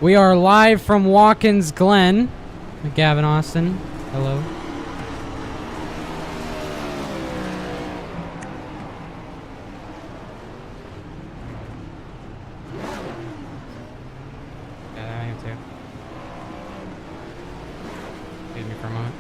We are live from Watkins Glen. Gavin Austin. Hello. Yeah, I am too. Excuse me for a moment.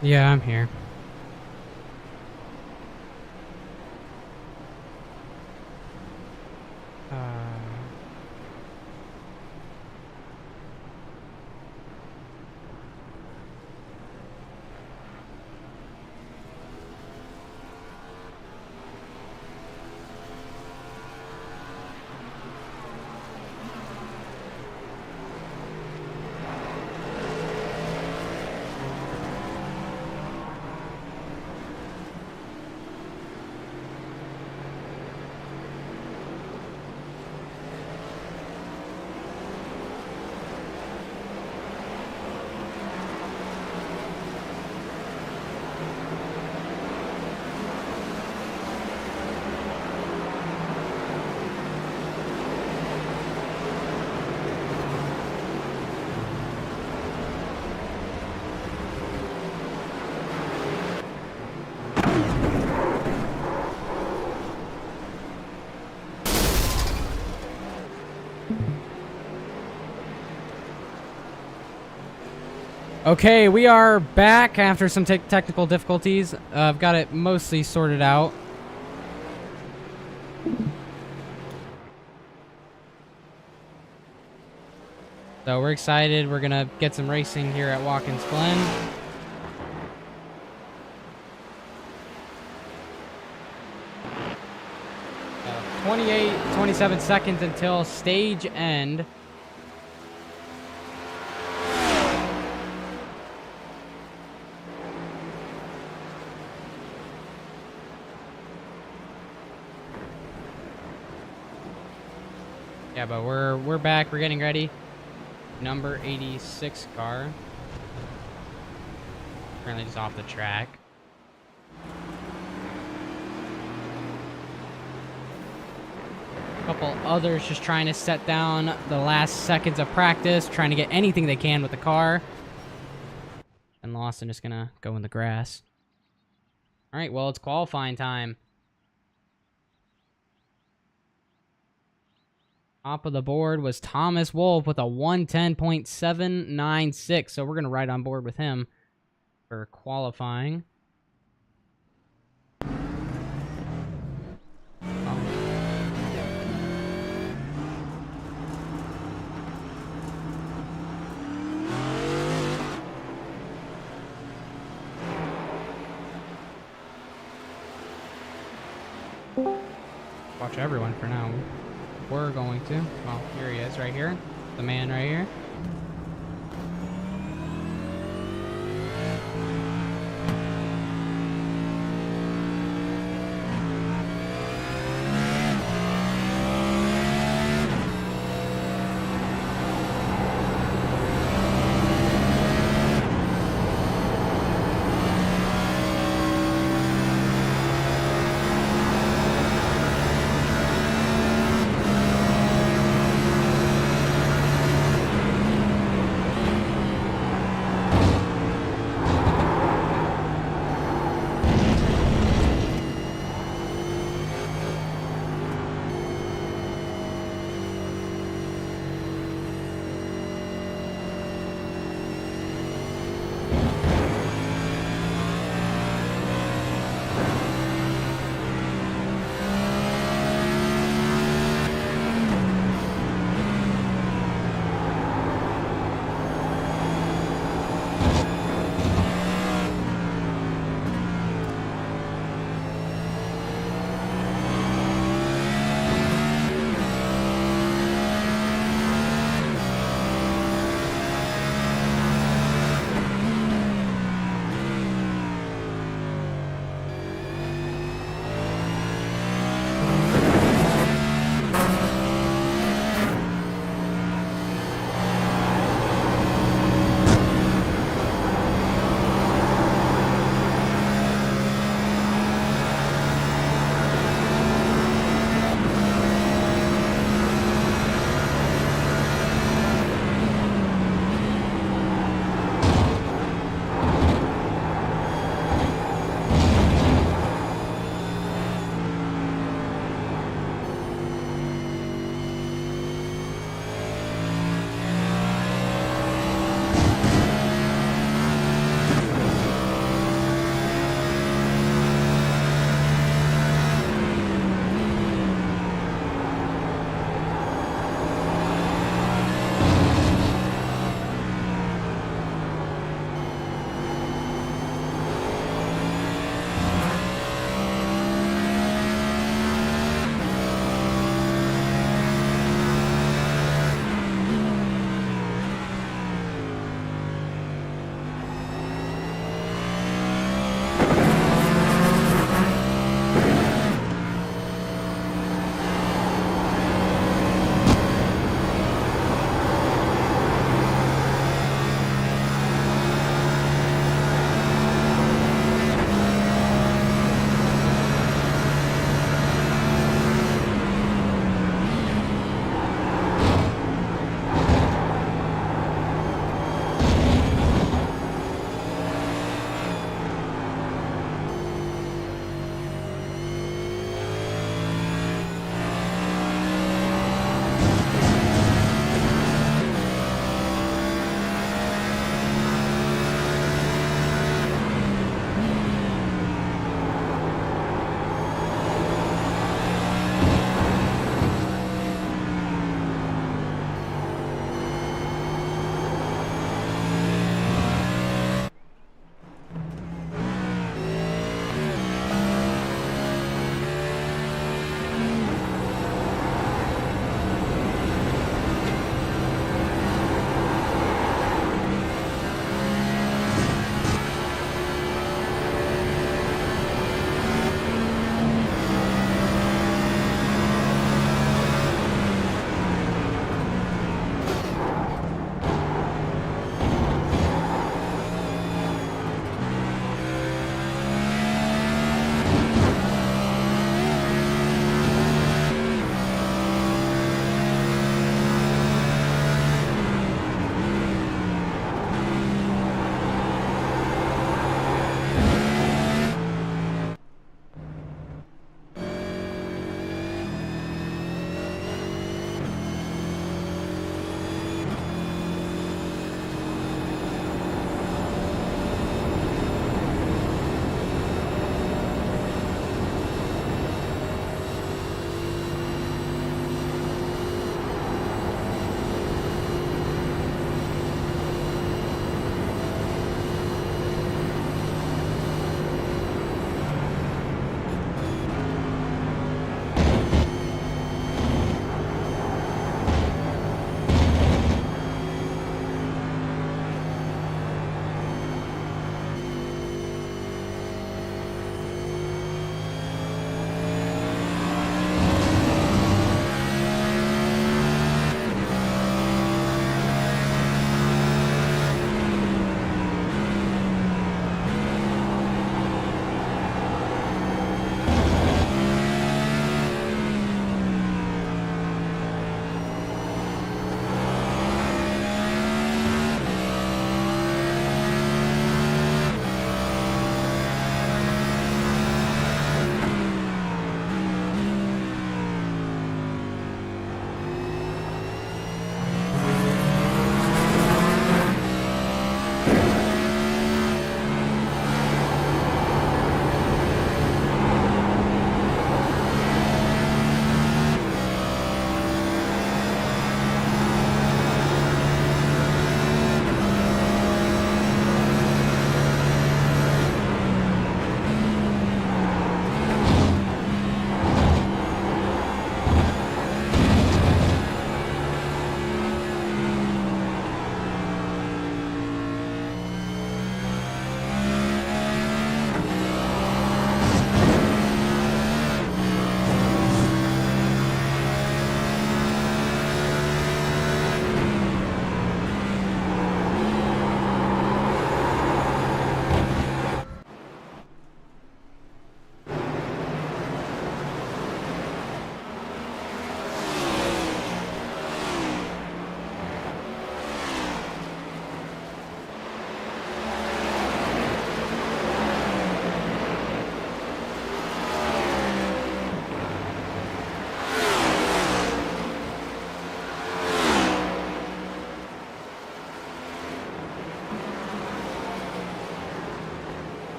Yeah, I'm here. Okay, we are back after some technical difficulties. I've got it mostly sorted out. So we're excited. We're gonna get some racing here at Watkins Glen. 27 seconds until stage end. Yeah, but we're back. We're getting ready. Number 86 car. Currently just off the track. A couple others just trying to set down the last seconds of practice, trying to get anything they can with the car. And Lawson is going to go in the grass. All right, well, it's qualifying time. Top of the board was Thomas Wolfe with a 110.796. So we're going to ride on board with him for qualifying. Watch everyone for now. We're going to. Well, here he is right here. The man right here.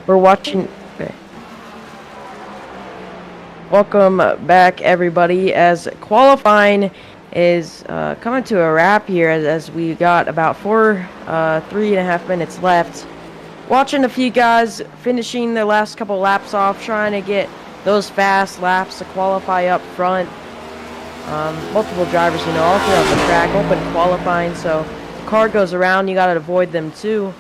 We're watching. Okay. Welcome back, everybody. As qualifying is coming to a wrap here, as we got about 3.5 minutes left. Watching a few guys finishing their last couple laps off, trying to get those fast laps to qualify up front. Multiple drivers, all throughout the track, open qualifying, so car goes around, you got to avoid them too.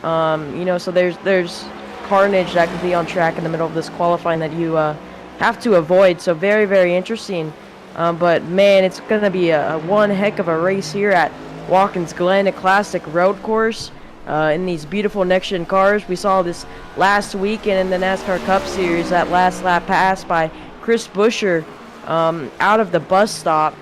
So there's carnage that could be on track in the middle of this qualifying that you have to avoid. So very, very interesting. But man, it's going to be a one heck of a race here at Watkins Glen, a classic road course in these beautiful next-gen cars. We saw this last weekend in the NASCAR Cup Series, that last lap pass by Chris Buescher out of the bus stop,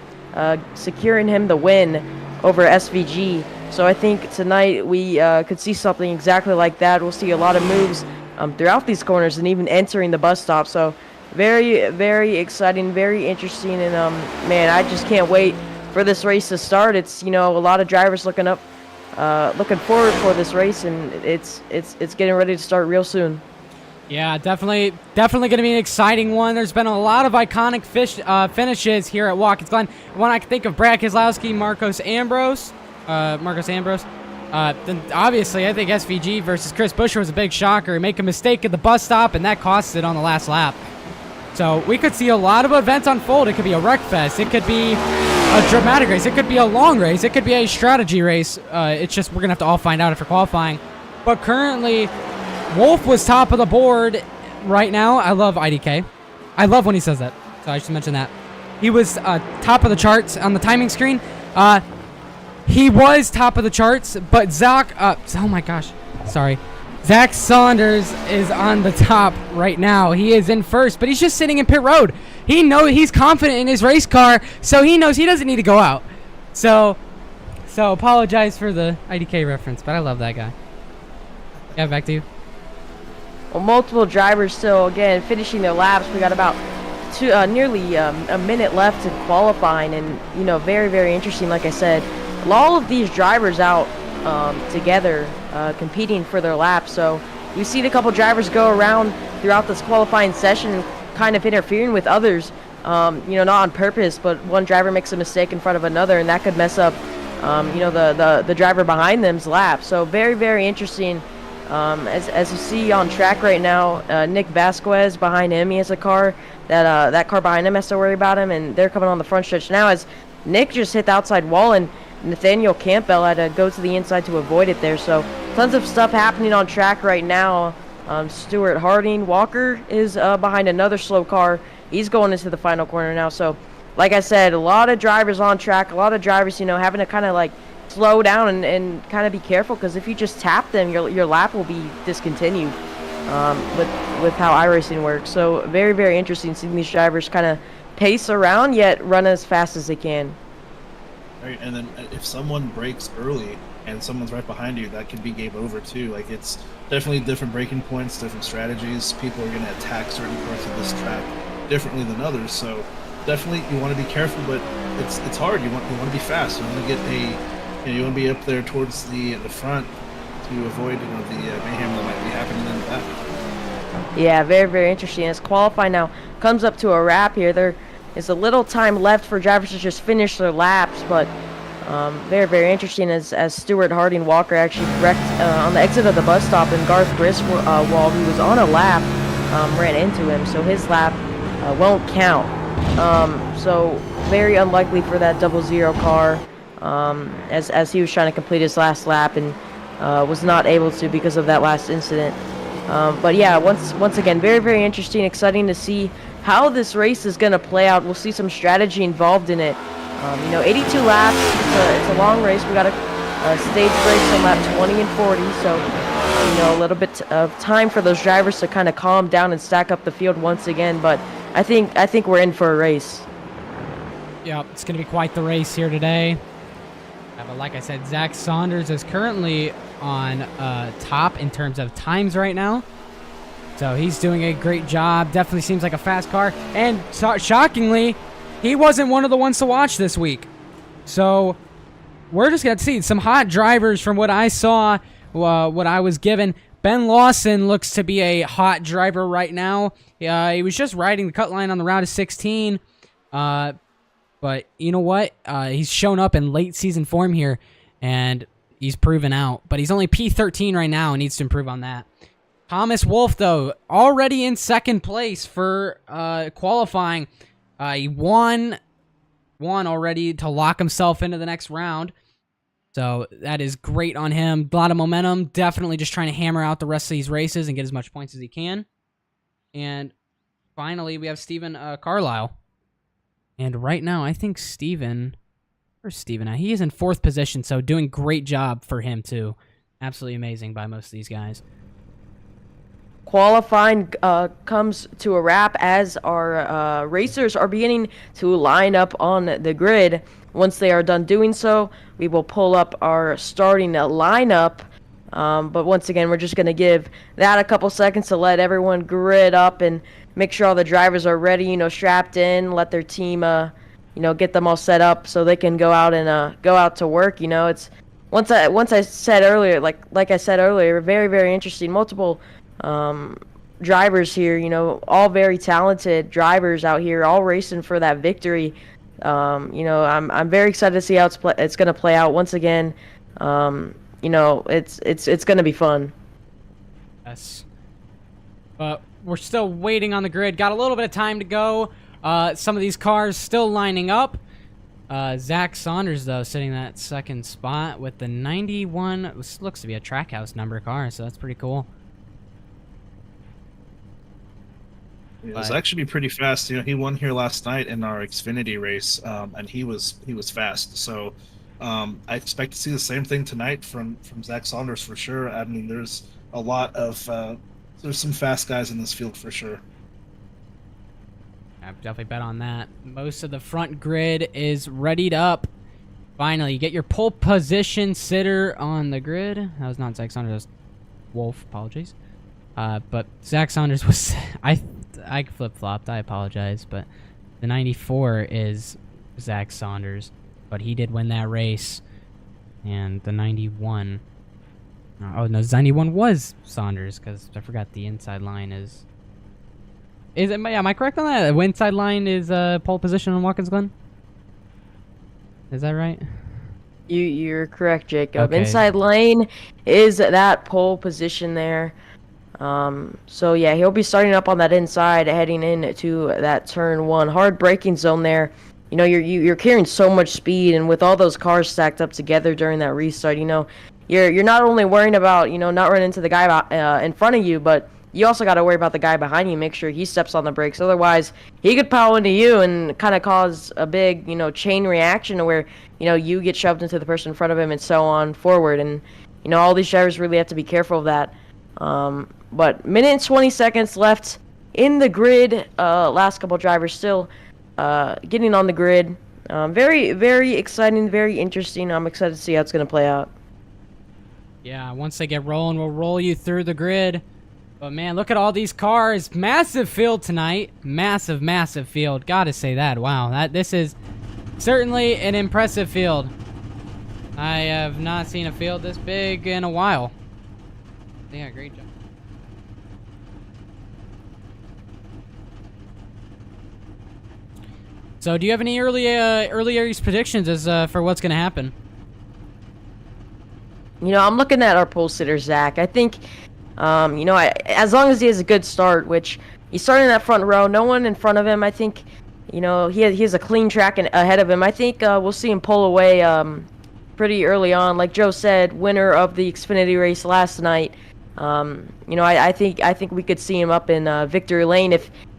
securing him the win over SVG. So I think tonight we could see something exactly like that. We'll see a lot of moves throughout these corners and even entering the bus stop. So very, very exciting, very interesting, and man, I just can't wait for this race to start. It's a lot of drivers looking forward for this race, and it's getting ready to start real soon. Yeah, definitely going to be an exciting one. There's been a lot of iconic finishes here at Watkins Glen. One I can think of: Brad Keselowski, Marcos Ambrose. Then obviously, I think SVG versus Chris Buescher was a big shocker. He make a mistake at the bus stop, and that cost it on the last lap. So we could see a lot of events unfold. It could be a wreck fest. It could be a dramatic race. It could be a long race. It could be a strategy race. It's just we're going to have to all find out after qualifying. But currently, Wolfe was top of the board right now. I love IDK. I love when he says that. So I should mention that. He was top of the charts on the timing screen. He was top of the charts, but Zack Saunders is on the top right now. He is in first, but he's just sitting in pit road. He's confident in his race car, so he knows he doesn't need to go out. So apologize for the IDK reference, but I love that guy. Yeah, back to you. Well, multiple drivers still, again, finishing their laps. We got about nearly a minute left in qualifying, and, very, very interesting, like I said. All of these drivers out together competing for their laps. So you see a couple drivers go around throughout this qualifying session kind of interfering with others, not on purpose, but one driver makes a mistake in front of another, and that could mess up the driver behind them's lap. So very, very interesting. As you see on track right now, Nick Vasquez behind him, he has a car that car behind him has to worry about him, and they're coming on the front stretch now as Nick just hit the outside wall, and Nathaniel Campbell had to go to the inside to avoid it there. So tons of stuff happening on track right now. Stuart Harding Walker is behind another slow car. He's going into the final corner now. So like I said, a lot of drivers on track, a lot of drivers, having to kind of slow down and kind of be careful, because if you just tap them, your lap will be discontinued with how iRacing works. So very, very interesting seeing these drivers kind of pace around yet run as fast as they can. Right, and then if someone breaks early and someone's right behind you, that could be game over too. It's definitely different braking points, different strategies. People are going to attack certain parts of this track differently than others. So definitely you want to be careful, but it's hard. You want to be fast. You want to get you want to be up there towards the front to avoid the mayhem that might be happening in the back. Yeah, very, very interesting. As qualifying now comes up to a wrap here, there is a little time left for drivers to just finish their laps, but very, very interesting as Stuart Harding Walker actually wrecked on the exit of the bus stop, and Garth Griswold, while he was on a lap, ran into him, so his lap won't count. So very unlikely for that 00 car, as he was trying to complete his last lap and was not able to because of that last incident. But yeah, once again, very, very interesting, exciting to see how this race is going to play out. We'll see some strategy involved in it. 82 laps, it's a long race. We got a stage breaks on lap 20 and 40, so a little bit of time for those drivers to kind of calm down and stack up the field once again. But I think we're in for a race. Yeah, it's going to be quite the race here today. But like I said, Zack Saunders is currently on top in terms of times right now. So he's doing a great job. Definitely seems like a fast car. And shockingly, he wasn't one of the ones to watch this week. So we're just going to see some hot drivers from what I saw, what I was given. Ben Lawson looks to be a hot driver right now. He was just riding the cut line on the round of 16. But you know what? He's shown up in late season form here, and he's proven out. But he's only P13 right now and needs to improve on that. Thomas Wolfe, though, already in second place for qualifying. He won already to lock himself into the next round. So that is great on him. A lot of momentum. Definitely just trying to hammer out the rest of these races and get as much points as he can. And finally, we have Steven Carlile. And right now, I think Steven... Where's Steven at? He is in 4th position, so doing great job for him, too. Absolutely amazing by most of these guys. Qualifying comes to a wrap as our racers are beginning to line up on the grid. Once they are done doing so, we will pull up our starting lineup. But once again, we're just going to give that a couple seconds to let everyone grid up and make sure all the drivers are ready, strapped in, let their team, get them all set up so they can go out and go out to work. It's once I said earlier, like I said earlier, very, very interesting. Multiple drivers here, all very talented drivers out here, all racing for that victory. I'm very excited to see how it's going to play out. Once again, it's going to be fun. Yes. But we're still waiting on the grid. Got a little bit of time to go. Some of these cars still lining up. Zack Saunders, though, sitting in that second spot with the 91. This looks to be a Trackhouse number car, so that's pretty cool. It was actually pretty fast. He won here last night in our Xfinity race, and he was fast. So I expect to see the same thing tonight from Zack Saunders for sure. I mean, there's a lot of there's some fast guys in this field for sure. I definitely bet on that. Most of the front grid is readied up. Finally, you get your pole position sitter on the grid. That was not Zack Saunders, that was Wolfe. Apologies. But Zack Saunders was... I flip-flopped. I apologize. But the 94 is Zack Saunders. But he did win that race. And the 91... Oh, no, 91 was Saunders, because I forgot the inside line is... Am I correct on that? The inside line is pole position on Watkins Glen? Is that right? You're correct, Jacob. Okay. Inside lane is that pole position there. So yeah, he'll be starting up on that inside, heading into that turn 1 hard braking zone there. You're carrying so much speed, and with all those cars stacked up together during that restart, you're not only worrying about not running into the guy in front of you, but you also got to worry about the guy behind you, make sure he steps on the brakes. Otherwise, he could pile into you and kind of cause a big, chain reaction to where, you get shoved into the person in front of him and so on forward. And, all these drivers really have to be careful of that. But minute and 20 seconds left in the grid. Last couple drivers still getting on the grid. Very, very exciting, very interesting. I'm excited to see how it's going to play out. Yeah, once they get rolling, we'll roll you through the grid. But man, look at all these cars. Massive field tonight. Massive, massive field. Gotta say that. Wow, this is certainly an impressive field. I have not seen a field this big in a while. Yeah, great job. So, do you have any early predictions as for what's gonna happen? I'm looking at our pole sitter, Zach. I think. As long as he has a good start, which he's starting in that front row, no one in front of him. I think, he has a clean track ahead of him. I think we'll see him pull away pretty early on. Like Joe said, winner of the Xfinity race last night. I think we could see him up in victory lane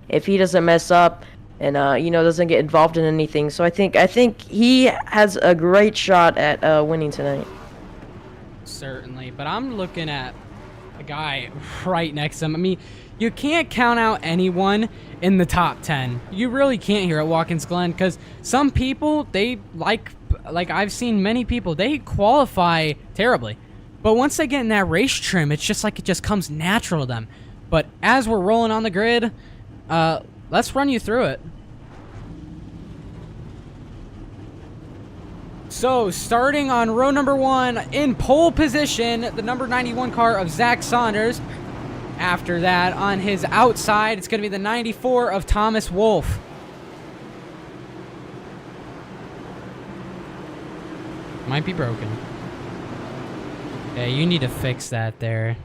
if he doesn't mess up and doesn't get involved in anything. So I think he has a great shot at winning tonight. Certainly, but I'm looking at a guy right next to him. I mean, you can't count out anyone in the top 10. You really can't here at Watkins Glen, because some people, they like I've seen many people, they qualify terribly. But once they get in that race trim, it's just like it just comes natural to them. But as we're rolling on the grid, let's run you through it. So, starting on row number 1, in pole position, the number 91 car of Zack Saunders. After that, on his outside, it's going to be the 94 of Thomas Wolfe. Might be broken. Yeah, you need to fix that there.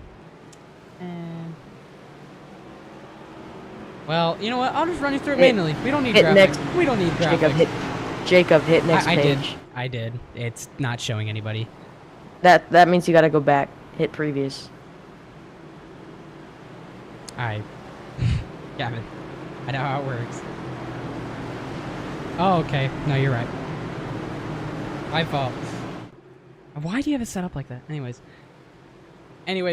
Well, you know what? I'll just run you through it manually. We don't need hit graphics. next. We don't need graphics. Jacob, hit next page. I did. It's not showing anybody. That means you gotta go back. Hit previous. Alright. Gavin. I know how it works. Oh, okay. No, you're right. My fault. Why do you have it set up like that? Anyways,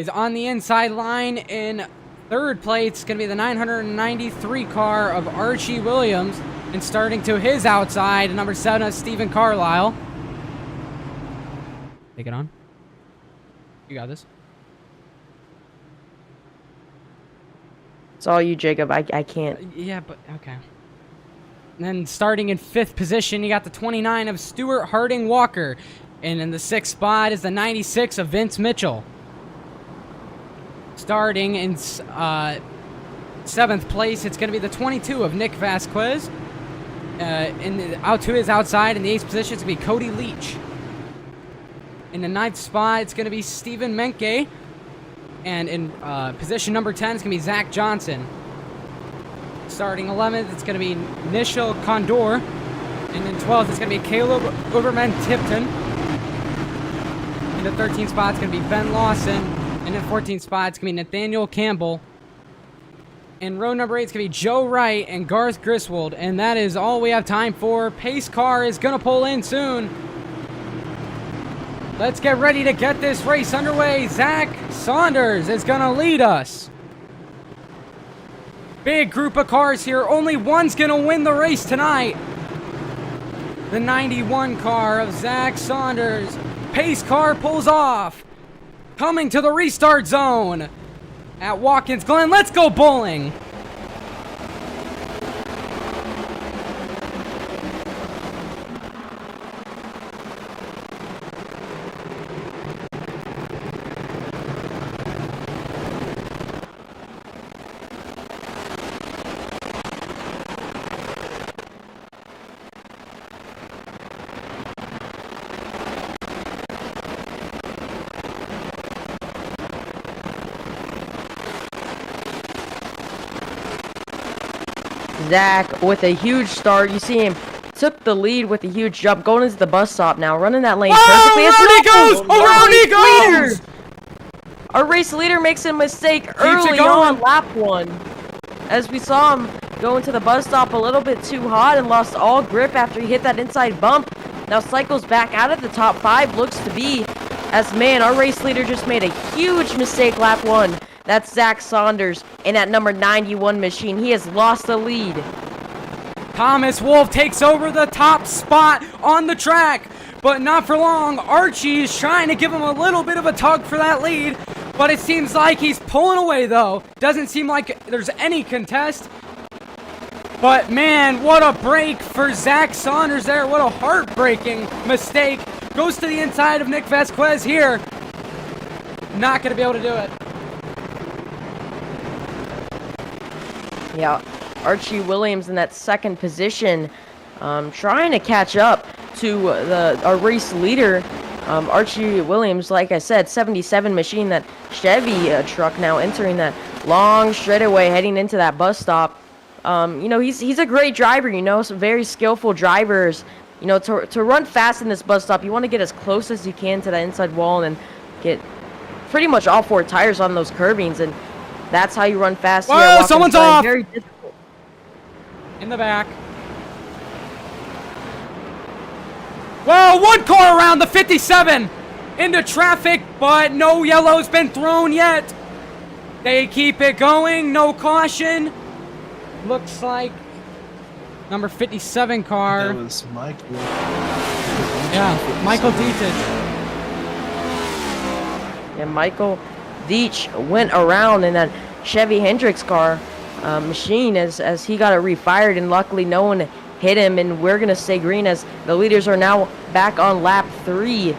on the inside line in third place, it's going to be the 993 car of Archie Williams. And starting to his outside, number 7 of Stephen Carlile. Take it on. You got this. It's all you, Jacob. I can't. Yeah, but okay. And then starting in 5th position, you got the 29 of Stuart Harding Walker. And in the 6th spot is the 96 of Vince Mitchell. Starting in 7th place, it's going to be the 22 of Nick Vasquez. Out to his outside in the 8th position, it's going to be Cody Leach. In the 9th spot, it's going to be Stephen Menke. And in position number 10, it's going to be Zach Johnson. Starting 11th, it's going to be Nishil Condor. And in 12th, it's going to be Caleb Uberman-Tipton. In the 13th spot, it's going to be Ben Lawson. And in the 14th spot, it's going to be Nathaniel Campbell. In row number 8, it's going to be Joe Wright and Garth Griswold. And that is all we have time for. Pace car is going to pull in soon. Let's get ready to get this race underway. Zack Saunders is going to lead us. Big group of cars here. Only one's going to win the race tonight. The 91 car of Zack Saunders. Pace car pulls off. Coming to the restart zone at Watkins Glen. Let's go bowling. Zach with a huge start. You see him took the lead with a huge jump, going into the bus stop now, running that lane perfectly. Around he goes! Our race leader makes a mistake early on lap 1. As we saw him go into the bus stop a little bit too hot and lost all grip after he hit that inside bump. Now cycles back out of the top 5, looks to be, as man, our race leader just made a huge mistake lap 1. That's Zack Saunders in that number 91 machine. He has lost the lead. Thomas Wolfe takes over the top spot on the track, but not for long. Archie is trying to give him a little bit of a tug for that lead, but it seems like he's pulling away though. Doesn't seem like there's any contest. But man, what a break for Zack Saunders there. What a heartbreaking mistake. Goes to the inside of Nick Vasquez here. Not going to be able to do it. Yeah, Archie Williams in that 2nd position, trying to catch up to our race leader. Archie Williams, like I said, 77 machine, that Chevy truck now entering that long straightaway heading into that bus stop. You know, he's a great driver, you know, some very skillful drivers. You know, to run fast in this bus stop, you want to get as close as you can to that inside wall and get pretty much all 4 tires on those curbings, and that's how you run fast. Whoa, someone's off! Very difficult. In the back. Whoa, 1 car around the 57 into traffic, but no yellow's been thrown yet. They keep it going, no caution. Looks like number 57 car. That was Michael. Yeah, Michael Dietrich. And Michael Deach went around in that Chevy Hendrix car machine as he got it refired, and luckily no one hit him, and we're going to stay green as the leaders are now back on lap 3.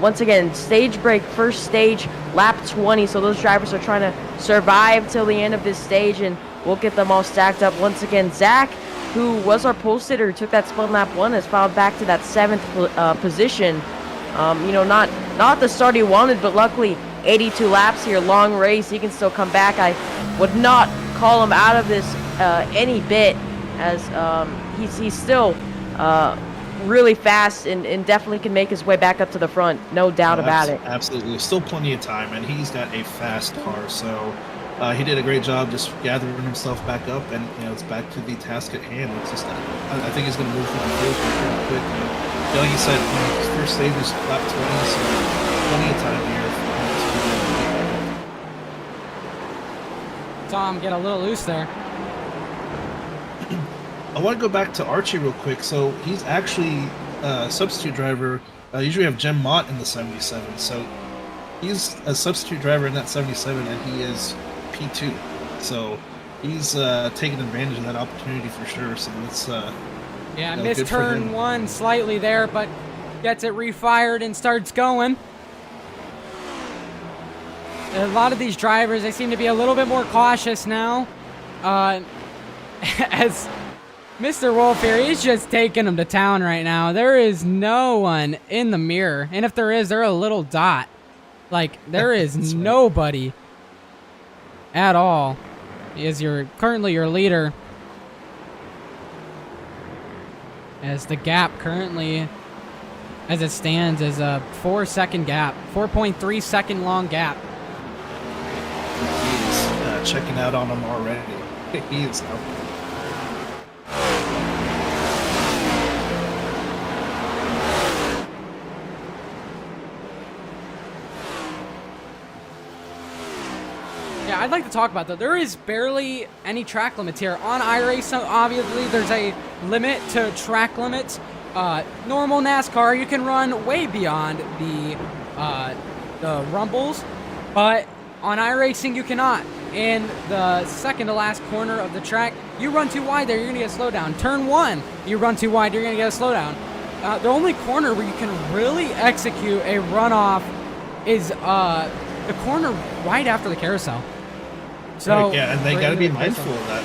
Once again, stage break, first stage, lap 20. So those drivers are trying to survive till the end of this stage, and we'll get them all stacked up. Once again, Zach, who was our pole sitter, who took that split in lap 1, has filed back to that 7th position. Not the start he wanted, but luckily 82 laps here, long race, he can still come back. I would not call him out of this any bit, as he's still really fast and definitely can make his way back up to the front, no doubt about it. Absolutely, there's still plenty of time, and he's got a fast car, so he did a great job just gathering himself back up, and it's back to the task at hand. It's just I think he's going to move through the field pretty quick. Like you said, his first stage is lap 20, so plenty of time here. Tom get a little loose there. I want to go back to Archie real quick. So he's actually a substitute driver. Usually we have Jim Mott in the 77, so he's a substitute driver in that 77, and he is P2. So he's taking advantage of that opportunity for sure. So it's yeah, missed turn 1 slightly there, but gets it refired and starts going. A lot of these drivers, they seem to be a little bit more cautious now. As Mr. Wolfe here, he's just taking them to town right now. There is no one in the mirror. And if there is, they're a little dot. Like, there is nobody at all. He is currently your leader. As the gap currently, as it stands, is a 4-second gap. 4.3 second long gap. He's checking out on him already. He is out. Yeah, I'd like to talk about that. There is barely any track limits here. On iRace, obviously, there's a limit to track limits. Normal NASCAR, you can run way beyond the rumbles, but on iRacing, you cannot. In the second to last corner of the track, you run too wide there, you're going to get a slowdown. Turn 1, you run too wide, you're going to get a slowdown. The only corner where you can really execute a runoff is the corner right after the carousel. So right, yeah, and they got to be mindful of that.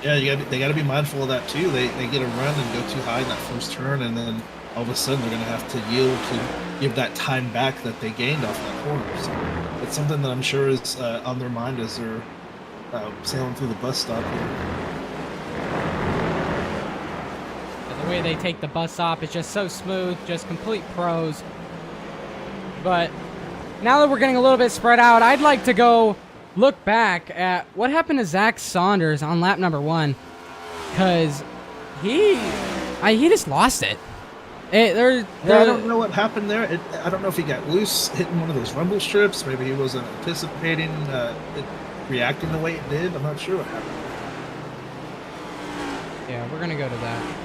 Yeah, they got to be mindful of that too. They get a run and go too high in that first turn, and then all of a sudden they're going to have to yield to give that time back that they gained off that corner. So it's something that I'm sure is on their mind as they're sailing through the bus stop here. The way they take the bus stop is just so smooth, just complete pros. But now that we're getting a little bit spread out, I'd like to go look back at what happened to Zack Saunders on lap number 1, because he just lost it. I don't know what happened there. I don't know if he got loose hitting one of those rumble strips. Maybe he wasn't anticipating it reacting the way it did. I'm not sure what happened. Yeah, we're gonna go to that.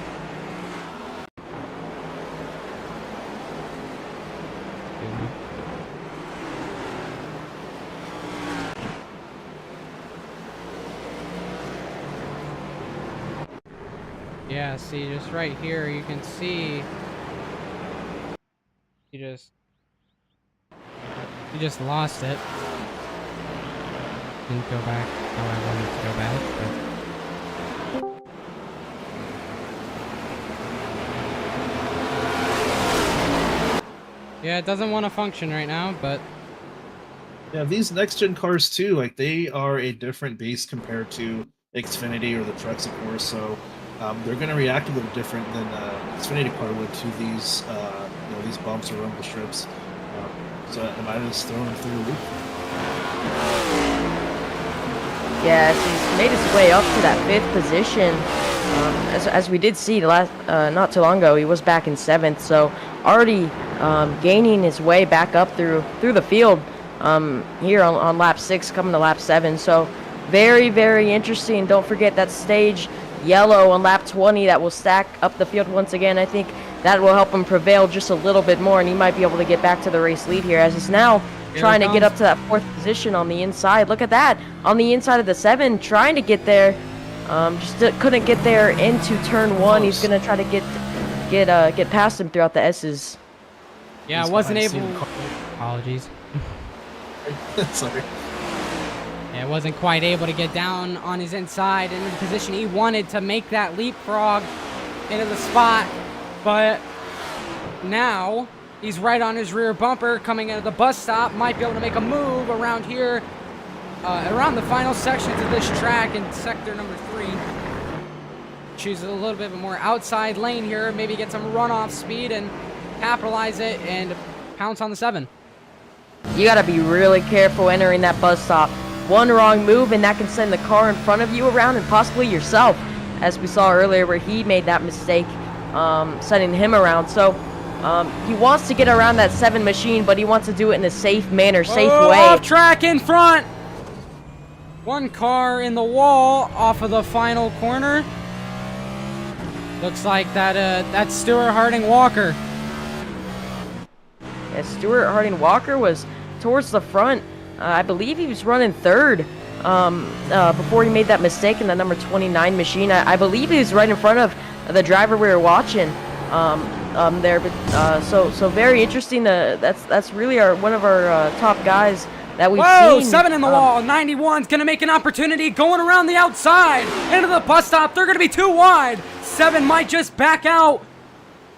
Yeah, see, just right here, you can see he just lost it. Didn't go back how I wanted to go back, but yeah, it doesn't want to function right now, but yeah, these next gen cars too, like they are a different beast compared to Xfinity or the trucks, of course. So they're going to react a little different than Xfinity car would to these these bumps or rumble strips. So am I just throwing them through the loop? Yeah, he's made his way up to that 5th position. As we did see not too long ago, he was back in 7th, so already gaining his way back up through the field here on lap 6, coming to lap 7. So very, very interesting. Don't forget that stage yellow on lap 20 that will stack up the field once again. I think that will help him prevail just a little bit more, and he might be able to get back to the race lead here, as he's now trying to get up to that 4th position on the inside. Look at that, on the inside of the 7, trying to get there. Couldn't get there into turn 1. He's Close. gonna try to get past him throughout the S's. Yeah, He's wasn't behind able. Steven Apologies. Sorry. Yeah, wasn't quite able to get down on his inside into the position he wanted to make that leapfrog into the spot, but now he's right on his rear bumper coming into the bus stop. Might be able to make a move around here, around the final sections of this track in sector number 3. Choose a little bit of a more outside lane here, maybe get some runoff speed and capitalize it and pounce on the 7. You gotta be really careful entering that bus stop. One wrong move and that can send the car in front of you around and possibly yourself, as we saw earlier where he made that mistake, sending him around. So he wants to get around that 7 machine, but he wants to do it in a safe manner, safe way. Off track in front. One car in the wall off of the final corner. Looks like that's Stuart Harding Walker. Yeah, Stuart Harding Walker was towards the front. I believe he was running 3rd before he made that mistake in the number 29 machine. I believe he was right in front of the driver we were watching there. But so very interesting. That's really one of our top guys that we've Whoa, seen. 7 in the wall. 91's going to make an opportunity going around the outside into the bus stop. They're going to be too wide. 7 might just back out.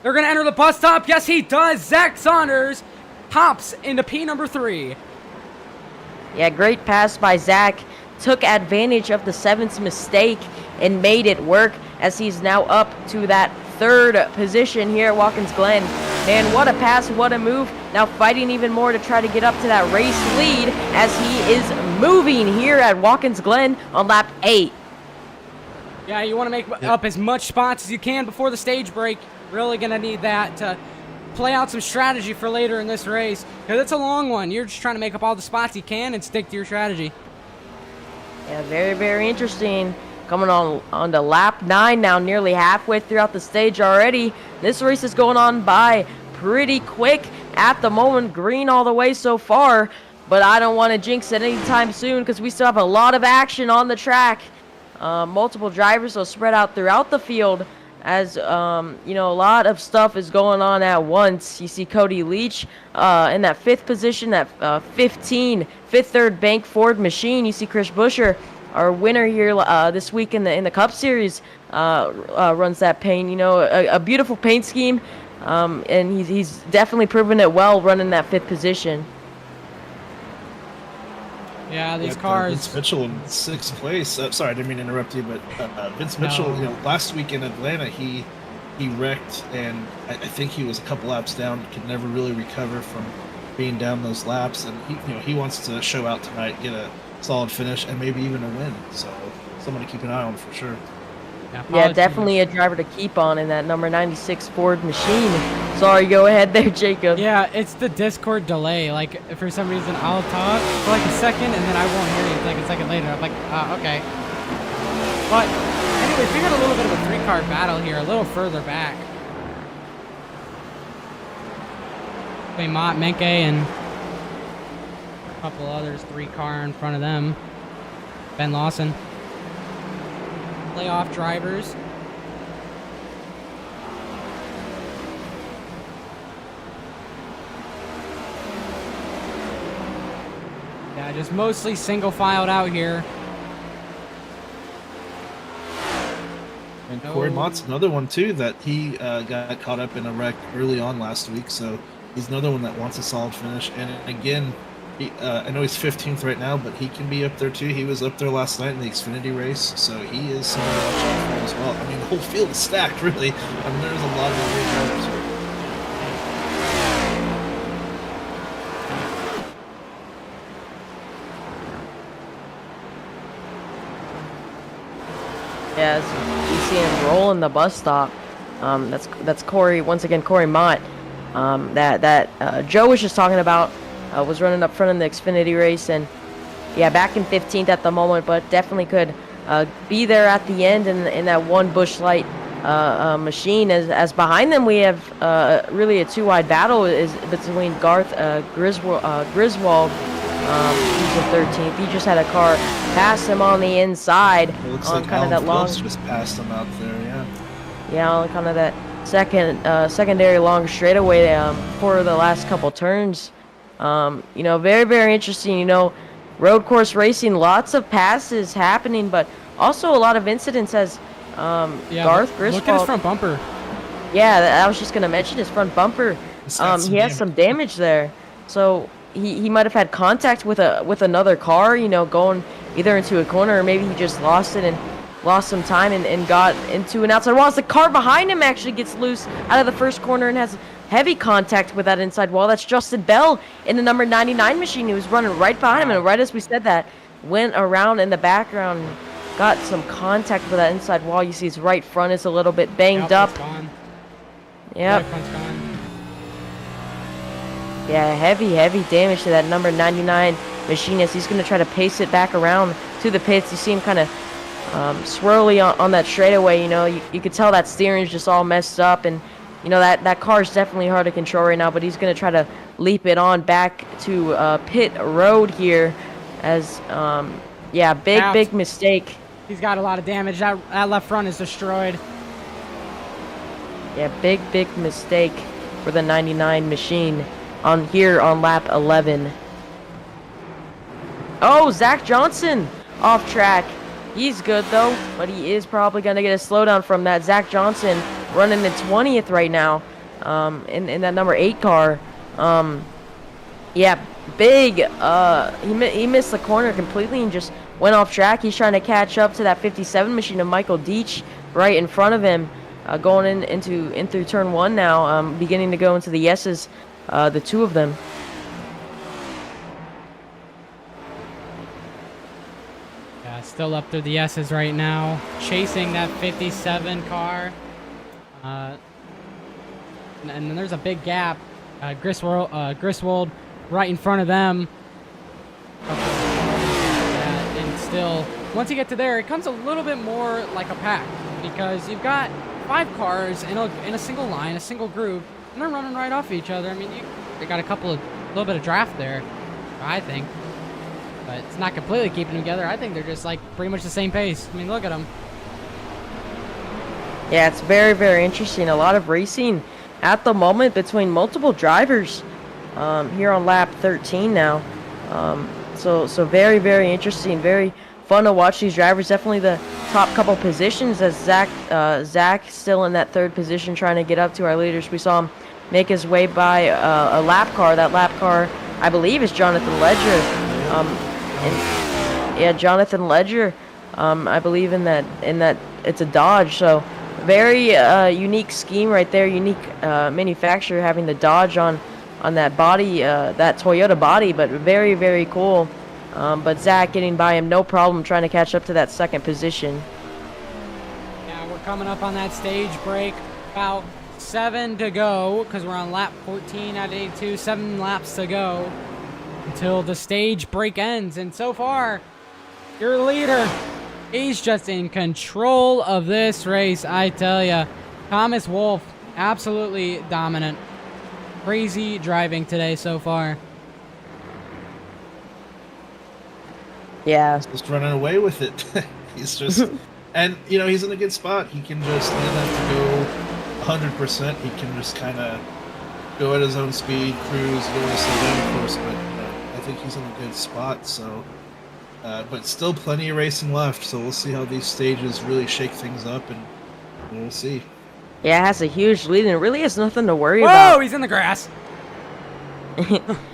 They're going to enter the bus stop. Yes, he does. Zack Saunders hops into P number 3. Yeah, great pass by Zack. Took advantage of the 7's mistake and made it work as he's now up to that 3rd position here at Watkins Glen. Man, what a pass, what a move. Now fighting even more to try to get up to that race lead as he is moving here at Watkins Glen on lap 8. Yeah, you want to make up as much spots as you can before the stage break. Really going to need that to play out some strategy for later in this race, because it's a long one. You're just trying to make up all the spots you can and stick to your strategy. Yeah, very, very interesting. Coming on to lap 9 now, nearly halfway throughout the stage already. This race is going on by pretty quick at the moment. Green all the way so far, but I don't want to jinx it anytime soon because we still have a lot of action on the track. Multiple drivers will spread out throughout the field as, you know, a lot of stuff is going on at once. You see Cody Leach in that 5th position, that 5th third bank Ford machine. You see Chris Buescher, our winner here this week in the Cup Series, runs that paint. You know, a beautiful paint scheme, and he's definitely proven it well running that 5th position. Yeah, these cars. Vince Mitchell in 6th place. Sorry, I didn't mean to interrupt you, but Vince Mitchell, you know, last week in Atlanta, he wrecked, and I think he was a couple laps down. Could never really recover from being down those laps, and he wants to show out tonight, get a solid finish, and maybe even a win. So someone to keep an eye on for sure. Yeah, definitely a driver to keep on in that number 96 Ford machine. Sorry, go ahead there, Jacob. Yeah, it's the Discord delay. Like, for some reason, I'll talk for like a second, and then I won't hear you like a second later. I'm like, okay. But, anyways, we got a little bit of a 3-car battle here, a little further back. Between Mott, Menke, and a couple others, 3-car in front of them. Ben Lawson. Playoff drivers. Yeah, just mostly single filed out here. And Corey Mott's another one too that he got caught up in a wreck early on last week, so he's another one that wants a solid finish. And again, I know he's 15th right now, but he can be up there too. He was up there last night in the Xfinity race, so he is someone to watch out for as well. I mean, the whole field is stacked, really. I mean, there's a lot of great drivers here. Yeah, you see him roll in the bus stop. That's Corey, once again, Corey Mott. That Joe was just talking about. Was running up front in the Xfinity race, and yeah, back in 15th at the moment, but definitely could be there at the end in that one Busch Light machine. As behind them we have really a 2-wide battle is between Garth Griswold, who's the 13th. He just had a car pass him on the inside It looks on like kind of Alan that long. Phillips just passed him out there. Yeah. Yeah, on kind of that secondary long straightaway for the last couple turns. You know, very, very interesting. You know, road course racing, lots of passes happening, but also a lot of incidents as Yeah, Garth Griswold. look at his front bumper. Yeah, I was just gonna mention his front bumper. It's got He has some damage there, so he might have had contact with another car. You know, going either into a corner or maybe he just lost it and lost some time and got into an outside wall. As the car behind him actually gets loose out of the first corner and has heavy contact with that inside wall. That's Justin Bell in the number 99 machine. He was running right behind him, and right as we said that, went around in the background, got some contact with that inside wall. You see his right front is a little bit banged up. Yep. Right front's gone. Yeah, heavy damage to that number 99 machine as he's going to try to pace it back around to the pits. You see him kind of swirly on that straightaway. You know, you could tell that steering's just all messed up, and you know that car is definitely hard to control right now. But he's going to try to leap it on back to pit road here, as yeah, big mistake. He's got a lot of damage. That left front is destroyed. Yeah, big mistake for the 99 machine on lap 11. Oh, Zach Johnson off track. He's good though, but he is probably going to get a slowdown from that. Zack Johnson running the 20th right now in that number 8 car. Yeah, big. He missed the corner completely and just went off track. He's trying to catch up to that 57 machine of Michael Deach right in front of him, going in through turn 1 now, beginning to go into the yeses, the two of them. Still up through the S's right now, chasing that 57 car. And then there's a big gap. Griswold right in front of them. And still, once you get to there, it comes a little bit more like a pack because you've got 5 cars in a single line, a single group, and they're running right off each other. I mean, they got a little bit of draft there, I think. But it's not completely keeping them together. I think they're just like pretty much the same pace. I mean, look at them. Yeah, it's very, very interesting. A lot of racing at the moment between multiple drivers here on lap 13 now. So very, very interesting. Very fun to watch these drivers. Definitely the top couple positions as Zach still in that 3rd position trying to get up to our leaders. We saw him make his way by a lap car. That lap car, I believe, is Jonathan Ledger. And yeah, Jonathan Ledger, I believe in that it's a Dodge. So very unique scheme right there, unique manufacturer having the Dodge on that body, that Toyota body, but very, very cool. But Zach getting by him, no problem, trying to catch up to that 2nd position. Yeah, we're coming up on that stage break. About 7 to go because we're on lap 14 out of 82. 7 laps to go until the stage break ends. And so far, your leader, he's just in control of this race, I tell ya. Thomas Wolfe, absolutely dominant. Crazy driving today so far. Yeah. Just running away with it. He's just, and you know, he's in a good spot. He can just, he doesn't have to go 100%. He can just kind of go at his own speed, cruise, go to slow down, of course. But I think he's in a good spot. So, but still plenty of racing left. So we'll see how these stages really shake things up, and we'll see. Yeah, it has a huge lead and it really has nothing to worry about. Whoa, he's in the grass.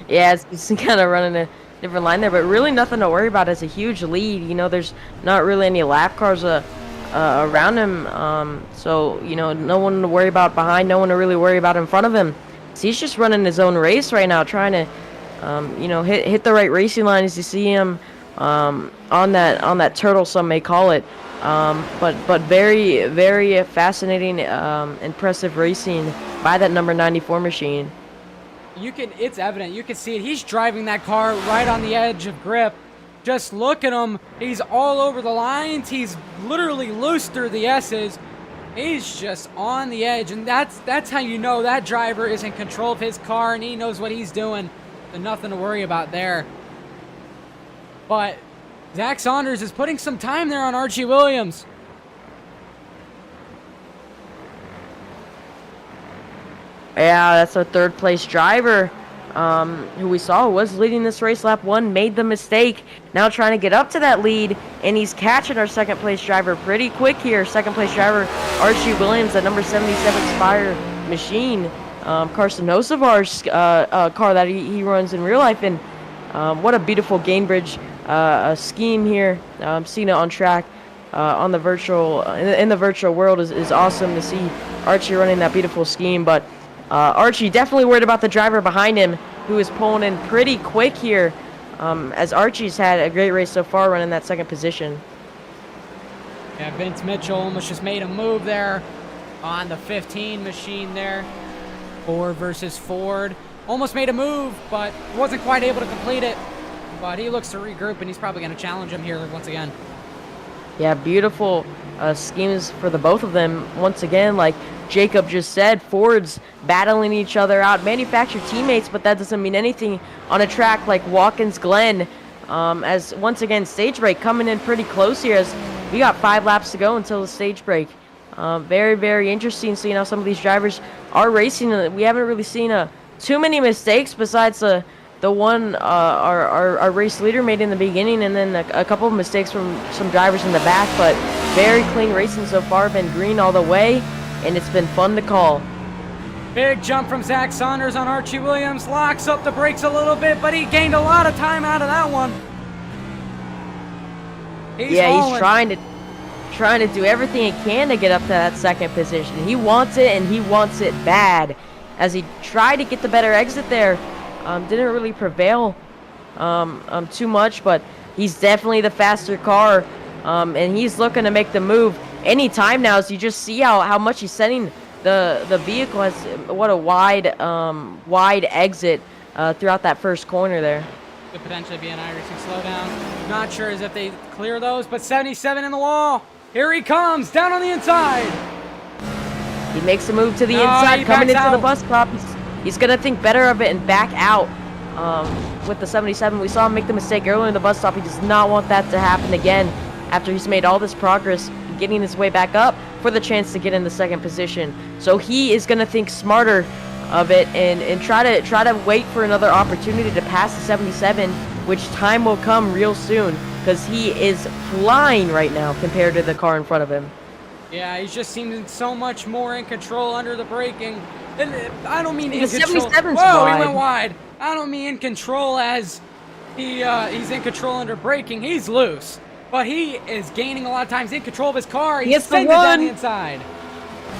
Yeah, it's kind of running a different line there, but really nothing to worry about. It's a huge lead. You know, there's not really any lap cars around him, so you know, no one to worry about behind, no one to really worry about in front of him. So he's just running his own race right now, trying to, you know, hit the right racing line as you see him on that turtle, some may call it. But very, very fascinating, impressive racing by that number 94 machine. It's evident. You can see it. He's driving that car right on the edge of grip. Just look at him. He's all over the lines. He's literally loose through the S's. He's just on the edge, and that's how you know that driver is in control of his car and he knows what he's doing. There's nothing to worry about there. But Zack Saunders is putting some time there on Archie Williams. Yeah, that's our third place driver, who we saw was leading this race. Lap 1, made the mistake. Now trying to get up to that lead, and he's catching our second place driver pretty quick here. Second place driver, Archie Williams, that number 77 Spire machine. Carson Hocevar's car that he runs in real life. And what a beautiful Gainbridge scheme here. Seeing it on track on the virtual in the virtual world is awesome to see Archie running that beautiful scheme. But Archie definitely worried about the driver behind him, who is pulling in pretty quick here, as Archie's had a great race so far running that second position. Yeah, Vince Mitchell almost just made a move there on the 15 machine there. Ford versus Ford. Almost made a move, but wasn't quite able to complete it. But he looks to regroup, and he's probably going to challenge him here once again. Yeah, beautiful schemes for the both of them. Once again, like Jacob just said, Fords battling each other out, manufactured teammates, but that doesn't mean anything on a track like Watkins Glen. As once again, stage break coming in pretty close here, as we got 5 laps to go until the stage break. Very, very interesting seeing how some of these drivers are racing. We haven't really seen too many mistakes besides the one our race leader made in the beginning, and then a couple of mistakes from some drivers in the back. But very clean racing so far, been green all the way, and it's been fun to call. Big jump from Zack Saunders on Archie Williams. Locks up the brakes a little bit, but he gained a lot of time out of that one. He's trying to do everything he can to get up to that second position. He wants it, and he wants it bad. As he tried to get the better exit there, didn't really prevail too much, but he's definitely the faster car, and he's looking to make the move anytime now. As you just see how much he's sending the vehicle. Has what a wide exit throughout that first corner there. Could potentially be an iRacing slowdown. Not sure as if they clear those, but 77 in the wall. Here he comes, down on the inside. He makes a move to the inside, coming into the bus stop. He's going to think better of it and back out with the 77. We saw him make the mistake earlier in the bus stop. He does not want that to happen again after he's made all this progress, getting his way back up for the chance to get in the second position. So he is going to think smarter of it and try to wait for another opportunity to pass the 77, which time will come real soon, because he is flying right now compared to the car in front of him. Yeah, he's just seeming so much more in control under the braking. And I don't mean in The control. 77's Whoa, wide. he went wide. I don't mean in control as he's in control under braking. He's loose, but he is gaining a lot of times in control of his car. He's sending it down the inside.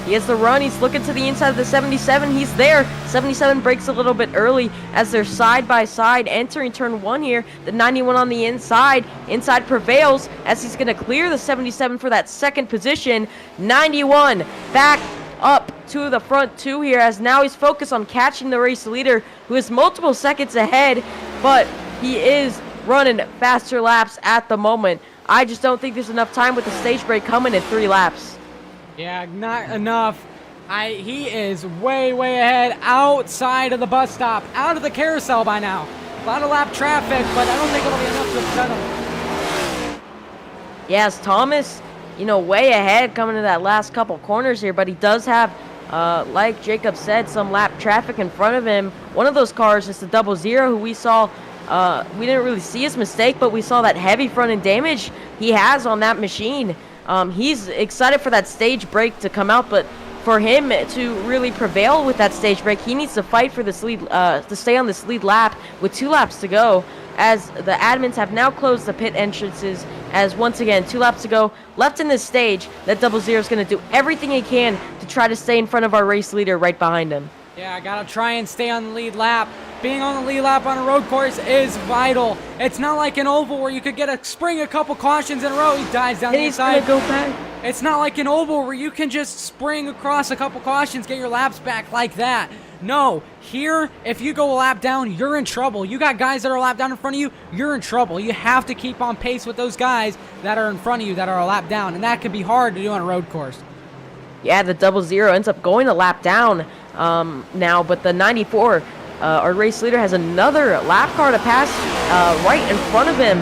He has the run. He's looking to the inside of the 77. He's there. 77 breaks a little bit early as they're side by side entering turn 1 here. The 91 on the inside. Inside prevails as he's going to clear the 77 for that second position. 91 back up to the front 2 here, as now he's focused on catching the race leader, who is multiple seconds ahead, but he is running faster laps at the moment. I just don't think there's enough time with the stage break coming in 3 laps. Yeah, not enough. He is way, way ahead outside of the bus stop, out of the carousel by now. A lot of lap traffic, but I don't think it'll be enough to upset him. Yes, Thomas, way ahead coming to that last couple corners here, but he does have, like Jacob said, some lap traffic in front of him. One of those cars is the 00, who we saw, we didn't really see his mistake, but we saw that heavy front end damage he has on that machine. He's excited for that stage break to come out, but for him to really prevail with that stage break, he needs to fight for this lead, to stay on this lead lap with 2 laps to go, as the admins have now closed the pit entrances, as once again 2 laps to go left in this stage. That 00 is going to do everything he can to try to stay in front of our race leader right behind him. Yeah, I gotta try and stay on the lead lap. Being on the lead lap on a road course is vital. It's not like an oval where you could spring a couple cautions in a row. He dives down the inside. He's gonna go back. It's not like an oval where you can just spring across a couple cautions, get your laps back like that. No, here, if you go a lap down, you're in trouble. You got guys that are a lap down in front of you, you're in trouble. You have to keep on pace with those guys that are in front of you that are a lap down, and that can be hard to do on a road course. Yeah, the 00 ends up going a lap down now, but the 94, our race leader, has another lap car to pass right in front of him.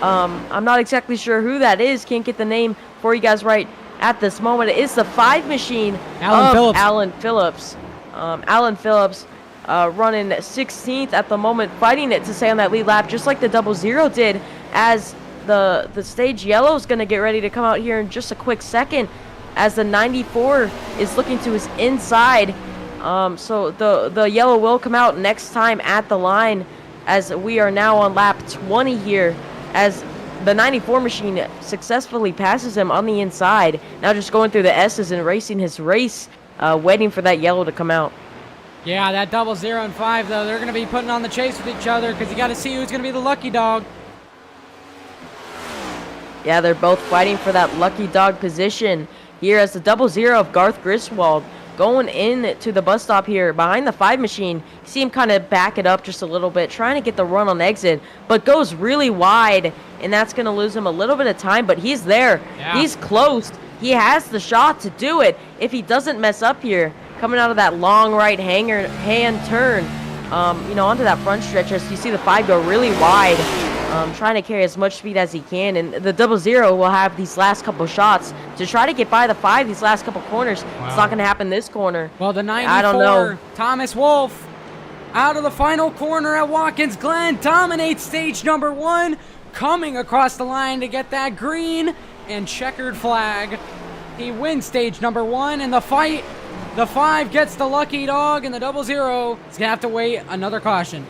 I'm not exactly sure who that is. Can't get the name for you guys right at this moment. It is the 5 machine Alan Phillips. Alan Phillips. Alan Phillips running 16th at the moment, fighting it to stay on that lead lap, just like the 00 did, as the stage yellow is going to get ready to come out here in just a quick second, as the 94 is looking to his inside. So the yellow will come out next time at the line, as we are now on lap 20 here, as the 94 machine successfully passes him on the inside. Now just going through the S's and racing his race, waiting for that yellow to come out. Yeah, that 00 and 5, though, they're going to be putting on the chase with each other because you got to see who's going to be the lucky dog. Yeah, they're both fighting for that lucky dog position here, as the 00 of Garth Griswold going in to the bus stop here behind the 5 machine. You see him kind of back it up just a little bit, trying to get the run on exit, but goes really wide, and that's going to lose him a little bit of time, but he's there. Yeah. He's close. He has the shot to do it if he doesn't mess up here. Coming out of that long right hand turn, onto that front stretch, as you see the 5 go really wide, trying to carry as much speed as he can, and the 00 will have these last couple shots to try to get by the 5 these last couple corners. Wow. It's not going to happen this corner. Well, the 94, I don't know. Thomas Wolfe, out of the final corner at Watkins Glen, dominates stage number 1, coming across the line to get that green and checkered flag. He wins stage number 1 in the fight. The 5 gets the lucky dog, and the 00 is going to have to wait another caution.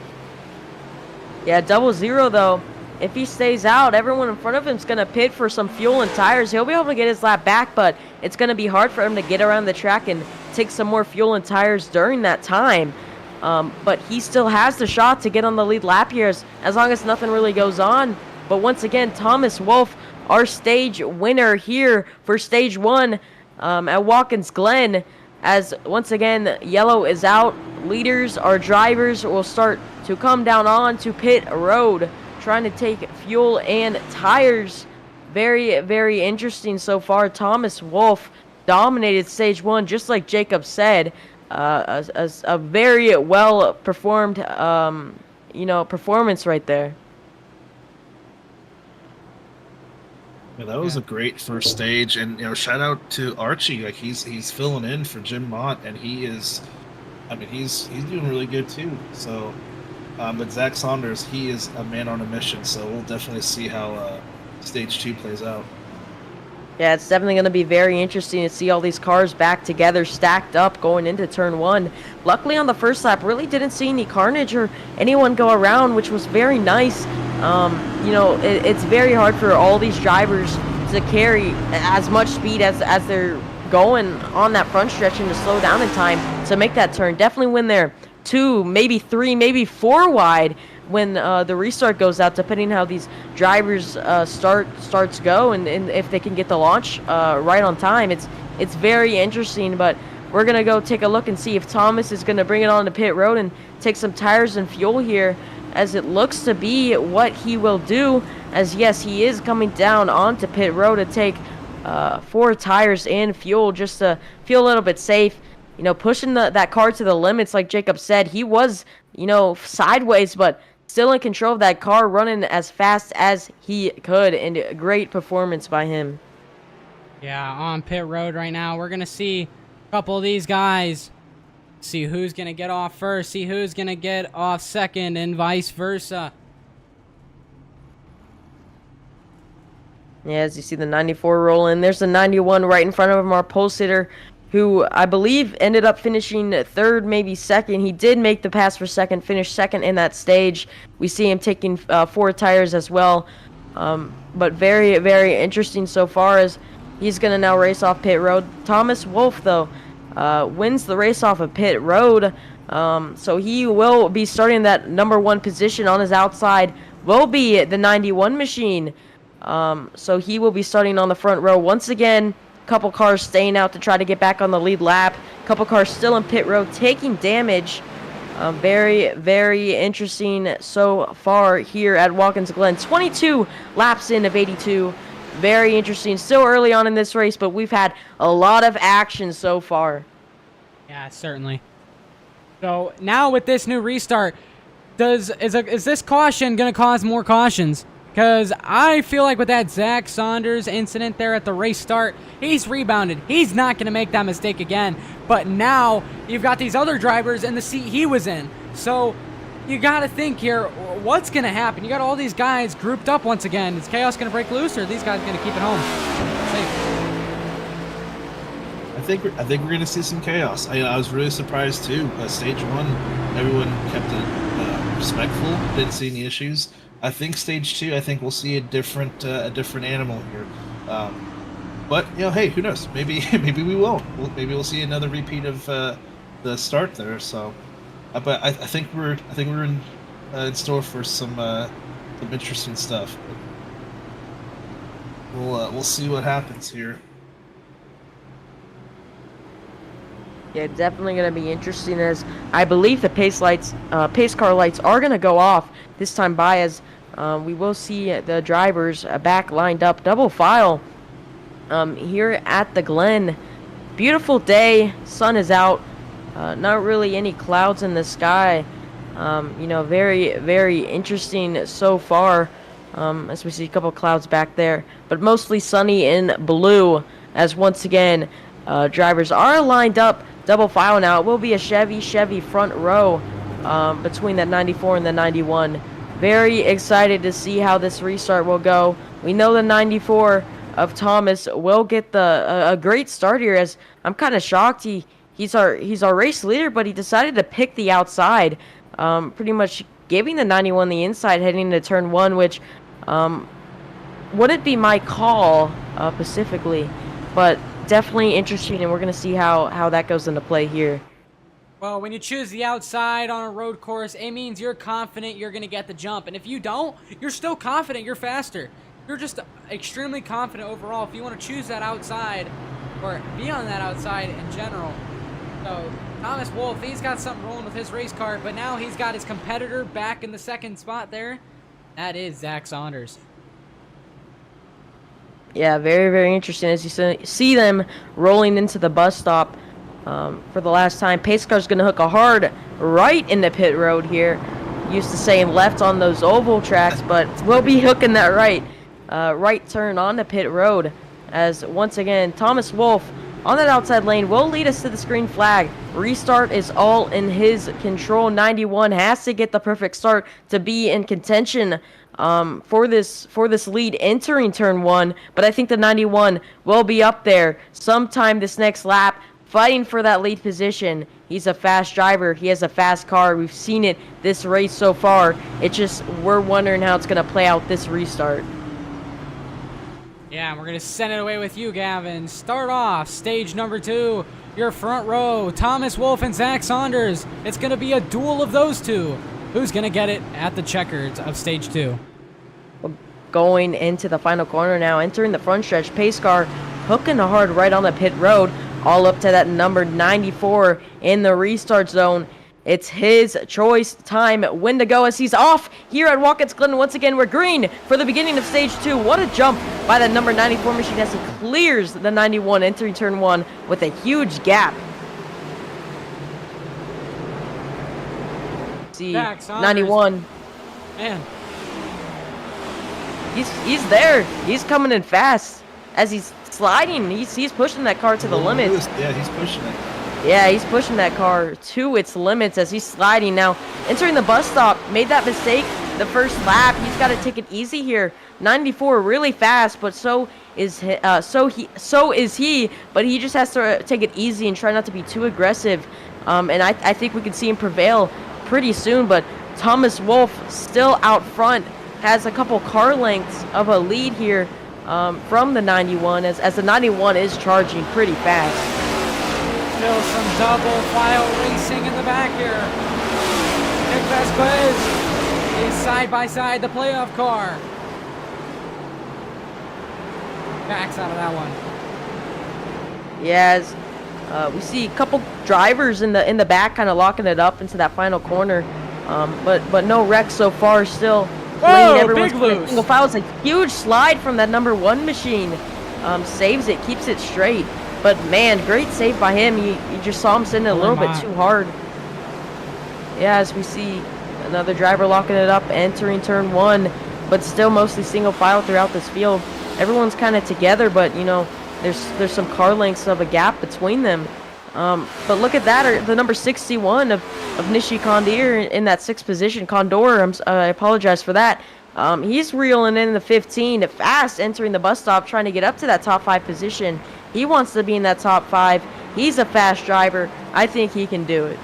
Yeah, 00 though, if he stays out, everyone in front of him is going to pit for some fuel and tires. He'll be able to get his lap back, but it's going to be hard for him to get around the track and take some more fuel and tires during that time. But he still has the shot to get on the lead lap here, as long as nothing really goes on. But once again, Thomas Wolfe, our stage winner here for stage 1 at Watkins Glen, as once again yellow is out. Leaders, our drivers, will start to come down on to pit road, trying to take fuel and tires. Very, very interesting so far. Thomas Wolfe dominated stage 1, just like Jacob said. A very well performed performance right there. Yeah, that was a great first stage, and shout out to Archie. Like he's filling in for Jim Mott, and he's doing really good too. So, but Zack Saunders, he is a man on a mission. So we'll definitely see how stage 2 plays out. Yeah, it's definitely going to be very interesting to see all these cars back together, stacked up, going into turn 1. Luckily on the first lap, really didn't see any carnage or anyone go around, which was very nice. It's very hard for all these drivers to carry as much speed as they're going on that front stretch and to slow down in time to make that turn. Definitely when they're 2, maybe 3, maybe 4 wide when the restart goes out, depending how these drivers starts go and if they can get the launch right on time. It's very interesting, but we're gonna go take a look and see if Thomas is gonna bring it on to pit road and take some tires and fuel here, as it looks to be what he will do, as yes, he is coming down onto pit road to take 4 tires and fuel, just to feel a little bit safe. Pushing that car to the limits, like Jacob said. He was sideways, but still in control of that car, running as fast as he could, and a great performance by him. Yeah, on pit road right now, we're going to see a couple of these guys, see who's going to get off first, see who's going to get off second, and vice versa. Yeah, as you see the 94 roll in, there's the 91 right in front of him, our pole sitter, who I believe ended up finishing 3rd, maybe 2nd. He did make the pass for 2nd, finished 2nd in that stage. We see him taking 4 tires as well. But very, very interesting so far, as he's going to now race off pit road. Thomas Wolfe, though, wins the race off of pit road. So he will be starting that number 1 position. On his outside will be the 91 machine. So he will be starting on the front row once again. Couple cars staying out to try to get back on the lead lap. Couple cars still in pit road taking damage. Very, very interesting so far here at Watkins Glen. 22 laps in of 82. Very interesting. Still early on in this race, but we've had a lot of action so far. Yeah, certainly. So now with this new restart, is this caution going to cause more cautions? Because I feel like with that Zack Saunders incident there at the race start, he's rebounded. He's not going to make that mistake again. But now you've got these other drivers in the seat he was in. So you got to think here, what's going to happen? You got all these guys grouped up once again. Is chaos going to break loose, or are these guys going to keep it home? Safe. I think we're going to see some chaos. I was really surprised too. Stage 1, everyone kept it respectful. Didn't see any issues. I think stage 2, I think we'll see a different animal here. But hey, who knows? Maybe we won't. Maybe we'll see another repeat of the start there. So, but I think we're in store for some interesting stuff. But we'll see what happens here. Yeah, definitely going to be interesting, as I believe the pace car lights are going to go off this time by, as we will see the drivers back lined up double file here at the Glen. Beautiful day, sun is out, not really any clouds in the sky. Very, very interesting so far, as we see a couple clouds back there, but mostly sunny in blue, as once again drivers are lined up double file now. It will be a Chevy front row between that 94 and the 91. Very excited to see how this restart will go. We know the 94 of Thomas will get a great start here, as I'm kind of shocked. He's our race leader, but he decided to pick the outside, pretty much giving the 91 the inside heading into turn 1, which wouldn't be my call specifically, but definitely interesting, and we're going to see how that goes into play here. Well, when you choose the outside on a road course, it means you're confident you're going to get the jump. And if you don't, you're still confident you're faster. You're just extremely confident overall if you want to choose that outside or be on that outside in general. So Thomas Wolfe, he's got something rolling with his race car, but now he's got his competitor back in the second spot there. That is Zack Saunders. Yeah, very, very interesting as you see them rolling into the bus stop for the last time. Pace car's going to hook a hard right into pit road here. Used to saying left on those oval tracks, but we'll be hooking that right turn on the pit road, as once again Thomas Wolfe on that outside lane will lead us to the screen flag. Restart is all in his control. 91 has to get the perfect start to be in contention for this lead entering turn 1, but I think the 91 will be up there sometime this next lap, fighting for that lead position. He's a fast driver. He has a fast car. We've seen it this race so far. It's just we're wondering how it's going to play out this restart. Yeah, and we're going to send it away with you, Gavin. Start off stage number 2. Your front row, Thomas Wolfe and Zack Saunders. It's going to be a duel of those two. Who's going to get it at the checkers of stage 2? Going into the final corner now, entering the front stretch, pace car hooking hard right on the pit road, all up to that number 94 in the restart zone. It's his choice time when to go, as he's off here at Watkins Glen. Once again, we're green for the beginning of stage 2. What a jump by that number 94 machine as he clears the 91 entering turn 1 with a huge gap. See, 91. Man. He's there. He's coming in fast as he's sliding. He's pushing that car to the limits. Yeah, he's pushing it. Yeah, he's pushing that car to its limits as he's sliding now. Entering the bus stop, made that mistake the first lap. He's got to take it easy here. 94 really fast, but so is he. But he just has to take it easy and try not to be too aggressive. And I think we can see him prevail pretty soon. But Thomas Wolfe still out front, has a couple car lengths of a lead here from the 91, as the 91 is charging pretty fast. Still some double file racing in the back here. Nick Vasquez is side by side the playoff car. Backs out of that one. Yes, we see a couple drivers in the back kind of locking it up into that final corner, but no wrecks so far. Still. Whoa, big loose. Single file is a huge slide from that number 1 machine. Saves it, keeps it straight. But man, great save by him. You just saw him sending it a little bit too hard. Yeah, as we see another driver locking it up, entering turn 1. but still mostly single file throughout this field. Everyone's kind of together, but you know, there's some car lengths of a gap between them. But look at that, the number 61 of Nishi Kondir in that 6th position. Condor, I apologize for that. He's reeling in the 15, fast entering the bus stop, trying to get up to that top 5 position. He wants to be in that top 5. He's a fast driver. I think he can do it.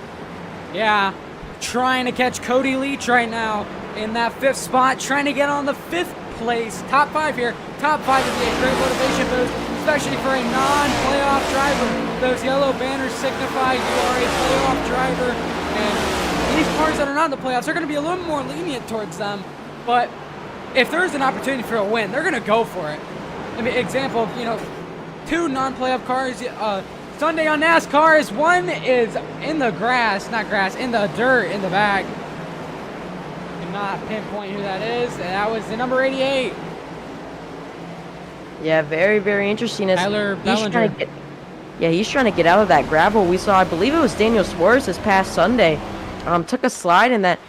Yeah, trying to catch Cody Leach right now in that 5th spot, trying to get on the 5th place. Top 5 here. Top 5 would be a great motivation boost, especially for a non-playoff driver. Those yellow banners signify you are a playoff driver, and these cars that are not in the playoffs are going to be a little more lenient towards them. But if there is an opportunity for a win, they're going to go for it. I mean, example, you know, 2 non-playoff cars. Sunday on NASCAR is one is in the grass, not grass, in the dirt in the back. Cannot pinpoint who that is, and that was the number 88. Yeah, very, very interesting. As Tyler he's Bellinger. trying to get, yeah, he's trying to get out of that gravel. We saw, I believe it was Daniel Suarez this past Sunday, took a slide in that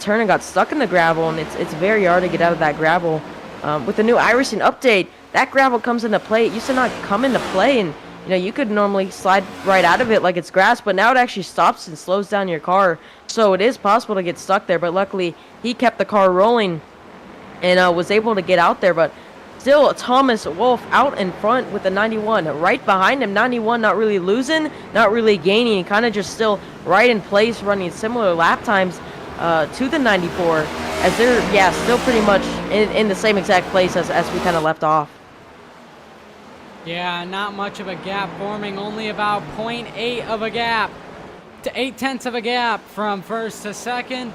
turn and got stuck in the gravel, and it's very hard to get out of that gravel. With the new iRacing update, that gravel comes into play. It used to not come into play, and you know, you could normally slide right out of it like it's grass, but now it actually stops and slows down your car. So it is possible to get stuck there, but luckily he kept the car rolling and was able to get out there. But still, Thomas Wolfe out in front with the 91. Right behind him, 91 not really losing, not really gaining, kind of just still right in place, running similar lap times to the 94, as they're, yeah, still pretty much in the same exact place as we kind of left off. Yeah, not much of a gap forming, only about 0.8 of a gap to 0.8 of a gap from 1st to 2nd,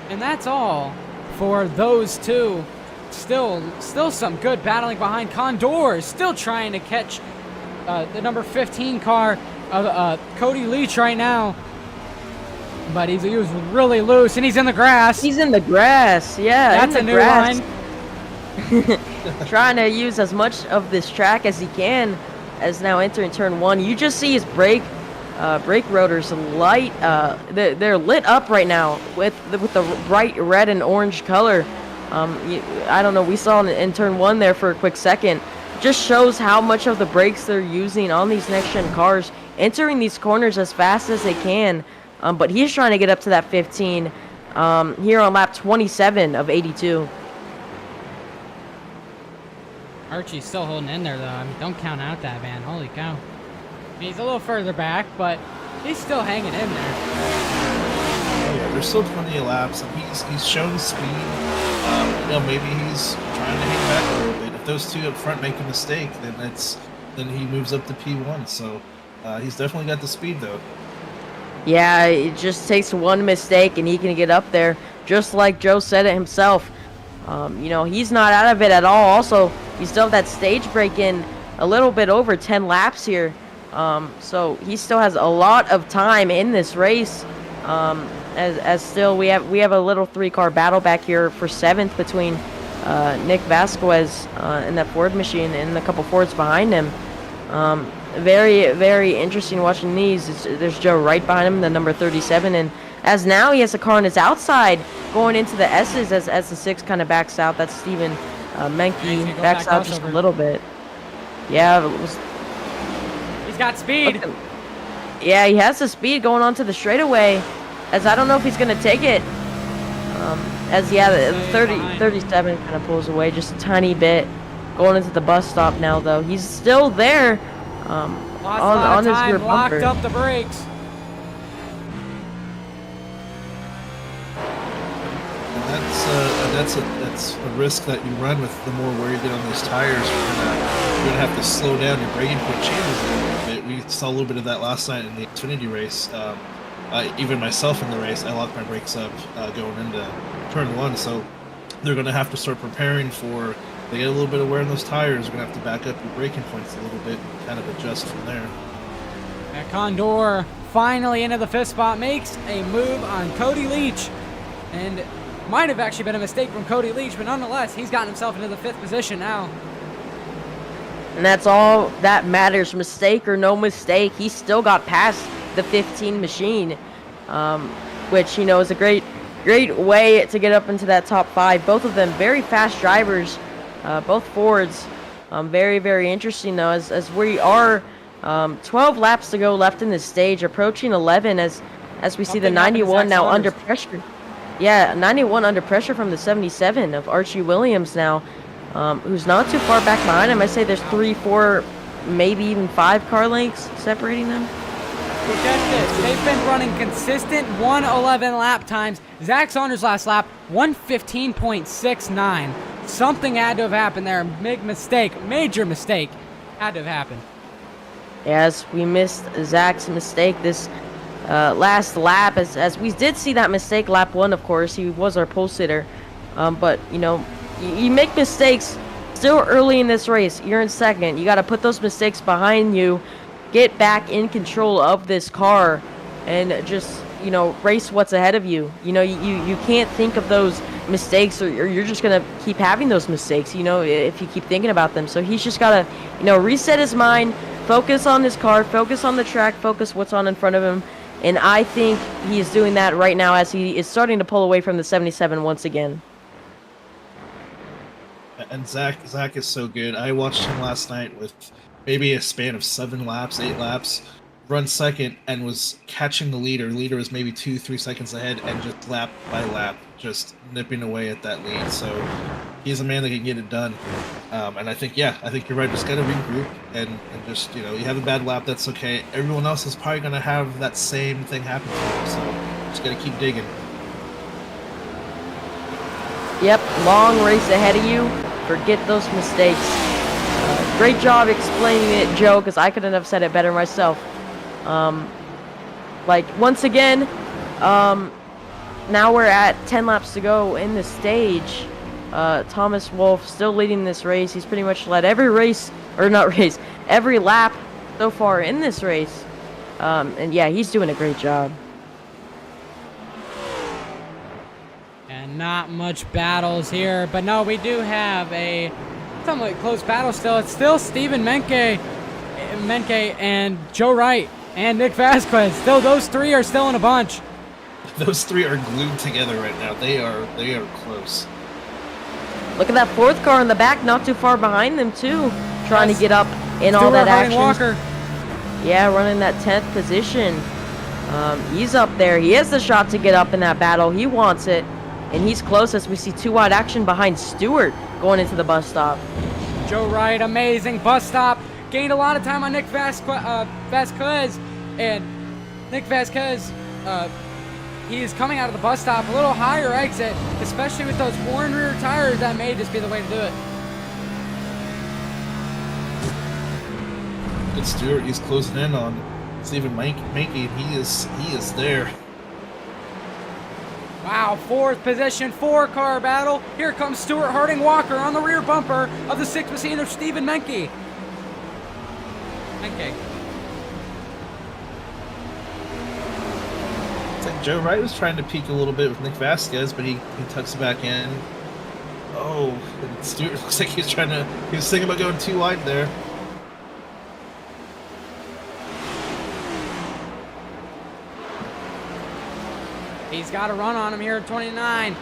and that's all for those two. Still some good battling behind. Condor still trying to catch the number 15 car of Cody Leach right now, but he was really loose, and he's in the grass. He's in the grass, yeah. That's in the a new grass. line. Trying to use as much of this track as he can, as now entering turn 1. You just see his brake rotors light. They're lit up right now with the bright red and orange color. I don't know. We saw in turn 1 there for a quick second. Just shows how much of the brakes they're using on these next gen cars, entering these corners as fast as they can. But he's trying to get up to that 15 here on lap 27 of 82. Archie's still holding in there, though. I mean, don't count out that man. Holy cow. I mean, he's a little further back, but he's still hanging in there. Oh yeah, there's still plenty of laps, and he's shown speed. You know, maybe he's trying to hang back a little bit. If those two up front make a mistake, then he moves up to P1. So he's definitely got the speed, though. Yeah, it just takes one mistake and he can get up there, just like Joe said it himself. You know, he's not out of it at all. Also, you still have that stage break in a little bit over 10 laps here. So he still has a lot of time in this race. As still we have a little 3-car battle back here for 7th between Nick Vasquez and that Ford machine and a couple Fords behind him. Very, very interesting watching these. There's Joe right behind him, the number 37, and as now he has a car on his outside going into the S's as the 6 kind of backs out. That's Steven Menke backs out just a little bit. Yeah, He's got speed. Yeah, he has the speed going onto the straightaway, as I don't know if he's going to take it. As, yeah, the 37 kind of pulls away just a tiny bit. Going into the bus stop now, though. He's still there on his rear bumper. Locked up the brakes. And that's a risk that you run with the more wear you get on these tires. You're gonna have to slow down your braking point changes a little bit. We saw a little bit of that last night in the Xfinity race. Even myself in the race, I locked my brakes up going into turn 1. So they're gonna have to start preparing for. They get a little bit of wear in those tires. You're going to have to back up your braking points a little bit and kind of adjust from there. Condor finally into the 5th spot, makes a move on Cody Leach. And might have actually been a mistake from Cody Leach, but nonetheless, he's gotten himself into the 5th position now. And that's all that matters. Mistake or no mistake, he still got past the 15 machine, which, you know, is a great great way to get up into that top 5. Both of them very fast drivers, both Fords. Very, very interesting though, as we are 12 laps to go left in this stage, approaching 11 as we see the 91 now under pressure. Yeah, 91 under pressure from the 77 of Archie Williams now, who's not too far back behind him. I say there's 3, 4, maybe even 5 car lengths separating them. Well, get this. They've been running consistent 1:11 lap times. Zack Saunders last lap, 1:15.69. Something had to have happened there. Big mistake, major mistake had to have happened. As we missed Zach's mistake this last lap, as we did see that mistake lap 1, of course. He was our pole sitter. But, you know, you make mistakes still early in this race. You're in second. You got to put those mistakes behind you. Get back in control of this car and just, you know, race what's ahead of you. You know, you can't think of those mistakes or you're just going to keep having those mistakes, you know, if you keep thinking about them. So he's just got to, you know, reset his mind, focus on his car, focus on the track, focus what's on in front of him. And I think he is doing that right now as he is starting to pull away from the 77 once again. And Zach is so good. I watched him last night with maybe a span of 7 laps, 8 laps, run second and was catching the leader. Leader was maybe 2-3 seconds ahead and just lap by lap, just nipping away at that lead. So he's a man that can get it done. And I think you're right. Just got to regroup and just, you know, you have a bad lap, that's okay. Everyone else is probably going to have that same thing happen to them. So just got to keep digging. Yep, long race ahead of you. Forget those mistakes. Great job explaining it, Joe, because I couldn't have said it better myself. Like, once again, now we're at 10 laps to go in the stage. Thomas Wolfe still leading this race. He's pretty much led every every lap so far in this race. And yeah, he's doing a great job. And not much battles here, but no, we do have a somewhat close battle still. It's still Stephen Menke and Joe Wright and Nick Vasquez. Still, those 3 are still in a bunch. Those 3 are glued together right now. They are close. Look at that 4th car in the back, not too far behind them too, trying to get up in all that action. Walker. Yeah, running that 10th position. He's up there. He has the shot to get up in that battle. He wants it, and he's close as we see 2 wide action behind Stewart going into the bus stop. Joe Wright, amazing bus stop. Gained a lot of time on Nick Vasquez, and Nick Vasquez, he is coming out of the bus stop, a little higher exit, especially with those worn rear tires. That may just be the way to do it. Good Stewart, he's closing in on Stephen Menke. He is there. Wow, 4th position, 4-car battle. Here comes Stuart Harding Walker on the rear bumper of the 6th machine of Stephen Menke. It's like Joe Wright was trying to peek a little bit with Nick Vasquez, but he tucks it back in. Oh, and Stewart looks like he was thinking about going too wide there. He's got a run on him here at 29.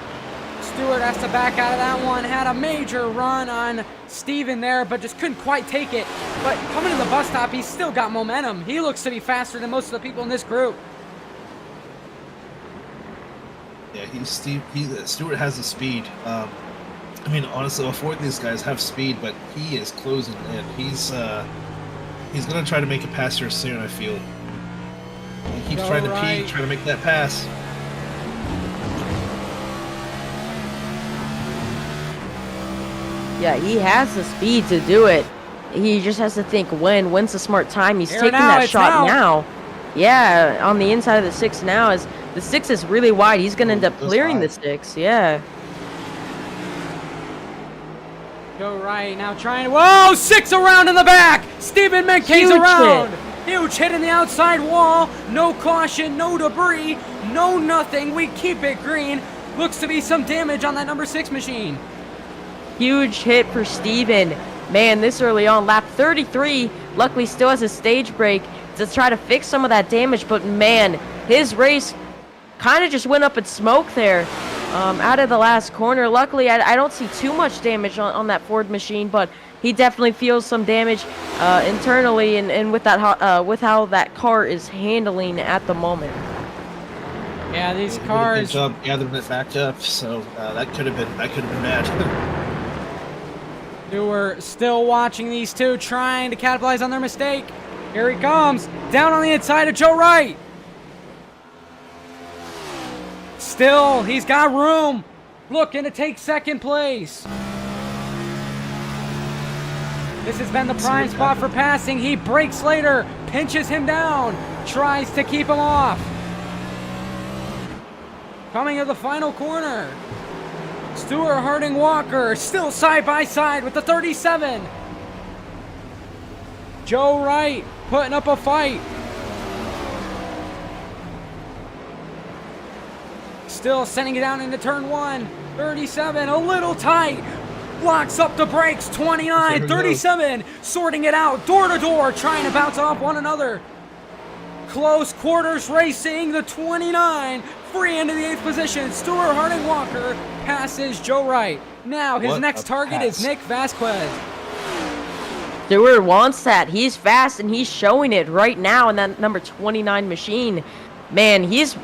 Stewart has to back out of that one. Had a major run on Steven there, but just couldn't quite take it. But coming to the bus stop, he's still got momentum. He looks to be faster than most of the people in this group. Yeah, Stewart has the speed. I mean, honestly, all 4 of these guys have speed, but he is closing in. He's going to try to make a pass here soon, I feel. He keeps trying to peek, trying to make that pass. Yeah, he has the speed to do it. He just has to think when's the smart time. He's taking that shot now. Yeah, on the inside of the 6 now. As the 6 is really wide, he's going to end up clearing the 6. Yeah. Go right now, trying. Whoa, 6 around in the back. Stephen Menke's around. Huge hit in the outside wall. No caution, no debris, no nothing. We keep it green. Looks to be some damage on that number 6 machine. Huge hit for Steven. Man, this early on, lap 33, luckily still has a stage break to try to fix some of that damage, but man, his race kind of just went up in smoke there out of the last corner. Luckily, I don't see too much damage on that Ford machine, but he definitely feels some damage internally and with that with how that car is handling at the moment. Yeah, these Good cars. job gathering it back up. So that could have been bad. We're still watching these two trying to capitalize on their mistake. Here he comes, down on the inside of Joe Wright. Still, he's got room. Looking to take second place. This has been the prime spot for passing. He brakes later, pinches him down, tries to keep him off. Coming to the final corner. Stuart Harding Walker still side by side with the 37. Joe Wright putting up a fight. Still sending it down into turn 1. 37, a little tight. Locks up the brakes. 29, 37, sorting it out door to door, trying to bounce off one another. Close quarters racing. The 29 free into the 8th position. Stuart Harding Walker passes Joe Wright. Now his next target is Nick Vasquez. Stewart wants that. He's fast and he's showing it right now in that number 29 machine. Man, he's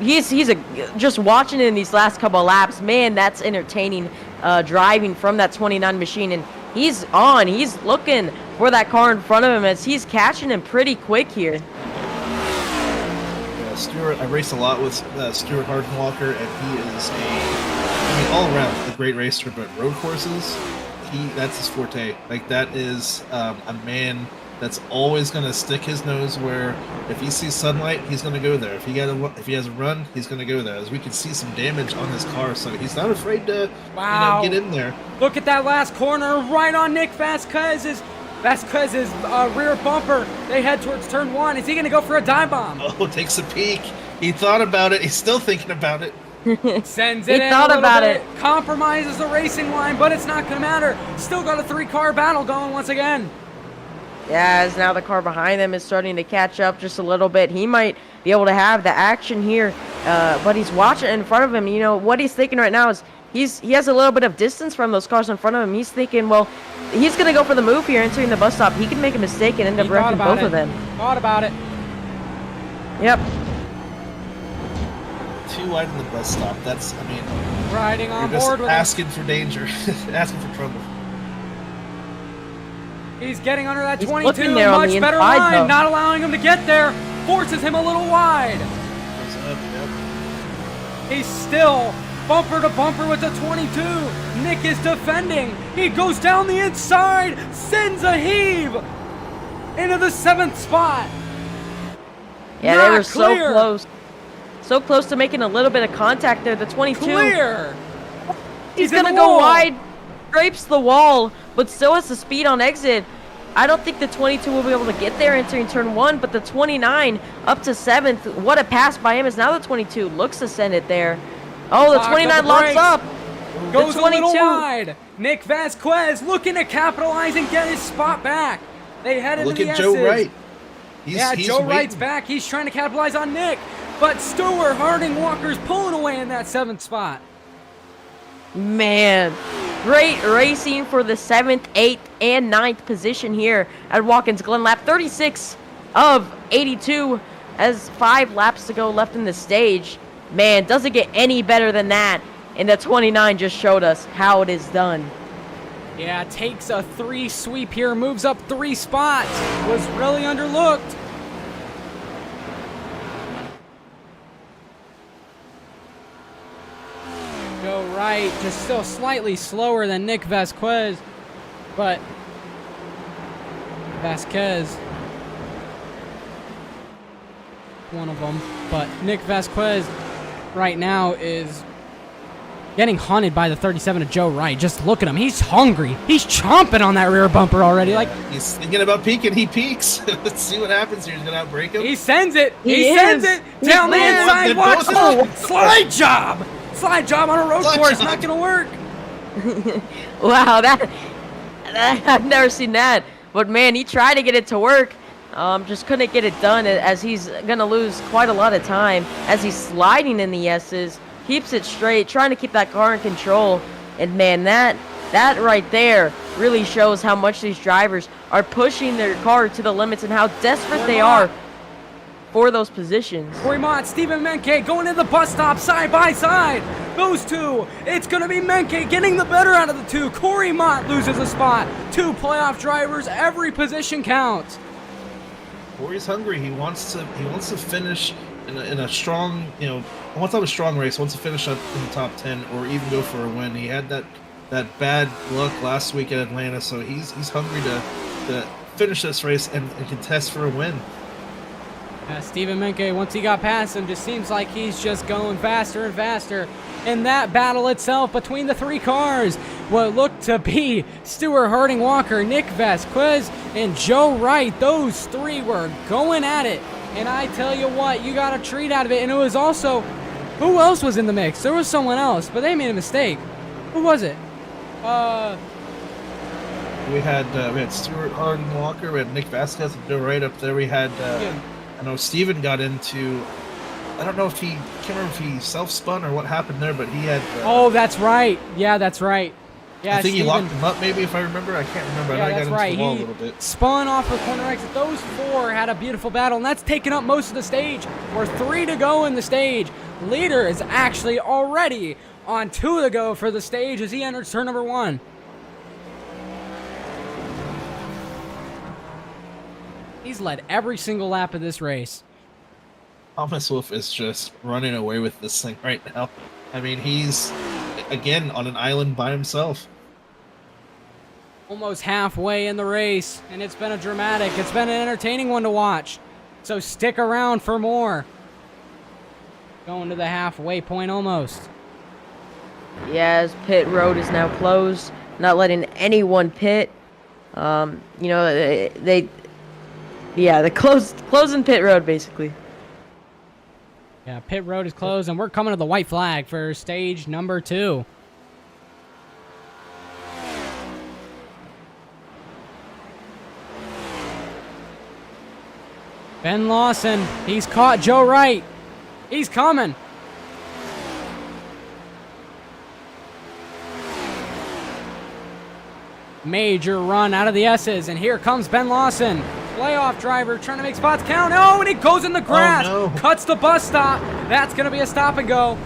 just watching it in these last couple of laps. Man, that's entertaining driving from that 29 machine, and he's on. He's looking for that car in front of him as he's catching him pretty quick here. Yeah, Stuart. I raced a lot with Stuart Harding Walker, and he is all around a great racer. But road courses, that's his forte. Like that is a man that's always going to stick his nose where if he sees sunlight, he's going to go there. If he has a run, he's going to go there. As we can see some damage on his car, so he's not afraid to get in there. Look at that last corner right on Nick Vasquez's rear bumper. They head towards turn 1. Is he going to go for a dive bomb? Oh, takes a peek. He thought about it. He's still thinking about it. Sends it in a little bit. Compromises the racing line, but it's not going to matter. Still got a 3-car battle going once again. Yeah, as now the car behind them is starting to catch up just a little bit. He might be able to have the action here, but he's watching in front of him. You know, what he's thinking right now is he has a little bit of distance from those cars in front of him. He's thinking, well, he's going to go for the move here entering the bus stop. He can make a mistake and end up wrecking both of them. Thought about it. Yep. Too wide in the bus stop. That's, Riding on you're just board with asking for danger, asking for trouble. He's getting under that He's 22, there much better line, though. not allowing him to get there, forces him a little wide. He's still bumper to bumper with the 22. Nick is defending. He goes down the inside, sends a heave into the 7th spot. Yeah, Not they were clear. so close. So close to making a little bit of contact there. The 22. Clear. He's in going to the go wall. wide, scrapes the wall, but still has the speed on exit. I don't think the 22 will be able to get there entering turn 1, but the 29 up to 7th. What a pass by him is now the 22 looks to send it there. Oh, the 29 locks up. Goes the a little 22. wide. Nick Vasquez looking to capitalize and get his spot back. They head into Look the at S's. Joe Wright. Joe Wright's back. He's trying to capitalize on Nick. But Stuart Harding Walker's pulling away in that 7th spot. Man, great racing for the 7th, 8th, and 9th position here at Watkins Glen. Lap 36 of 82 as 5 laps to go left in the stage. Man, doesn't get any better than that. And the 29 just showed us how it is done. Yeah, takes a 3 sweep here, moves up 3 spots. Was really underlooked. Joe Wright just still slightly slower than Nick Vasquez, but Vasquez, one of them, but Nick Vasquez right now is getting hunted by the 37 of Joe Wright. Just look at him. He's hungry. He's chomping on that rear bumper already. Like He's thinking about peeking. He peeks. Let's see what happens here. He's going to outbrake him. he sends it. He Sends is. it down the He's inside. there. Watch Oh. this. Slide job. Slide job on a road Slide course. job. Not going to work. Wow, that I've never seen that. But man, he tried to get it to work. Just couldn't get it done as he's gonna lose quite a lot of time as he's sliding in the S's. Keeps it straight, trying to keep that car in control. And man, that right there really shows how much these drivers are pushing their car to the limits and how desperate they are for those positions. Corey Mott, Stephen Menke going to the bus stop side by side. Those two, it's going to be Menke getting the better out of the two. Corey Mott loses a spot. Two playoff drivers, every position counts. Corey's hungry. He wants to finish in a strong, wants to have a strong race. Wants to finish up in the top 10 or even go for a win. He had that bad luck last week at Atlanta, so he's hungry to finish this race and contest for a win. Stephen Menke, once he got past him, just seems like he's just going faster and faster. In that battle itself between the three cars, what looked to be Stewart Harding Walker, Nick Vasquez, and Joe Wright, those three were going at it. And I tell you what, you got a treat out of it. And it was also, who else was in the mix? There was someone else, but they made a mistake. Who was it? We had Stewart Harding Walker, we had Nick Vasquez and Joe Wright up there. We had I know Steven got into, I don't know if can't remember if he self-spun or what happened there, but he had... oh, that's right. Yeah, that's right. Yeah, I think he locked him up maybe, if I remember. I can't remember. Yeah, I know that's I got right. into the wall a He little bit. spun off the corner exit. Those four had a beautiful battle, and that's taken up most of the stage. We're 3 to go in the stage. Leader is actually already on 2 to go for the stage as he enters turn number 1. He's led every single lap of this race. Thomas Wolfe is just running away with this thing right now. I mean, he's, again, on an island by himself. Almost halfway in the race, and it's been it's been an entertaining one to watch. So stick around for more. Going to the halfway point almost. Yeah, as pit road is now closed, not letting anyone pit. They're closing pit road basically. Yeah, pit road is closed, and we're coming to the white flag for stage number 2. Ben Lawson, he's caught Joe Wright. He's coming. Major run out of the S's, and here comes Ben Lawson. Playoff driver trying to make spots count. Oh, and he goes in the grass. Oh, no. Cuts the bus stop. That's going to be a stop and go.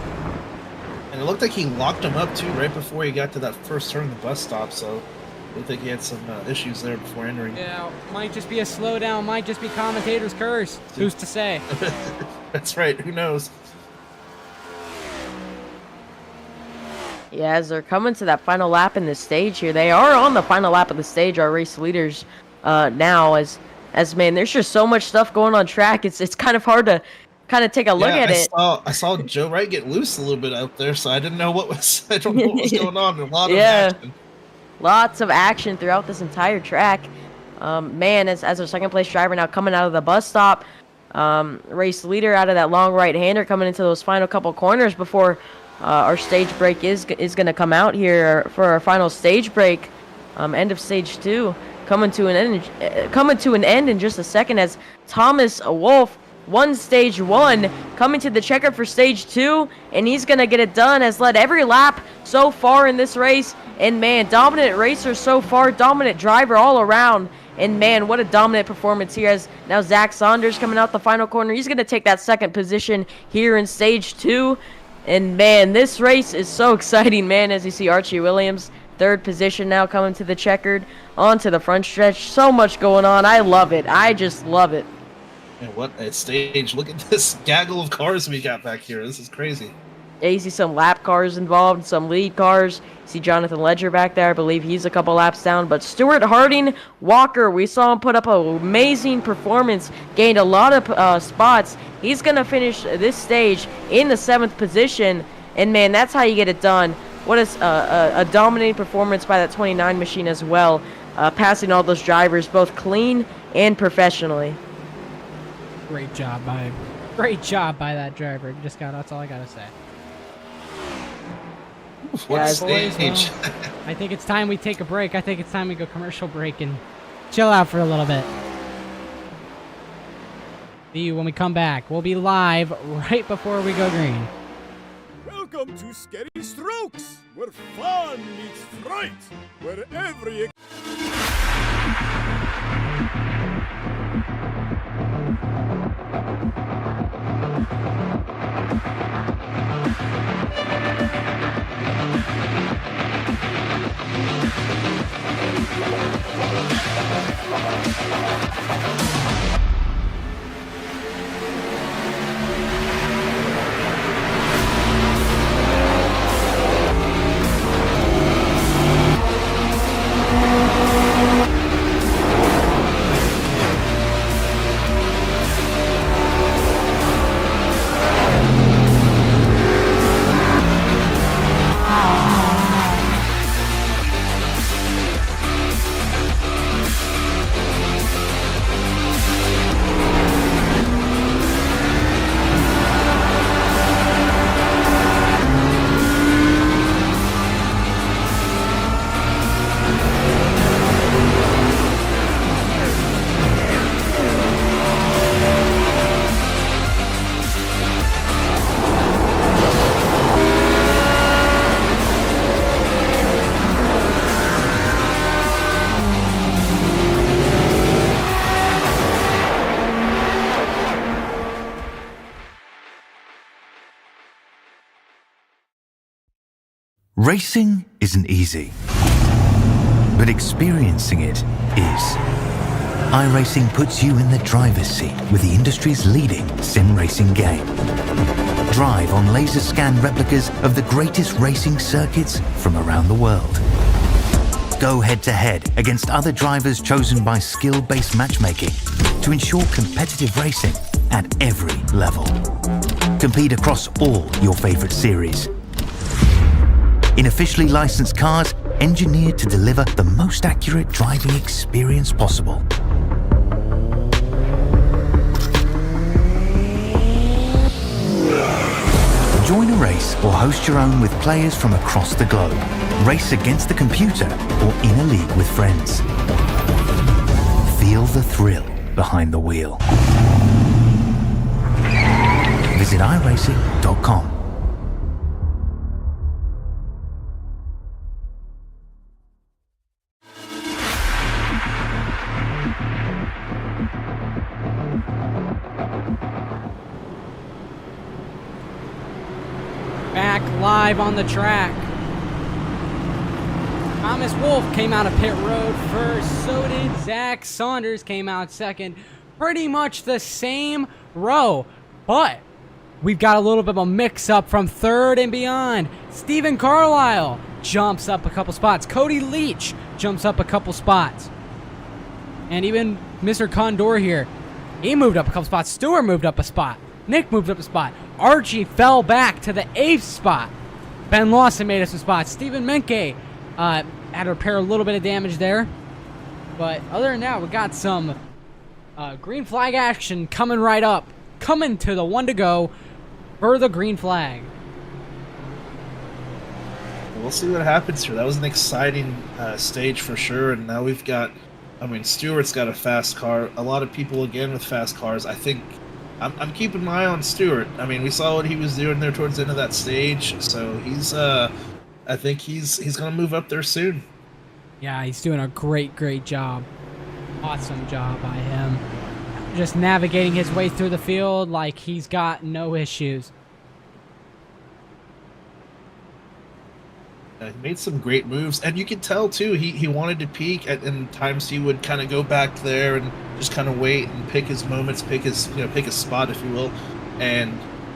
And it looked like he locked him up, too, right before he got to that first turn of the bus stop, so I think he had some issues there before entering. Yeah, might just be a slowdown, might just be commentator's curse. Who's to say? That's right, who knows? Yeah, as they're coming to that final lap in the stage here, they are on the final lap of the stage, our race leaders now, as man, there's just so much stuff going on track. It's kind of hard to kind of take a look at it. I saw Joe Wright get loose a little bit out there, so I don't know what was going on. A lot of action. Lots of action throughout this entire track. Man, as our second place driver now coming out of the bus stop, race leader out of that long right-hander coming into those final couple corners before our stage break is going to come out here for our final stage break. End of stage 2 coming to an end in just a second as Thomas Wolfe won stage 1, coming to the checker for stage 2, and he's gonna get it done. Has led every lap so far in this race, and man, dominant racer so far, dominant driver all around. And man, what a dominant performance here as now Zack Saunders coming out the final corner. He's gonna take that second position here in stage 2. And man, this race is so exciting, man, as you see Archie Williams, third position now coming to the checkered, onto the front stretch. So much going on. I love it. I just love it. And what a stage. Look at this gaggle of cars we got back here. This is crazy. Yeah, you see some lap cars involved, some lead cars. You see Jonathan Ledger back there. I believe he's a couple laps down. But Stewart Harding Walker, we saw him put up an amazing performance, gained a lot of spots. He's going to finish this stage in the 7th position. And, man, that's how you get it done. What is a dominating performance by that 29 machine as well, passing all those drivers both clean and professionally. Great job by that driver. That's all I gotta say. What a Boys, stage. I think it's time we take a break. I think it's time we go commercial break and chill out for a little bit. See you when we come back. We'll be live right before we go green. Welcome to Scary Strokes, where fun meets fright, where every... Racing isn't easy, but experiencing it is. iRacing puts you in the driver's seat with the industry's leading sim racing game. Drive on laser scan replicas of the greatest racing circuits from around the world. Go head to head against other drivers chosen by skill-based matchmaking to ensure competitive racing at every level. Compete across all your favorite series. In officially licensed cars, engineered to deliver the most accurate driving experience possible. Join a race or host your own with players from across the globe. Race against the computer or in a league with friends. Feel the thrill behind the wheel. Visit iRacing.com. Back live on the track. Thomas Wolfe came out of pit road first. So did Zack Saunders, came out second. Pretty much the same row, but we've got a little bit of a mix-up from third and beyond. Stephen Carlile jumps up a couple spots. Cody Leach jumps up a couple spots. And even Mr. Condor here, he moved up a couple spots. Stewart moved up a spot. Nick moved up a spot. Archie fell back to the 8th spot. Ben Lawson made us some spots. Stephen Menke had to repair a little bit of damage there. But other than that, we got some green flag action coming right up. Coming to the one to go for the green flag. We'll see what happens here. That was an exciting stage for sure, and now we've got, I mean, Stewart's got a fast car. A lot of people, again, with fast cars. I think I'm keeping my eye on Stewart. I mean, we saw what he was doing there towards the end of that stage, so he's, I think he's going to move up there soon. Yeah, he's doing a great job. Awesome job by him. Just navigating his way through the field like he's got no issues. He made some great moves, and you could tell too he wanted to peak, and times he would kind of go back there and just kind of wait and pick his moments, pick his spot, if you will, and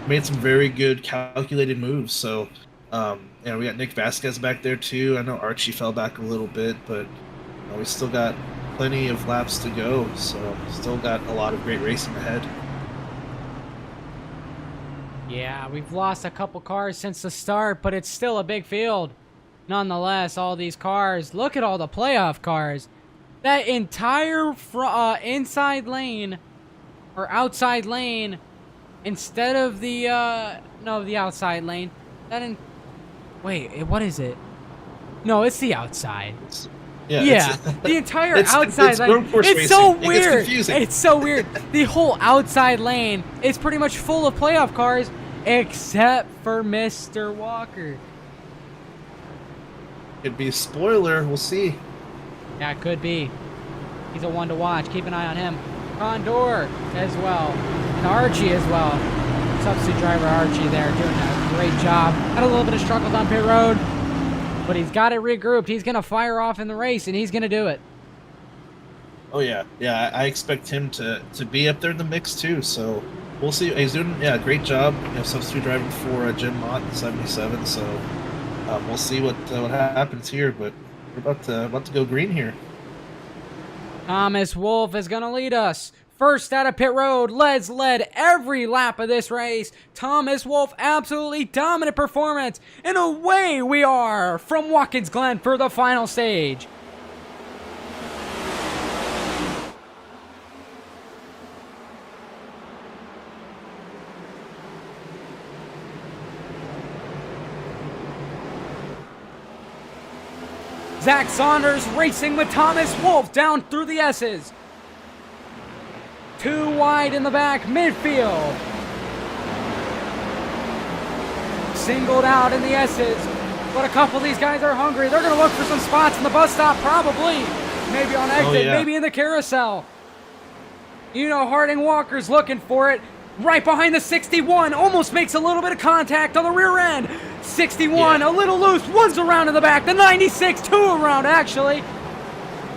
made some very good calculated moves. So we got Nick Vasquez back there too. I know Archie fell back a little bit, but we still got plenty of laps to go, so still got a lot of great racing ahead. Yeah, we've lost a couple cars since the start, but it's still a big field. Nonetheless, all these cars, look at all the playoff cars. That entire inside lane, or outside lane, instead of the, the outside lane. Wait, what is it? No, it's the outside. Yeah, the entire it's outside lane. road course It's so racing. It gets weird. confusing. It's so weird. The whole outside lane is pretty much full of playoff cars, except for Mr. Walker. Could be a spoiler. We'll see. Yeah, it could be. He's a one to watch. Keep an eye on him. Condor as well, and Archie as well. Substitute driver Archie there doing a great job. Had a little bit of struggles on pit road, but he's got it regrouped. He's going to fire off in the race, and he's going to do it. Oh yeah, yeah. I expect him to be up there in the mix too. So we'll see. He's doing a great job. Substitute driving for Jim Mott in 77. So we'll see what happens here. But we're about to go green here. Thomas Wolfe is going to lead us. First out of pit road, led every lap of this race. Thomas Wolfe, absolutely dominant performance. And away we are from Watkins Glen for the final stage. Zack Saunders racing with Thomas Wolfe down through the S's. Too wide in the back, midfield. Singled out in the S's. But a couple of these guys are hungry. They're going to look for some spots in the bus stop, probably. Maybe on exit, maybe in the carousel. Harding Walker's looking for it. Right behind the 61. Almost makes a little bit of contact on the rear end. 61, a little loose. One's around in the back. The 96, two around, actually.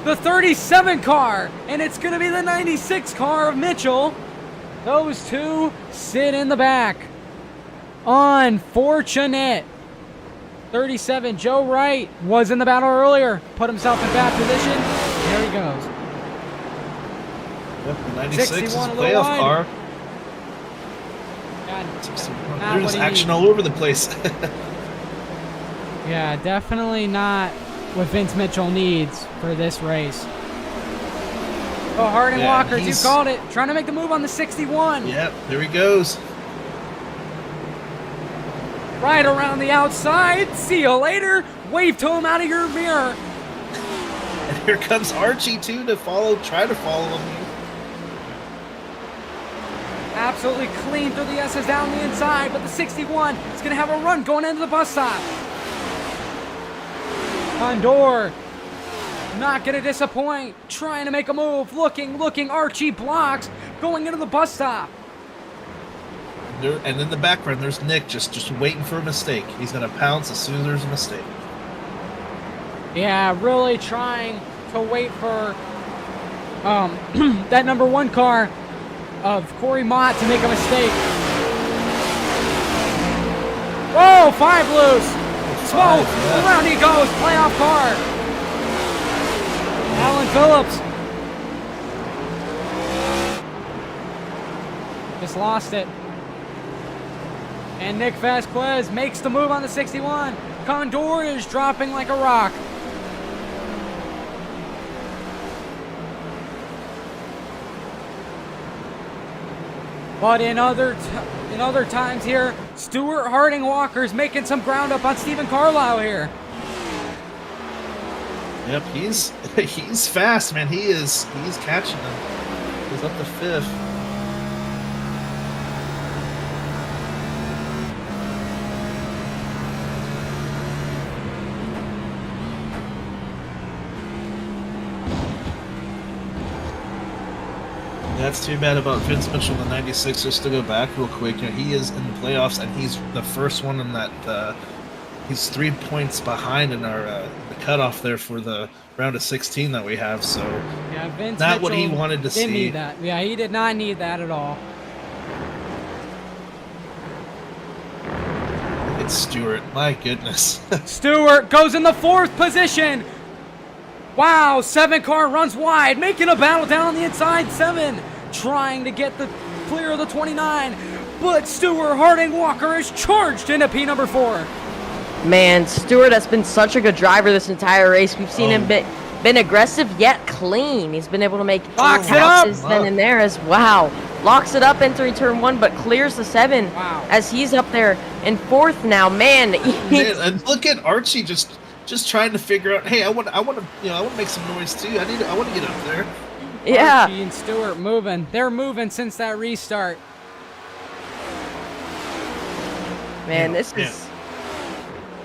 The 37 car, and it's going to be the 96 car of Mitchell. Those two sit in the back. Unfortunate. 37, Joe Wright was in the battle earlier. Put himself in bad position. There he goes. Yep, the 96 is a 61, a little playoff wide. car. Not There's what he action needs. all over the place. Yeah, definitely not what Vince Mitchell needs for this race. Oh, Harding Walker, you called it. Trying to make the move on the 61. Yep, there he goes. Right around the outside. See you later. Wave to him out of your mirror. And here comes Archie too to try to follow him. Absolutely clean through the S's down the inside, but the 61 is going to have a run going into the bus stop. Condor, not going to disappoint. Trying to make a move. Looking. Archie blocks. Going into the bus stop. And in the background, there's Nick just waiting for a mistake. He's going to pounce as soon as there's a mistake. Yeah, really trying to wait for that number one car of Corey Mott to make a mistake. Whoa, 5 loose. Smoke. Around he goes. Playoff car. Alan Phillips. Just lost it. And Nick Vasquez makes the move on the 61. Condor is dropping like a rock. But in other times here, Stuart Harding Walker's making some ground up on Stephen Carlile here. Yep, he's fast, man. He's catching them. He's up to 5th. That's too bad about Vince Mitchell, the 96. Just to go back real quick, he is in the playoffs, and he's the first one in that. He's 3 points behind in our the cutoff there for the round of 16 that we have. So yeah, Vince not Mitchell what he wanted to didn't see. need that. Yeah, he did not need that at all. It's Stewart. My goodness. Stewart goes in the 4th position. Wow, 7 car runs wide, making a battle down on the inside. 7 trying to get the clear of the 29, but Stuart Harding Walker is charged into P number 4. Man, Stewart has been such a good driver this entire race. We've seen him been aggressive yet clean. He's been able to make Locks it up. passes then and there as wow. Locks it up entering turn 1, but clears the 7 Wow. as he's up there in 4th now. Man, Man, and look at Archie just just trying to figure out. Hey, I want to make some noise too. I want to get up there. Yeah. Archie and Stewart moving. They're moving since that restart. Man, this is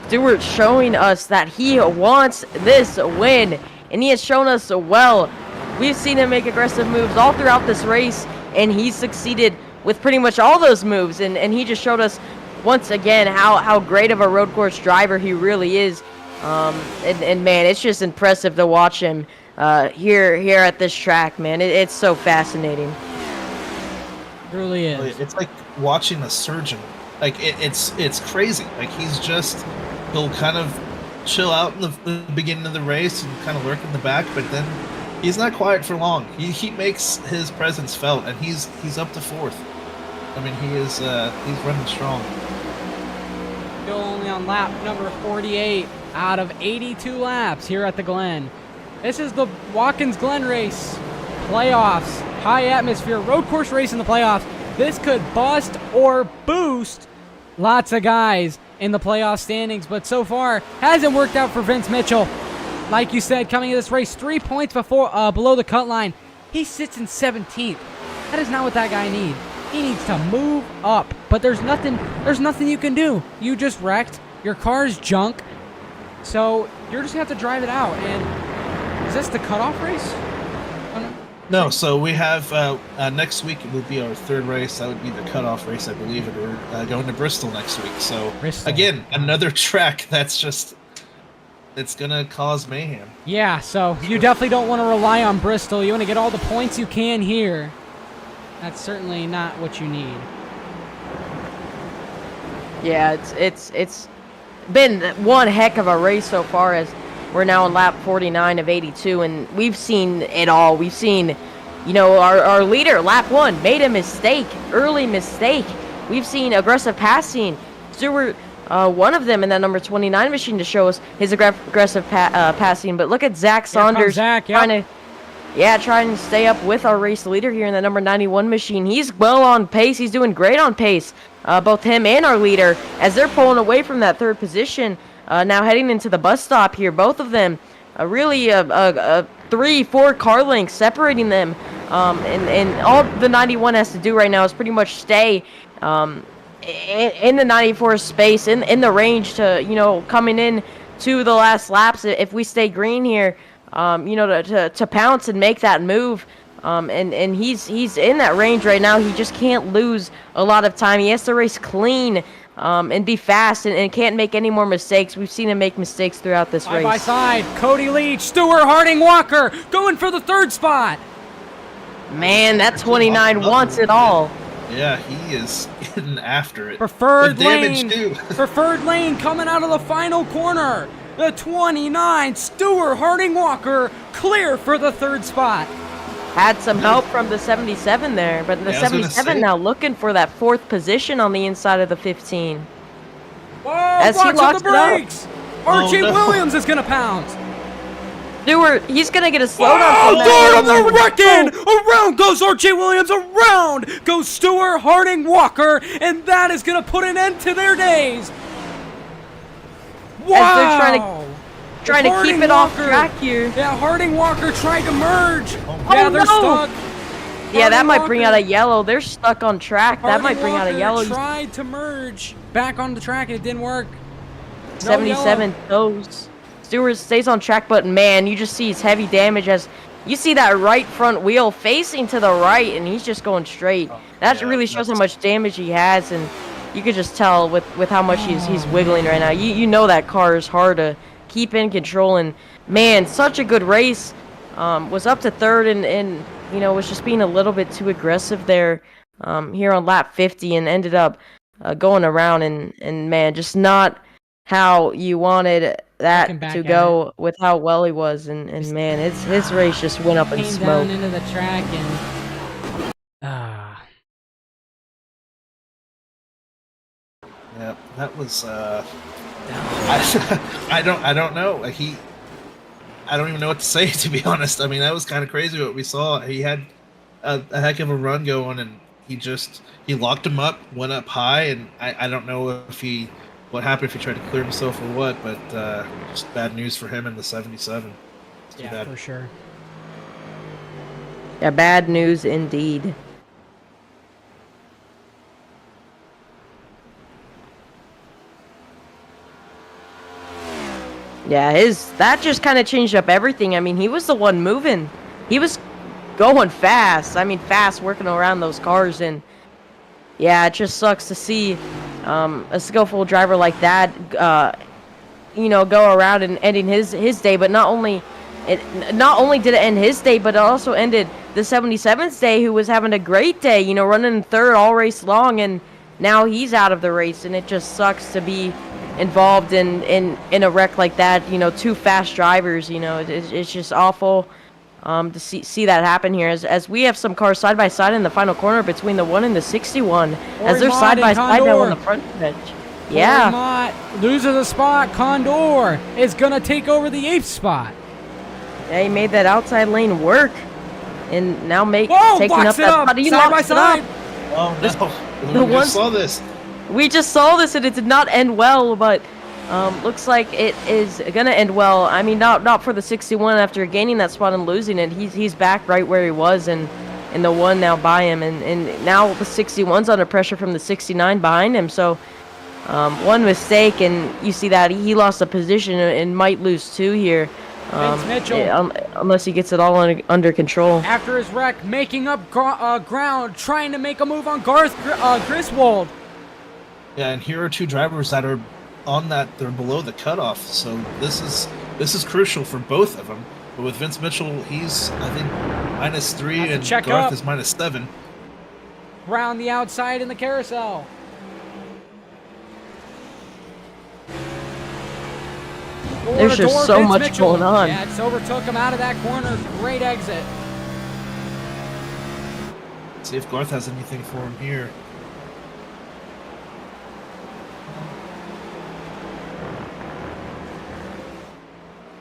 Stewart showing us that he wants this win, and he has shown us well. We've seen him make aggressive moves all throughout this race, and he's succeeded with pretty much all those moves, and he just showed us once again how great of a road course driver he really is. And man, it's just impressive to watch him here at this track, man. It's so fascinating. It really is. It's like watching a surgeon. Like it's crazy. Like he'll kind of chill out in the beginning of the race and kind of lurk in the back, but then he's not quiet for long. He makes his presence felt, and he's up to 4th. I mean, he's running strong. Still only on lap number 48 out of 82 laps here at the Glen. This is the Watkins Glen race. Playoffs, high atmosphere, road course race in the playoffs. This could bust or boost lots of guys in the playoff standings, but so far hasn't worked out for Vince Mitchell. Like you said, coming into this race, 3 points below the cut line. He sits in 17th. That is not what that guy needs. He needs to move up, but there's nothing you can do. You just wrecked. Your car's junk, so you're just gonna have to drive it out. And is this the cutoff race? No, so we have next week it would be our 3rd race. That would be the cutoff race, I believe, and we're going to Bristol next week. So Bristol. Again, another track that's just it's gonna cause mayhem. Yeah, so you definitely don't want to rely on Bristol. You want to get all the points you can here. That's certainly not what you need. Yeah, it's been one heck of a race so far, as we're now on lap 49 of 82, and we've seen it all. We've seen, our leader, lap 1, made a mistake, early mistake. We've seen aggressive passing. Stewart, one of them in that number 29 machine to show us his aggressive passing. But look at Zack Saunders Zach, yep. trying to stay up with our race leader here in the number 91 machine. He's well on pace. He's doing great on pace. Both him and our leader, as they're pulling away from that 3rd position. Now heading into the bus stop here, both of them really 3-4 car lengths separating them, and all the 91 has to do right now is pretty much stay in the 94 space, in the range to coming in to the last laps. If we stay green here, to pounce and make that move. And he's in that range right now. He just can't lose a lot of time. He has to race clean. And be fast and can't make any more mistakes. We've seen him make mistakes throughout this race. Side by side, Cody Leach, Stewart Harding Walker going for the 3rd spot. Man, that 29 wants it all. Yeah, he is getting after it. Preferred With damage lane, too. preferred lane coming out of the final corner. The 29, Stewart Harding Walker, clear for the 3rd spot. Had some help from the 77 there, but the 77 now looking for that 4th position on the inside of the 15. Whoa, As he watch out locks the it up. brakes. Archie no. Williams is going to pounce. Stewart, he's going to get a slowdown. Oh, Lord of the wrecking! Around goes Archie Williams. Around goes Stewart Harding Walker. And that is going to put an end to their days. Wow. As they're trying to keep it off track here. Yeah, Harding Walker tried to merge. Oh, Yeah, they're no. stuck. Yeah, that Harding might bring Walker- out a yellow. They're stuck on track. That Harding might bring out a Walker yellow. Tried to merge back on the track and it didn't work. No 77 toes. Stewart stays on track, but man, you just see his heavy damage as you see that right front wheel facing to the right, and he's just going straight. That really shows how much damage he has, and you could just tell with how much he's wiggling right now. You know that car is hard to keep in control, and man, such a good race. Was up to 3rd and was just being a little bit too aggressive there here on lap 50, and ended up going around and man, just not how you wanted that to go with how well he was, and man, his race just went up in Came smoke. down into the track and Yeah, that was I don't know. I don't even know what to say, to be honest. I mean, that was kind of crazy what we saw. He had a heck of a run going, and he locked him up, went up high, and I don't know if he what happened if he tried to clear himself or what, but just bad news for him in the 77. Too Yeah, bad. for sure. Yeah, bad news indeed. Yeah, that just kind of changed up everything. I mean, he was the one moving. He was going fast. I mean, fast working around those cars, and yeah, it just sucks to see a skillful driver like that, go around and ending his day. But not only did it end his day, but it also ended the 77's day, who was having a great day. Running third all race long, and now he's out of the race, and it just sucks to be involved in a wreck like that. Two fast drivers. It's just awful. To see that happen here, as we have some cars side by side in the final corner between the 1 and the 61, as they're side by side now on the front edge. Yeah. Mott loses a spot. Condor is gonna take over the 8th spot. Yeah, he made that outside lane work, and now taking up it up, side by side. Oh no! The We one- just saw this. We just saw this, and it did not end well, but looks like it is gonna end well. I mean, not for the 61 after gaining that spot and losing it. He's back right where he was, and the 1 now by him, and now the 61's under pressure from the 69 behind him. So one mistake, and you see that he lost a position and might lose 2 here. Vince Mitchell. Unless he gets it all under control. After his wreck, making up ground, trying to make a move on Griswold. Yeah, and here are 2 drivers that are on that. They're below the cutoff, so this is crucial for both of them. But with Vince Mitchell, he's I think -3, and check Garth up. is -7. Round the outside in the carousel. There's just so Vince much Mitchell. going on. Yeah, just overtook him out of that corner. Great exit. See if Garth has anything for him here.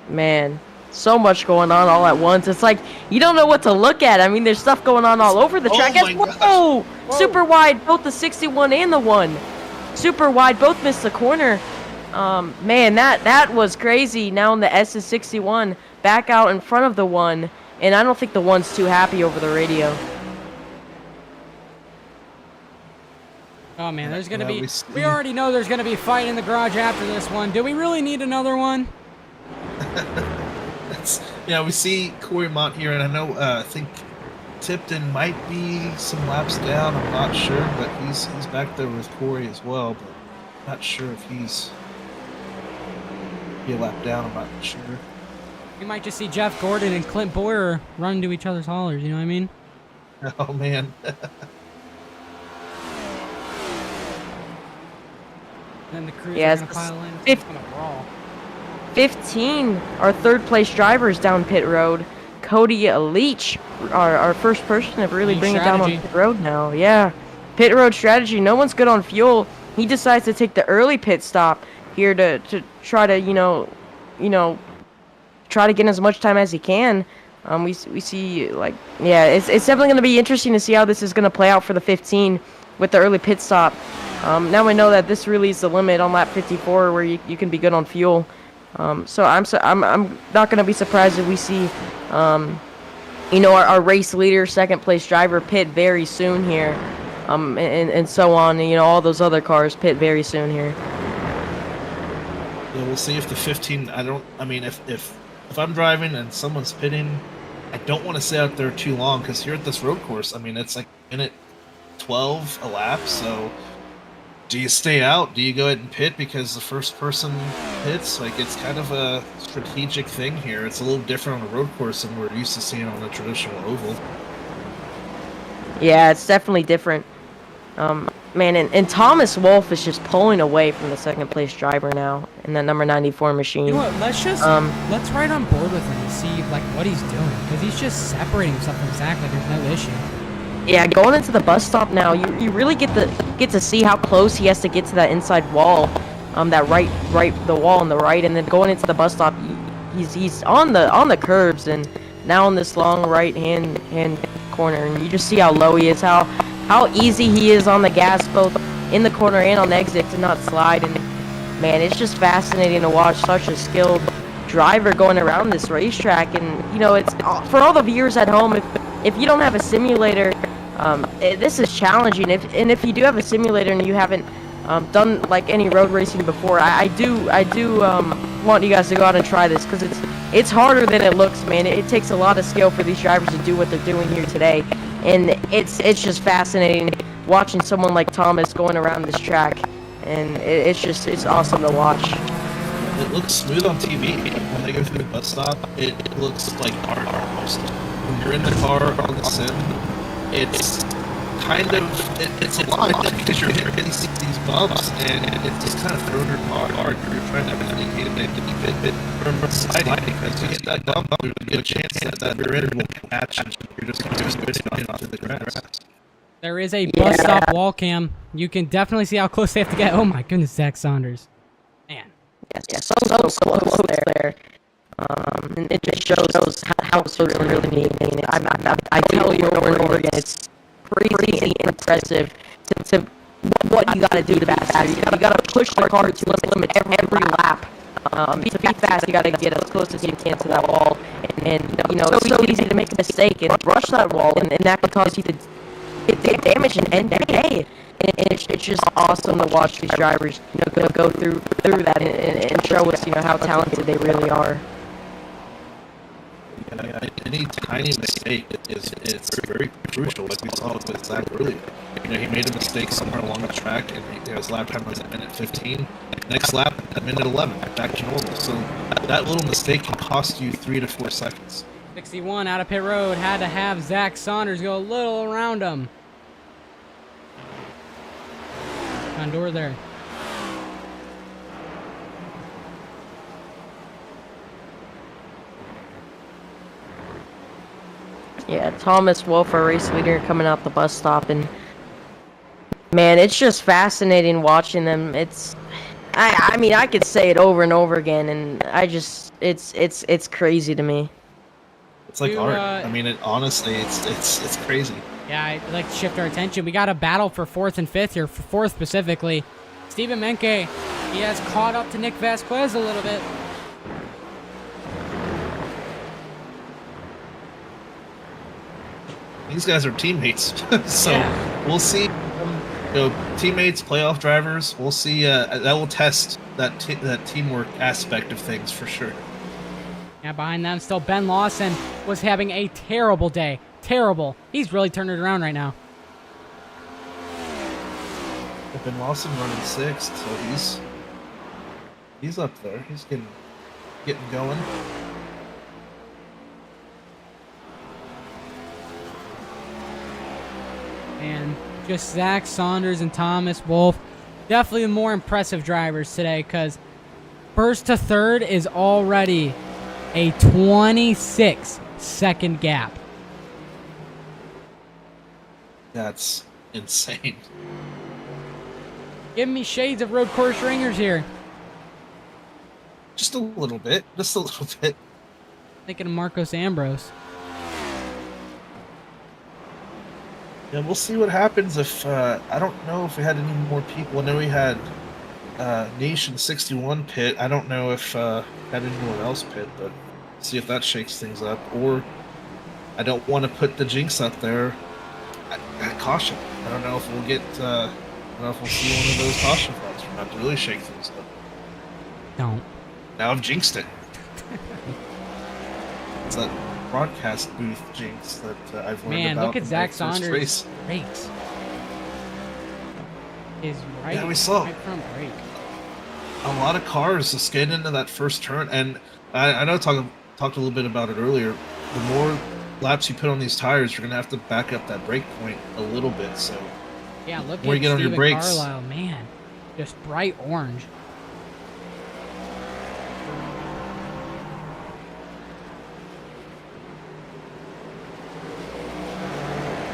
Man, so much going on all at once. It's like you don't know what to look at. I mean, there's stuff going on all over the track. my gosh. Whoa! Super wide, both the 61 and the 1. Super wide, both missed the corner. Man, that was crazy. Now in the SS61, back out in front of the 1, and I don't think the 1's too happy over the radio. Oh man, there's gonna Yeah, be. we We already know there's gonna be a fight in the garage after this one. Do we really need another one? We see Corey Mott here, and I know I think Tipton might be some laps down. I'm not sure, but he's back there with Corey as well. But not sure if he's be a lap down. I'm not sure. We might just see Jeff Gordon and Clint Boyer run into each other's haulers. You know what I mean? Oh man. Then the crews Yeah, are it's gonna the pile in. fifth- It's gonna brawl. 15 are third place drivers down pit road. Cody Leach, our first person to really Leach bring it down on strategy. pit road now. Yeah, pit road strategy. No one's good on fuel. He decides to take the early pit stop here to try to try to get as much time as he can. We see it's definitely going to be interesting to see how this is going to play out for the 15 with the early pit stop. Now we know that this really is the limit on lap 54 where you can be good on fuel. So I'm not going to be surprised if we see our race leader, second place driver pit very soon here, and so on. And, all those other cars pit very soon here. Yeah, we'll see if the 15. If I'm driving and someone's pitting, I don't want to stay out there too long because here at this road course, it's like minute 12 a lap. So, do you stay out? Do you go ahead and pit because the first person hits? It's kind of a strategic thing here. It's a little different on a road course than we're used to seeing on a traditional oval. Yeah, it's definitely different. Man, and Thomas Wolfe is just pulling away from the second place driver now in that number 94 machine. You know what? Let's just let's ride on board with him and see what he's doing, because he's just separating himself from Zack like there's no issue. Yeah, going into the bus stop now, you really get to see how close he has to get to that inside wall, the wall on the right, and then going into the bus stop, he's on the curbs, and now on this long right hand corner, and you just see how low he is, how easy he is on the gas, both in the corner and on the exit, to not slide, and man, it's just fascinating to watch such a skilled driver going around this racetrack. And you know, it's for all the viewers at home, if you don't have a simulator, this is challenging. If you do have a simulator and you haven't done like any road racing before, I do want you guys to go out and try this, because it's harder than it looks, man. It takes a lot of skill for these drivers to do what they're doing here today, and it's just fascinating watching someone like Thomas going around this track, and it's awesome to watch. It looks smooth on TV. When they go through the bus stop, it looks like art almost. When you're in the car on the sim, it's kind of, it's a lot because you're hitting these bumps, and it's just kind of throwing your car hard. You're trying to navigate it to keep it from sliding, because you get that bump, there's a good chance that rear end will catch, and you're just going to spin off to the grass. There is a bus stop wall cam. You can definitely see how close they have to get. Oh my goodness, Zack Saunders. Man. Yeah, so close there. And it just shows how it's really neat. I tell you over and over again, it's crazy and impressive to what you gotta do to be fast. You gotta push the car to its limit every lap. To be fast, you gotta get as close as you can to that wall. And you know, it's so easy to make a mistake and rush that wall, and that can cause you to get damage and end the day. And it's just awesome to watch these drivers, you know, go through that and show us, you know, how talented they really are. Yeah, any tiny mistake is very crucial, like we saw with Zack earlier. You know, he made a mistake somewhere along the track, and his lap time was at minute 15. Next lap, at minute 11, back to normal. So that little mistake can cost you 3 to 4 seconds. 61 out of pit road. Had to have Zack Saunders go a little around him. Condor there. Yeah, Thomas Wolfe, our race leader, coming out the bus stop, and man, it's just fascinating watching them. I mean, I could say it over and over again, and it's crazy to me. It's like art. I mean, honestly, it's crazy. Yeah, I'd like to shift our attention. We got a battle for 4th and 5th here, for 4th specifically. Steven Menke, he has caught up to Nick Vasquez a little bit. These guys are teammates, so Yeah. we'll see. You know, teammates, playoff drivers. We'll see. That will test that teamwork aspect of things for sure. Yeah, behind them still Ben Lawson was having a terrible day. Terrible. He's really turned it around right now. Ben Lawson running 6th, so he's up there. He's getting going. And just Zack Saunders and Thomas Wolfe, definitely the more impressive drivers today, because first to third is already a 26-second gap. That's insane. Give me shades of road course ringers here. Just a little bit. Just a little bit. Thinking of Marcos Ambrose. Yeah, we'll see what happens if, I don't know if we had any more people. I know we had Nation 61 pit. I don't know if had anyone else pit, but see if that shakes things up. Or I don't want to put the jinx up there at caution. I don't know if we'll get, I don't know if we'll see one of those caution flags from that to really shake things up. Don't. Now I've jinxed it. It's that broadcast booth jinx that I've learned Man, about. look at in Zack my first Saunders' race. brakes. His right, Yeah, we saw. right front brake. A lot of cars just get into that first turn, and I know I talked a little bit about it earlier. The more laps you put on these tires, you're gonna have to back up that brake point a little bit. So Yeah, look Where at you get on your Steven brakes. Carlile, man. Just bright orange.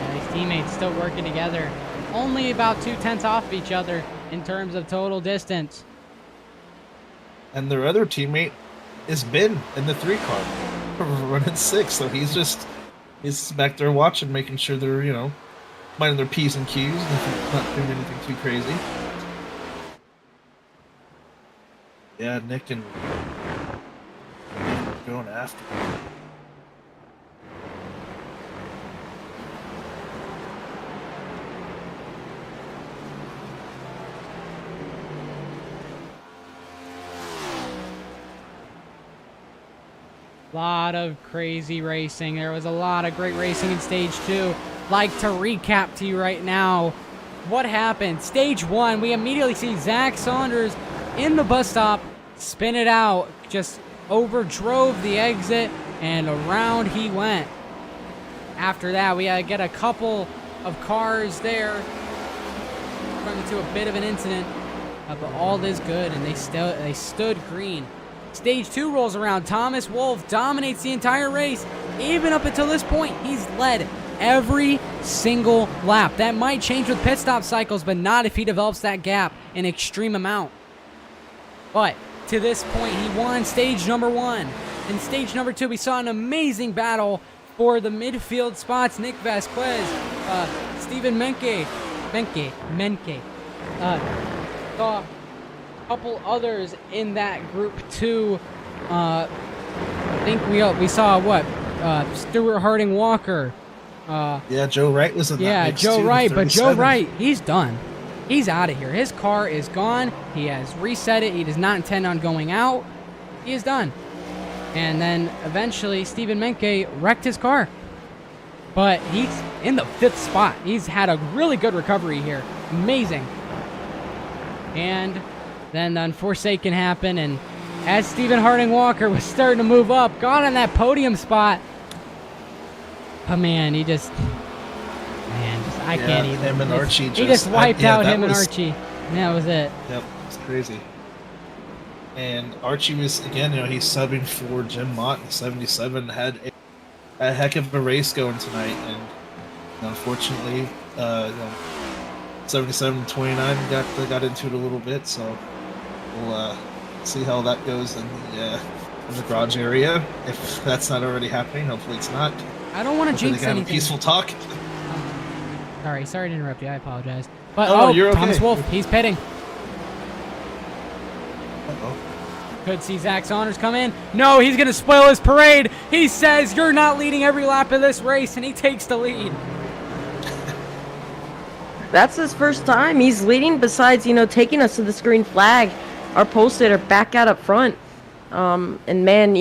And these teammates still working together. Only about 2/10 off of each other in terms of total distance. and their other teammate is Ben in the 3 car, running 6. So he's back there watching, making sure they're minding their P's and Q's, and not doing anything too crazy. Yeah, Nick and going after. Lot of crazy racing. There was a lot of great racing in stage 2. Like to recap to you right now what happened. Stage 1, we immediately see Zack Saunders in the bus stop, spin it out, just overdrove the exit, and around he went. After that, we get a couple of cars there, run into a bit of an incident, but all is good, and they stood green. Stage 2 rolls around. Thomas Wolfe dominates the entire race. Even up until this point, he's led every single lap. That might change with pit stop cycles, but not if he develops that gap an extreme amount. But to this point, he won stage number 1. In stage number 2, we saw an amazing battle for the midfield spots. Nick Vasquez, Stephen Menke, saw a couple others in that group too. I think we saw what? Stuart Harding Walker. Yeah, Joe Wright was in that. Yeah, mix Joe too, Wright, but Joe 37. Wright, he's done. He's out of here. His car is gone. He has reset it. He does not intend on going out. He is done. And then eventually Stephen Menke wrecked his car. But he's in the 5th spot. He's had a really good recovery here. Amazing. And then the Unforsaken happened, and as Stephen Harding Walker was starting to move up, got on that podium spot. Oh man, I can't even. Him and Archie He just wiped out him and Archie. And that was it. Yep, it's crazy. And Archie was, again, he's subbing for Jim Mott in 77. Had a heck of a race going tonight, and unfortunately, 77 and 29 got into it a little bit. So we'll see how that goes in the garage area. If that's not already happening, hopefully it's not. I don't want to jinx they can have anything. a peaceful talk. Sorry to interrupt you. I apologize. But You're okay. Thomas Wolfe, he's pitting. Uh-oh. Could see Zack Saunders come in. No, he's going to spoil his parade. He says, "You're not leading every lap of this race," and he takes the lead. That's his first time. He's leading besides, taking us to the green flag. Our pole sitter back out up front. And man,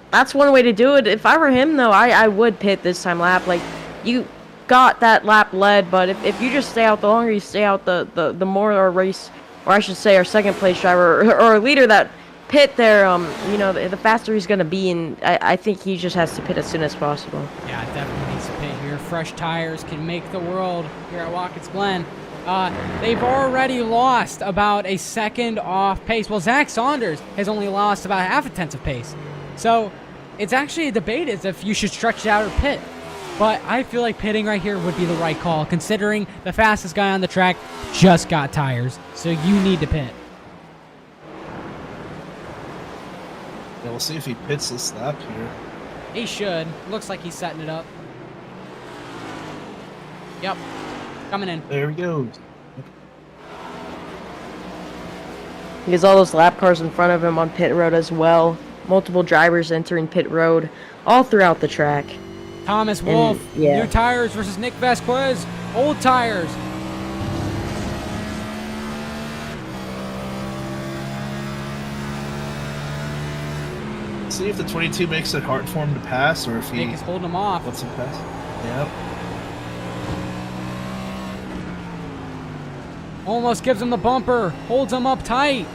that's one way to do it. If I were him, though, I would pit this time lap. Like, you got that lap led, but if you just stay out, the longer you stay out, the more our race, or I should say our second place driver or our leader that pit there, the faster he's going to be, and I think he just has to pit as soon as possible. Yeah, definitely needs to pit here. Fresh tires can make the world here at Watkins Glen. They've already lost about a second off pace. Well, Zack Saunders has only lost about half a tenth of pace. So it's actually a debate as if you should stretch it out or pit. But I feel like pitting right here would be the right call, considering the fastest guy on the track just got tires. So you need to pit. Yeah, we'll see if he pits this lap here. He should. Looks like he's setting it up. Yep. Coming in. There he goes. He has all those lap cars in front of him on pit road as well. Multiple drivers entering pit road all throughout the track. Thomas Wolfe, yeah. New tires versus Nick Vasquez, old tires. See if the 22 makes it hard for him to pass, or if he Nick is holding him off. lets him pass. Yep. Almost gives him the bumper, holds him up tight.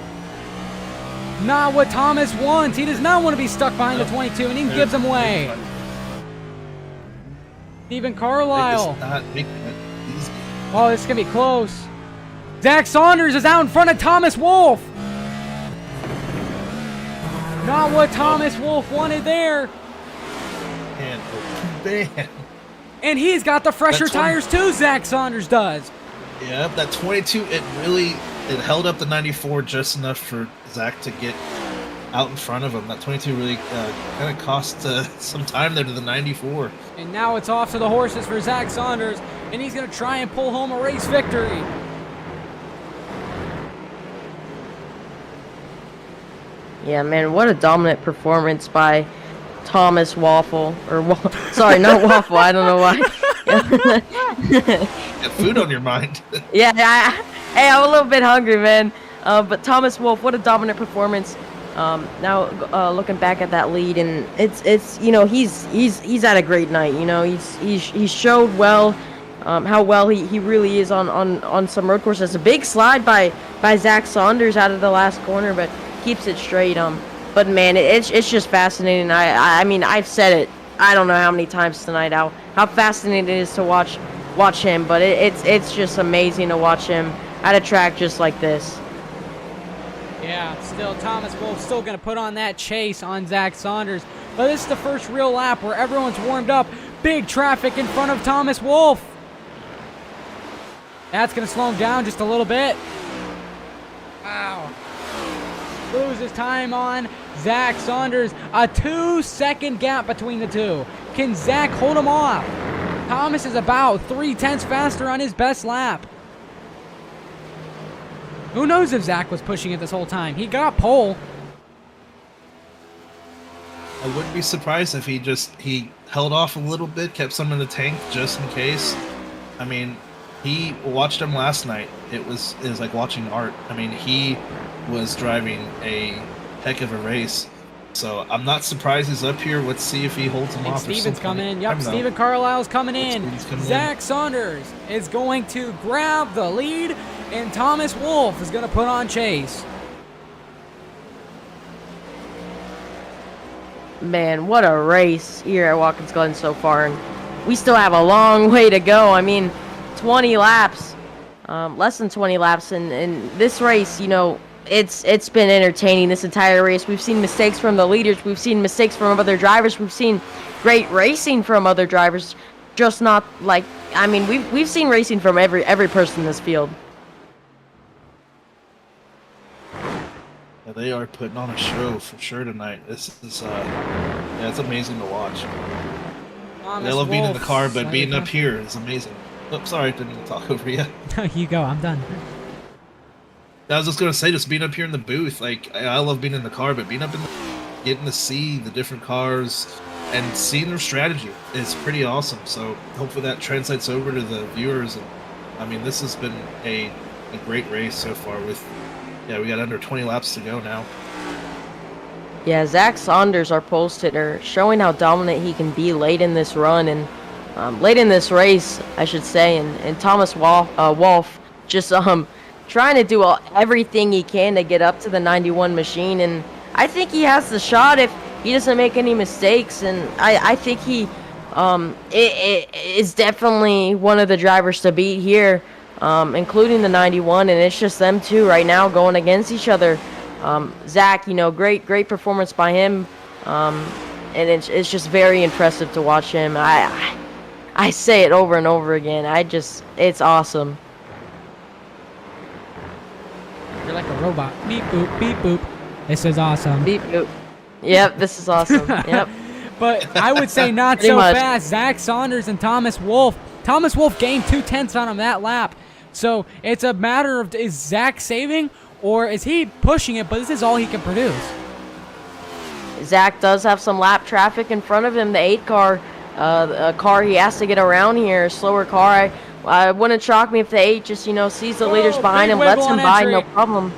Not what Thomas wants. He does not want to be stuck behind the 22, and he gives him away. Stephen Carlile. Not making it easy. Oh, this is going to be close. Zack Saunders is out in front of Thomas Wolfe. Not what Thomas Wolfe wanted there. And man. And he's got the fresher That's one- tires too, Zack Saunders does. Yep, that 22, it held up the 94 just enough for Zach to get out in front of him. That 22 really kind of cost some time there to the 94. And now it's off to the horses for Zack Saunders, and he's going to try and pull home a race victory. Yeah, man, what a dominant performance by Thomas Waffle. Sorry, not Waffle, I don't know why. Get food on your mind. Yeah, hey, I'm a little bit hungry, man. But Thomas Wolfe, what a dominant performance. Now looking back at that lead, and it's you know he's had a great night. You know he's showed well how well he really is on some road courses. A big slide by Zack Saunders out of the last corner, but keeps it straight. But man, it's just fascinating. I mean I've said it I don't know how many times tonight how fascinating it is to watch him. But it's just amazing to watch him at a track just like this. Yeah, still Thomas Wolfe still going to put on that chase on Zack Saunders. But this is the first real lap where everyone's warmed up. Big traffic in front of Thomas Wolfe. That's going to slow him down just a little bit. Wow. Loses time on Zack Saunders. A 2-second gap between the two. Can Zack hold him off? Thomas is about 0.3 faster on his best lap. Who knows if Zack was pushing it this whole time? He got pole. I wouldn't be surprised if he held off a little bit, kept some in the tank just in case. I mean, he watched him last night. It was like watching art. I mean, he was driving a heck of a race. So I'm not surprised he's up here. Let's see if he holds him off. Steven's coming in. Yep, Steven Carlile's coming in. Zack Saunders is going to grab the lead, and Thomas Wolfe is going to put on chase. Man, what a race here at Watkins Glen so far, and we still have a long way to go. I mean, 20 laps, less than 20 laps, and this race, you know, it's been entertaining this entire race. We've seen mistakes from the leaders, we've seen mistakes from other drivers, we've seen great racing from other drivers, just not like, I mean, we've seen racing from every person in this field. Yeah, they are putting on a show for sure tonight. This is yeah, it's amazing to watch. They love being in the car, but being up here is amazing. Oh, sorry, I didn't mean to talk over you. No, you go, I'm done. I was just gonna say, just being up here in the booth, like I love being in the car, but being up in the, getting to see the different cars and seeing their strategy is pretty awesome. So hopefully that translates over to the viewers. And I mean, this has been a great race so far. With we got under 20 laps to go now. Yeah, Zack Saunders, our post hitter, showing how dominant he can be late in this run and late in this race, I should say. And Thomas Wolfe just trying to do everything he can to get up to the 91 machine, and I think he has the shot if he doesn't make any mistakes. And I think he is definitely one of the drivers to beat here, including the 91, and it's just them two right now going against each other. Zack, you know, great performance by him, and it's just very impressive to watch him. I say it over and over again. It's awesome. You're like a robot. Beep boop, beep boop. This is awesome. Beep boop. Yep, this is awesome. Yep. But I would say not so fast. Zack Saunders and Thomas Wolfe. Thomas Wolfe gained 0.2 on him that lap. So it's a matter of, is Zack saving or is he pushing it, but this is all he can produce? Zack does have some lap traffic in front of him. The 8 car, a car he has to get around here, a slower car. I wouldn't shock me if the 8 just, you know, sees the leaders behind him, lets him by, no problem.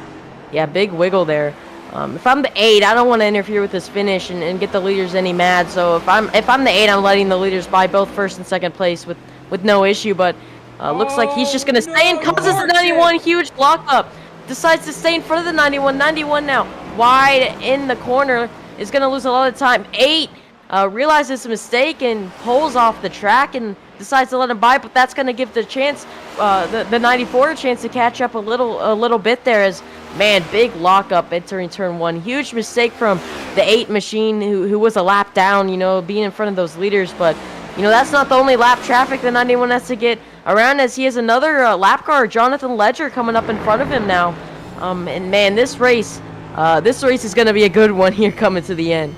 Yeah, big wiggle there. If I'm the 8, I don't want to interfere with this finish and get the leaders any mad. So if I'm the 8, I'm letting the leaders by both first and second place with no issue. But looks like he's just gonna stay and causes the 91 huge lockup. Decides to stay in front of the 91. 91 now wide in the corner, is gonna lose a lot of time. 8 realizes a mistake and pulls off the track and decides to let him by, but that's going to give the chance, the 94 a chance to catch up a little bit there. As man, big lockup entering turn 1. Huge mistake from the 8 machine, who was a lap down, you know, being in front of those leaders. But you know, that's not the only lap traffic the 91 has to get around, as he has another lap car, Jonathan Ledger, coming up in front of him now. And man, this race is going to be a good one here coming to the end.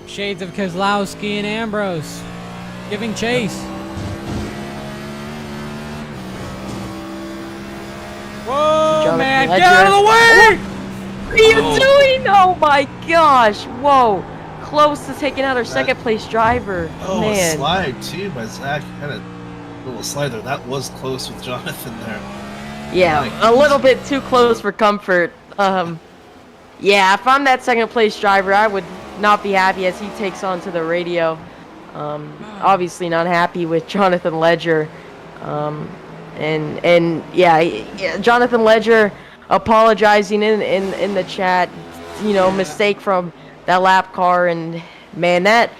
Shades of Kozlowski and Ambrose giving chase. Whoa, Jonathan man, Ledger. get out of the way! are you doing? Oh my gosh! Whoa, close to taking out our second place driver. Oh, Man. a slide too by Zach. Had a little slide there. That was close with Jonathan there. Yeah, a little bit too close for comfort. Yeah, if I'm that second place driver, I would not be happy as he takes on to the radio. Obviously not happy with Jonathan Ledger. And yeah, Jonathan Ledger apologizing in the chat, mistake from that lap car, and man, that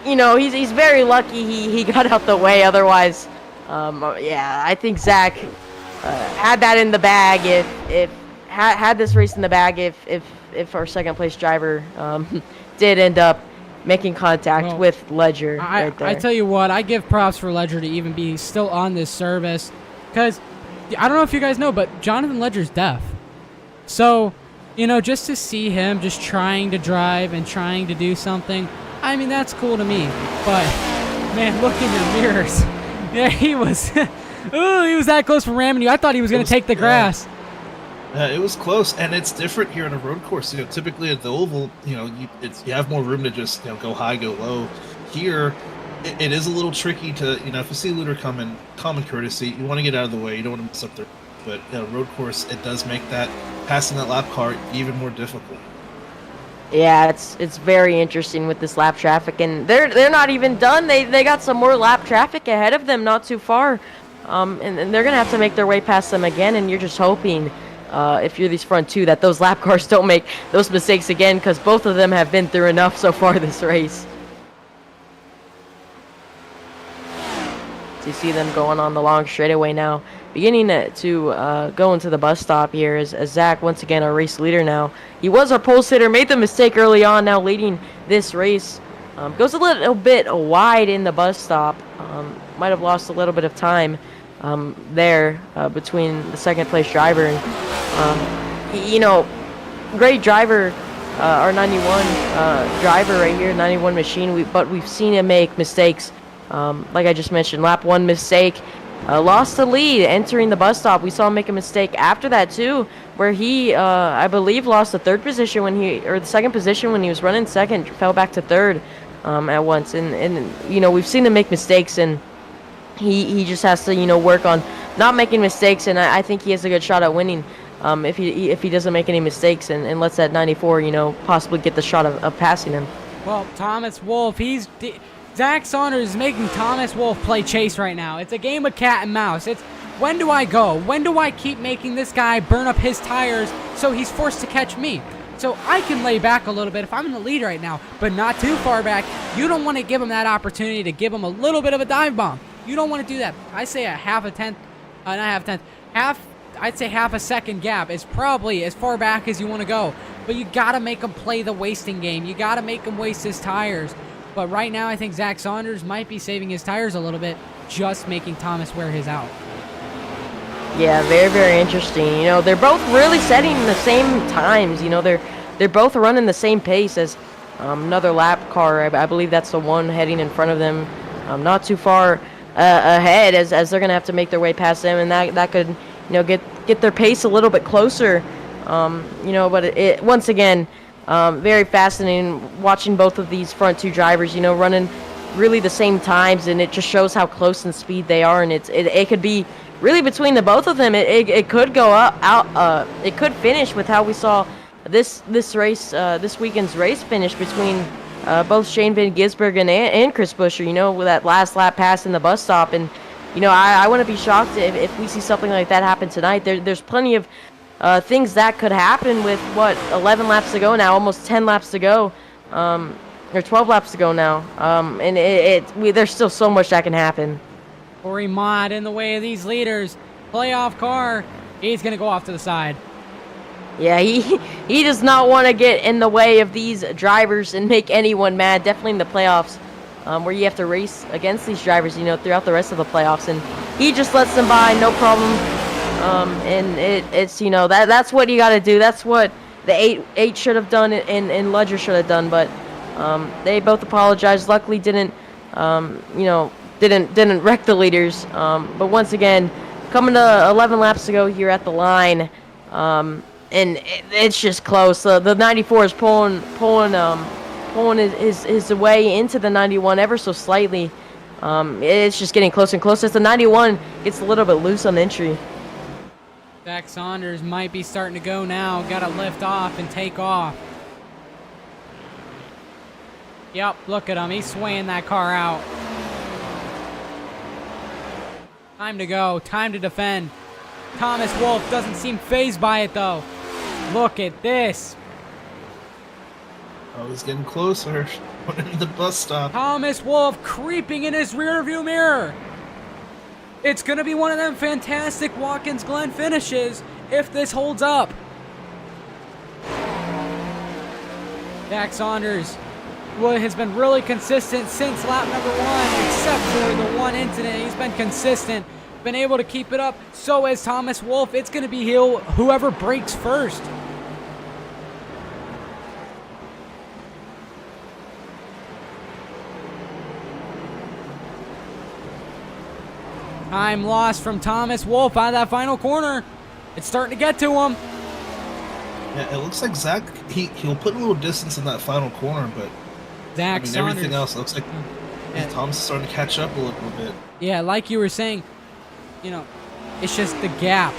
he's very lucky he got out the way. Otherwise, yeah, I think Zach had that in the bag if had this race in the bag if our second place driver did end up making contact with Ledger right there. I tell you what, I give props for Ledger to even be still on this service, because I don't know if you guys know, but Jonathan Ledger's deaf. So, just to see him just trying to drive and trying to do something, I mean, that's cool to me. But, man, look in your mirrors. Yeah, he was, ooh, he was that close from ramming you. I thought he was going to take the grass. It was close, and it's different here on a road course. Typically at the oval, you have more room to just go high, go low. Here, it is a little tricky to if you see a leader coming, common courtesy, you want to get out of the way. You don't want to mess up their. But road course, it does make that passing that lap car even more difficult. Yeah, it's very interesting with this lap traffic, and they're not even done. They got some more lap traffic ahead of them, not too far, and they're gonna have to make their way past them again. And you're just hoping. If you're these front two, that those lap cars don't make those mistakes again, because both of them have been through enough so far this race. So you see them going on the long straightaway now, beginning to go into the bus stop here as Zach, once again, our race leader now. He was our pole sitter, made the mistake early on, now leading this race. Goes a little bit wide in the bus stop, might have lost a little bit of time there between the second place driver and great driver, our 91 driver right here, 91 machine, but we've seen him make mistakes. Like I just mentioned, lap one mistake, lost the lead entering the bus stop. We saw him make a mistake after that too, where he I believe lost the the second position when he was running second, fell back to third at once, and we've seen him make mistakes, and he just has to work on not making mistakes, and I think he has a good shot at winning if he doesn't make any mistakes and lets that 94 possibly get the shot of passing him. Well, Thomas Wolfe, Zack Saunders is making Thomas Wolfe play chase right now. It's a game of cat and mouse. It's when do I go? When do I keep making this guy burn up his tires so he's forced to catch me? So I can lay back a little bit if I'm in the lead right now, but not too far back. You don't want to give him that opportunity to give him a little bit of a dive bomb. You don't want to do that. I say a I'd say half a second gap is probably as far back as you want to go. But you got to make him play the wasting game. You got to make him waste his tires. But right now, I think Zack Saunders might be saving his tires a little bit, just making Thomas wear his out. Yeah, very, very interesting. They're both really setting the same times. They're both running the same pace as another lap car. I believe that's the one heading in front of them, not too far ahead, as they're going to have to make their way past them, and that could get their pace a little bit closer. But it once again, very fascinating watching both of these front two drivers, running really the same times, and it just shows how close in speed they are, and it could be really between the both of them. It could go it could finish with how we saw this race, this weekend's race finish between both Shane Van Gisbergen and Chris Buescher, with that last lap pass in the bus stop. And I wouldn't be shocked if we see something like that happen tonight. There's plenty of things that could happen with 11 laps to go now, almost 10 laps to go, or 12 laps to go now, and there's still so much that can happen. Corey Mott in the way of these leaders. Playoff car, he's gonna go off to the side. Yeah, he does not want to get in the way of these drivers and make anyone mad. Definitely in the playoffs, where you have to race against these drivers, throughout the rest of the playoffs, and he just lets them by, no problem. And it's that's what you got to do. That's what the eight should have done, and Ledger should have done. But they both apologized. Luckily, didn't wreck the leaders. But once again, coming to 11 laps to go here at the line. and it's just close. The 94 is pulling his way into the 91 ever so slightly. It's just getting closer and closer. As the 91 gets a little bit loose on entry. Zack Saunders might be starting to go now. Got to lift off and take off. Yep, look at him. He's swaying that car out. Time to go. Time to defend. Thomas Wolfe doesn't seem fazed by it, though. Look at this. Oh, he's getting closer. Put him in the bus stop. Thomas Wolfe creeping in his rearview mirror. It's going to be one of them fantastic Watkins Glen finishes if this holds up. Zack Saunders has been really consistent since lap number 1, except for the one incident. He's been consistent, been able to keep it up. So has Thomas Wolfe. It's going to be whoever breaks first. Time lost from Thomas Wolfe out of that final corner. It's starting to get to him. Yeah, it looks like Zach, he'll put a little distance in that final corner, but Zack Saunders. everything else looks like Thomas is starting to catch up a little bit. Yeah, like you were saying, it's just the gap.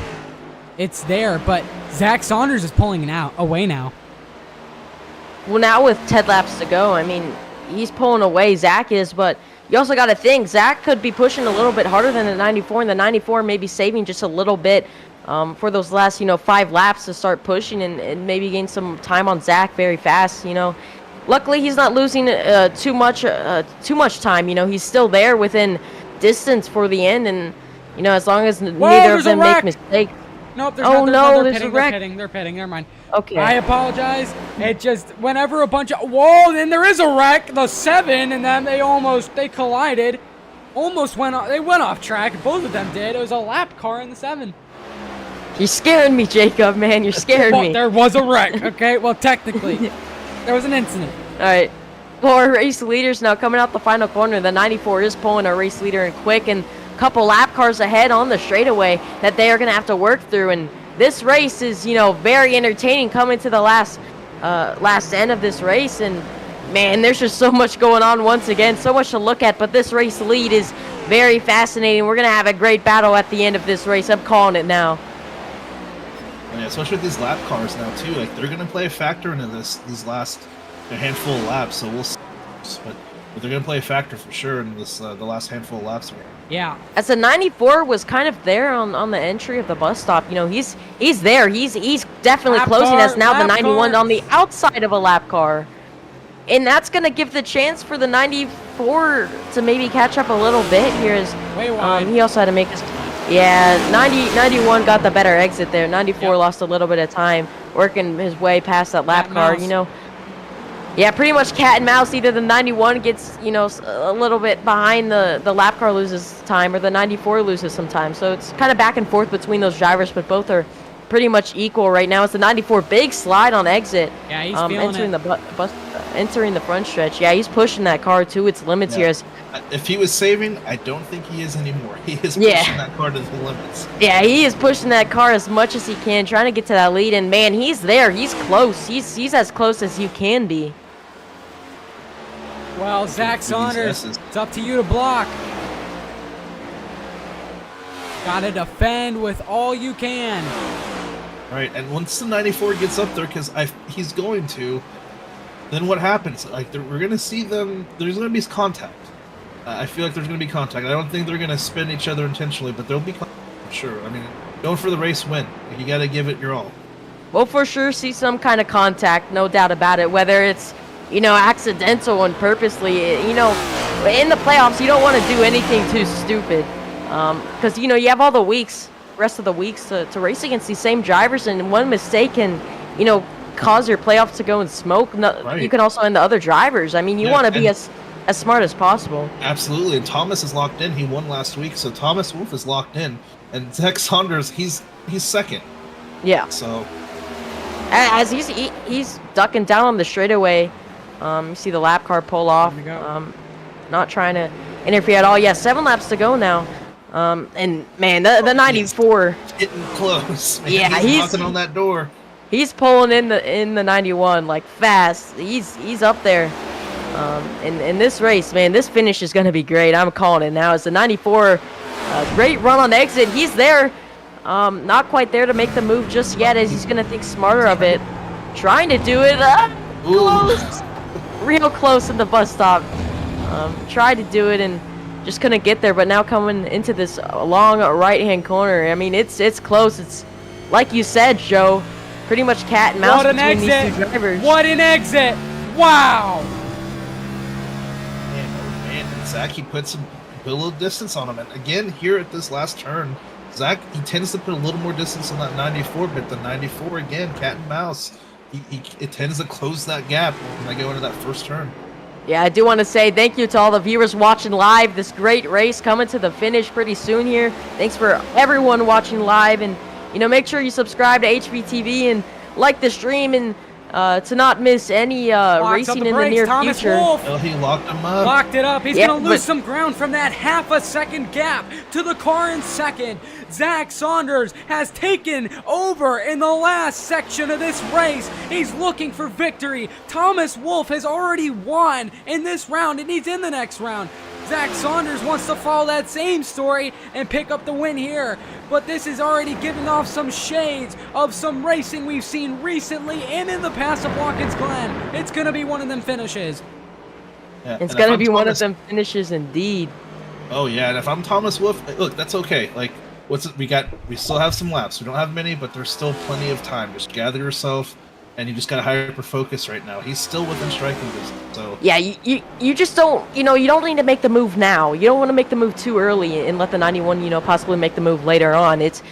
It's there, but Zack Saunders is pulling it away now. Well, now with 10 laps to go, I mean, he's pulling away, Zach is, but you also got to think, Zach could be pushing a little bit harder than the 94, and the 94 may be saving just a little bit for those last, 5 laps to start pushing and maybe gain some time on Zach very fast, Luckily, he's not losing too much time, he's still there within distance for the end, and, as long as neither of them make mistakes. Nope, there's no, there's a wreck. They're pitting, never mind. Okay. I apologize. It just, whenever a bunch of, whoa, then there is a wreck, the 7, and then they collided. Almost went off track. Both of them did. It was a lap car in the 7. You're scaring me, Jacob, man. You're scaring me. There was a wreck, okay? Well, technically, there was an incident. All right. Well, our race leaders now coming out the final corner. The 94 is pulling our race leader in quick, and a couple lap cars ahead on the straightaway that they are going to have to work through. And this race is, very entertaining coming to the last end of this race. And, man, there's just so much going on once again, so much to look at. But this race lead is very fascinating. We're going to have a great battle at the end of this race. I'm calling it now. Yeah, especially with these lap cars now, too. Like, they're going to play a factor into these last handful of laps, so we'll see. But they're going to play a factor for sure in this the last handful of laps. Yeah. As the 94 was kind of there on the entry of the bus stop, he's there. He's definitely Lap closing car, us now. The lap 91 car. on the outside of a lap car. And that's going to give the chance for the 94 to maybe catch up a little bit here. Way wide. He also had to make his... Yeah, 91 got the better exit there. 94 lost a little bit of time working his way past that lap car, Yeah, pretty much cat and mouse. Either the 91 gets, a little bit behind the lap car loses time, or the 94 loses some time. So it's kind of back and forth between those drivers, but both are pretty much equal right now. It's the 94 big slide on exit. Yeah, he's feeling entering it. entering the front stretch. Yeah, he's pushing that car to its limits here. If he was saving, I don't think he is anymore. He is pushing that car to the limits. Yeah, he is pushing that car as much as he can, trying to get to that lead. And, man, he's there. He's close. He's as close as you can be. Well, Zack Saunders, it's up to you to block. Gotta defend with all you can. Right, and once the 94 gets up there, because he's going to, then what happens? Like, we're going to see them, there's going to be contact. I feel like there's going to be contact. I don't think they're going to spin each other intentionally, but there'll be contact, for sure. I mean, going for the race win. You got to give it your all. We'll for sure see some kind of contact, no doubt about it, whether it's, accidental and purposely. In the playoffs, you don't want to do anything too stupid. Because, you have all the rest of the weeks to race against these same drivers, and one mistake can, cause your playoffs to go in smoke. Right. You can also end the other drivers. I mean, you want to be as smart as possible. Absolutely, and Thomas is locked in. He won last week, so Thomas Wolfe is locked in. And Zack Saunders, he's second. Yeah. So as he's ducking down on the straightaway. You see the lap car pull off. Not trying to interfere at all. Yeah, 7 laps to go now. And man, the 94 getting close. Man, yeah, he's knocking on that door. He's pulling in the 91 like fast. He's up there. In this race, man, this finish is gonna be great. I'm calling it now. It's the 94. Great run on exit. He's there. Not quite there to make the move just yet, as he's gonna think smarter of it. Trying to do it. Close. Real close at the bus stop. Tried to do it and just couldn't get there. But now coming into this long right-hand corner, I mean, it's close. It's like you said, Joe. Pretty much cat and mouse between these two drivers. What an exit! Wow! Man, and Zach, he puts a little distance on him. And again, here at this last turn, Zach, he tends to put a little more distance on that 94, but the 94, again, cat and mouse, it tends to close that gap when they go into that first turn. Yeah, I do want to say thank you to all the viewers watching live. This great race coming to the finish pretty soon here. Thanks for everyone watching live, and make sure you subscribe to HVTV and like the stream, and to not miss any racing in the near future. Wolfe. Oh, he locked him up. Locked it up. He's going to lose some ground from that half a second gap to the car in second. Zack Saunders has taken over in the last section of this race. He's looking for victory. Thomas Wolfe has already won in this round, and he's in the next round. Zack Saunders wants to follow that same story and pick up the win here. But this is already giving off some shades of some racing we've seen recently and in the past of Watkins Glen. It's going to be one of them finishes. Yeah, it's going to be one of them finishes indeed. Oh, yeah, and if I'm Thomas Wolfe, look, that's okay. Like, we still have some laps. We don't have many, but there's still plenty of time. Just gather yourself, and you just got to hyper focus right now. He's still within striking distance. So yeah, you just don't, you don't need to make the move now. You don't want to make the move too early and let the 91, possibly make the move later on. It's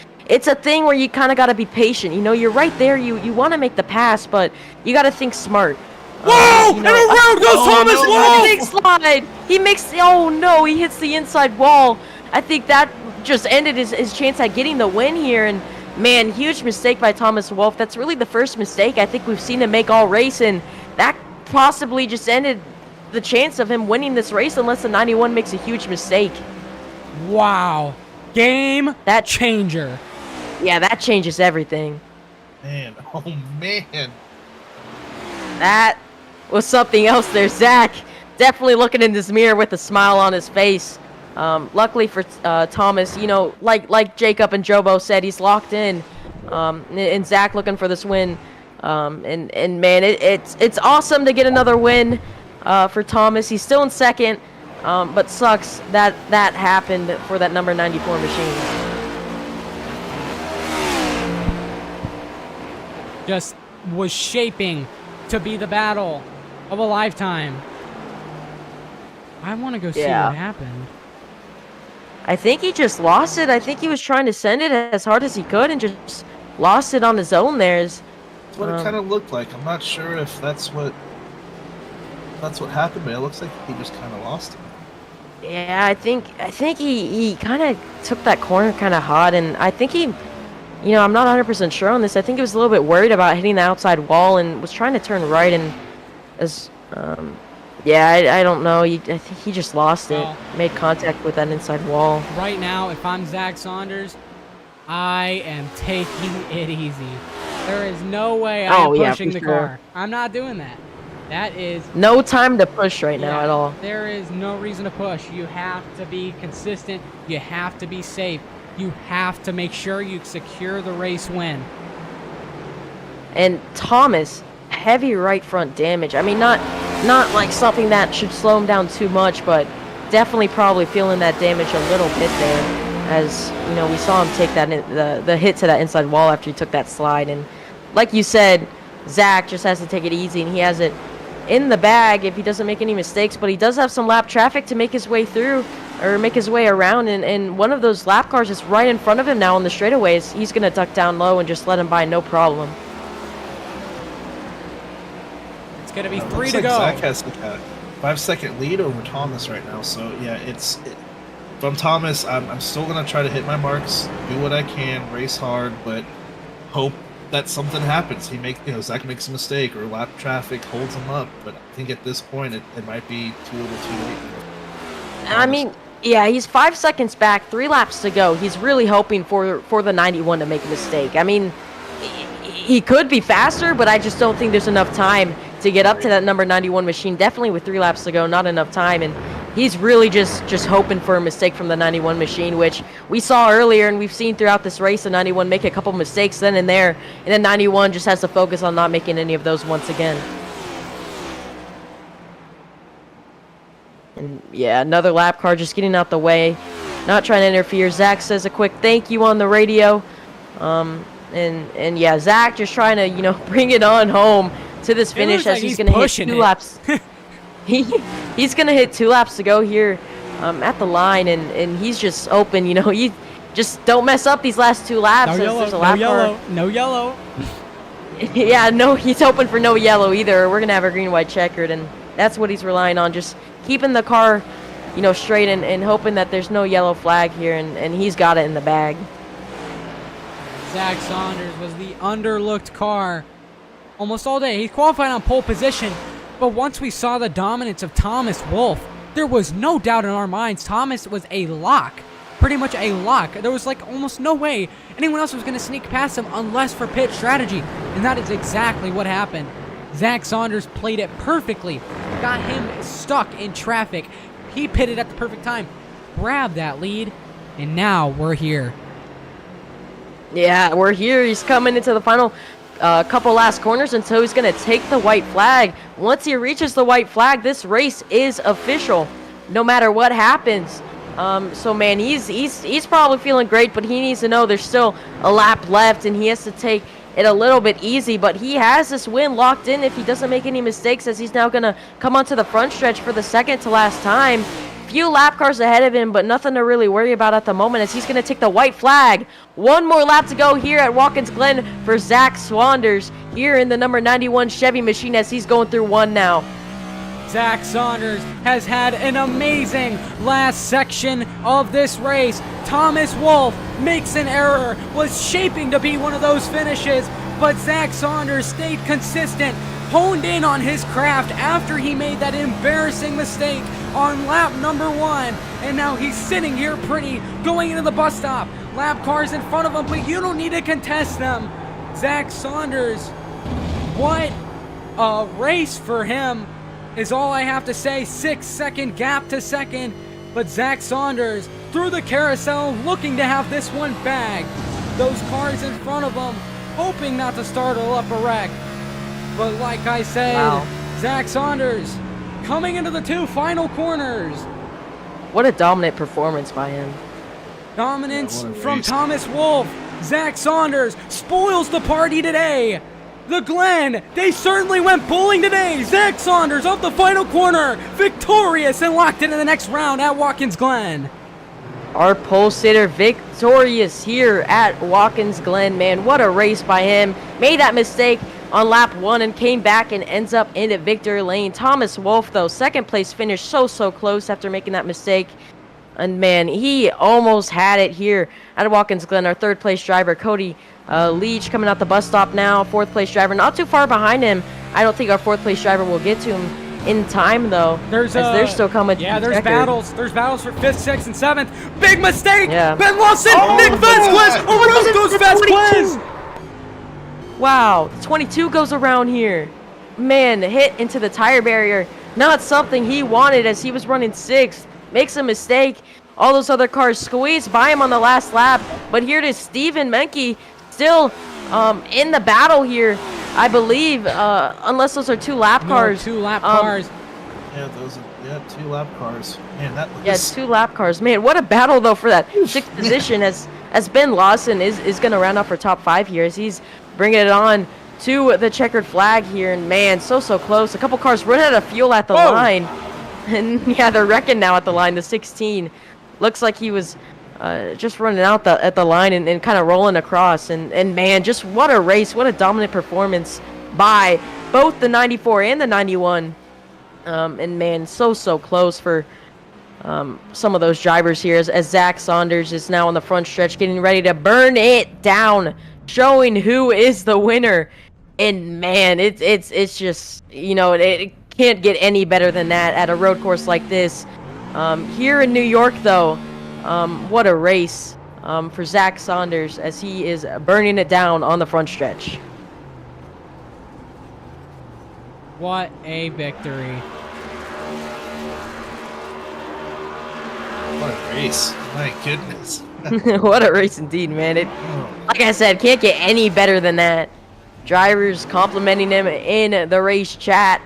a thing where you kind of got to be patient. You're right there. You want to make the pass, but you got to think smart. Whoa! And around goes Thomas Wolfe! Big slide. He makes. Oh no! He hits the inside wall. I think that just ended his chance at getting the win here. And man, huge mistake by Thomas Wolfe. That's really the first mistake I think we've seen him make all race, and that possibly just ended the chance of him winning this race unless the 91 makes a huge mistake. Wow. Game changer. Yeah, that changes everything. Man, oh man. That was something else there. Zach definitely looking in this mirror with a smile on his face. Luckily for Thomas, like Jacob and Jobo said, he's locked in. And Zach looking for this win. And man, it's awesome to get another win for Thomas. He's still in second, but sucks that happened for that number 94 machine. Just was shaping to be the battle of a lifetime. I want to go see what happened. I think he just lost it. I think he was trying to send it as hard as he could and just lost it on his own there. That's what it kind of looked like. I'm not sure if that's what happened, but it looks like he just kind of lost it. Yeah, I think he kind of took that corner kind of hot, and I think he, I'm not 100% sure on this. I think he was a little bit worried about hitting the outside wall and was trying to turn right, and I don't know. I think he just lost it. Made contact with that inside wall. Right now, if I'm Zack Saunders, I am taking it easy. There is no way I'm pushing the car. I'm not doing that. That is no time to push right now at all. There is no reason to push. You have to be consistent. You have to be safe. You have to make sure you secure the race win. And Thomas, heavy right front damage. I mean, not like something that should slow him down too much, but definitely probably feeling that damage a little bit there. As we saw him take that the hit to that inside wall after he took that slide. And like you said, Zach just has to take it easy, and he has it in the bag if he doesn't make any mistakes. But he does have some lap traffic to make his way through, or make his way around, and one of those lap cars is right in front of him now on the straightaways. He's going to duck down low and just let him by, no problem. It's going to be 3 to go. Zach has like a 5-second lead over Thomas right now, so yeah, from Thomas, I'm still going to try to hit my marks, do what I can, race hard, but hope that something happens. Zach makes a mistake, or lap traffic holds him up, but I think at this point it might be too little too late. I mean, yeah, he's 5 seconds back, 3 laps to go. He's really hoping for the 91 to make a mistake. I mean, he could be faster, but I just don't think there's enough time to get up to that number 91 machine. Definitely with 3 laps to go, not enough time, and he's really just hoping for a mistake from the 91 machine, which we saw earlier and we've seen throughout this race. The 91 make a couple mistakes then and there, and then 91 just has to focus on not making any of those once again. And yeah, another lap car just getting out the way, not trying to interfere. Zack says a quick thank you on the radio. And yeah, Zack just trying to, bring it on home to this finish as he's going to hit 2 laps. He's going to hit 2 laps to go here at the line, and he's just open, you just don't mess up these last 2 laps. No yellow. Yeah, no, he's hoping for no yellow either. We're going to have a green-white checkered, and that's what he's relying on, just keeping the car, straight and hoping that there's no yellow flag here, and he's got it in the bag. Zack Saunders was the underlooked car almost all day. He qualified on pole position, but once we saw the dominance of Thomas Wolfe, there was no doubt in our minds Thomas was a lock. Pretty much a lock. There was almost no way anyone else was going to sneak past him unless for pit strategy, and that is exactly what happened. Zack Saunders played it perfectly, got him stuck in traffic. He pitted at the perfect time, grabbed that lead, and now we're here. Yeah, we're here. He's coming into the final couple last corners, and so he's going to take the white flag. Once he reaches the white flag, this race is official, no matter what happens. So man, he's probably feeling great, but he needs to know there's still a lap left, and he has to take it a little bit easy. But he has this win locked in if he doesn't make any mistakes, as he's now going to come onto the front stretch for the second to last time. Few lap cars ahead of him, but nothing to really worry about at the moment, as he's going to take the white flag. 1 more lap to go here at Watkins Glen for Zack Saunders here in the number 91 Chevy machine, as he's going through 1 now. Zack Saunders has had an amazing last section of this race. Thomas Wolfe makes an error, was shaping to be one of those finishes, but Zack Saunders stayed consistent, honed in on his craft after he made that embarrassing mistake on lap number 1, and now he's sitting here pretty, going into the bus stop. Lap cars in front of him, but you don't need to contest them. Zack Saunders, what a race for him is all I have to say. 6-second gap to second, but Zack Saunders through the carousel, looking to have this one bagged. Those cars in front of him, hoping not to startle up a wreck. But like I said, wow. Zack Saunders coming into the 2 final corners. What a dominant performance by him. Dominance from Thomas Wolfe. Zack Saunders spoils the party today. The Glen, they certainly went bowling today. Zack Saunders up the final corner, victorious and locked into the next round at Watkins Glen. Our pole sitter victorious here at Watkins Glen. Man, what a race by him. Made that mistake on lap 1 and came back and ends up into victory lane. Thomas Wolfe, though, second place finish, so close after making that mistake. And man, he almost had it here at Watkins Glen. Our 3rd place driver, Cody Leach, coming out the bus stop now. 4th place driver, not too far behind him. I don't think our 4th place driver will get to him in time, though. They're still coming. Yeah, there's battles. There's battles for 5th, 6th, and 7th. Big mistake. Yeah. Ben Lawson, Nick Vasquez. Oh, goes Vasquez. Wow, 22 goes around here. Man, hit into the tire barrier. Not something he wanted, as he was running 6th. Makes a mistake. All those other cars squeezed by him on the last lap. But here it is, Steven Menke still in the battle here, I believe, unless those are 2 lap cars. 2 lap cars. Yeah, those are 2 lap cars. Man, that was... Yeah, 2 lap cars. Man, what a battle, though, for that 6th position, as Ben Lawson is going to round up for top 5 here, as he's bringing it on to the checkered flag here. And man, so close. A couple cars run out of fuel at the line. And yeah, they're wrecking now at the line. The 16 looks like he was just running out at the line and kind of rolling across. And man, just what a race. What a dominant performance by both the 94 and the 91. And man, so close for some of those drivers here, as Zack Saunders is now on the front stretch getting ready to burn it down, showing who is the winner. And man, it's just, it can't get any better than that at a road course like this. Here in New York, though, what a race for Zack Saunders, as he is burning it down on the front stretch. What a victory. What a race. My goodness. What a race indeed, man. Like I said, can't get any better than that. Drivers complimenting him in the race chat.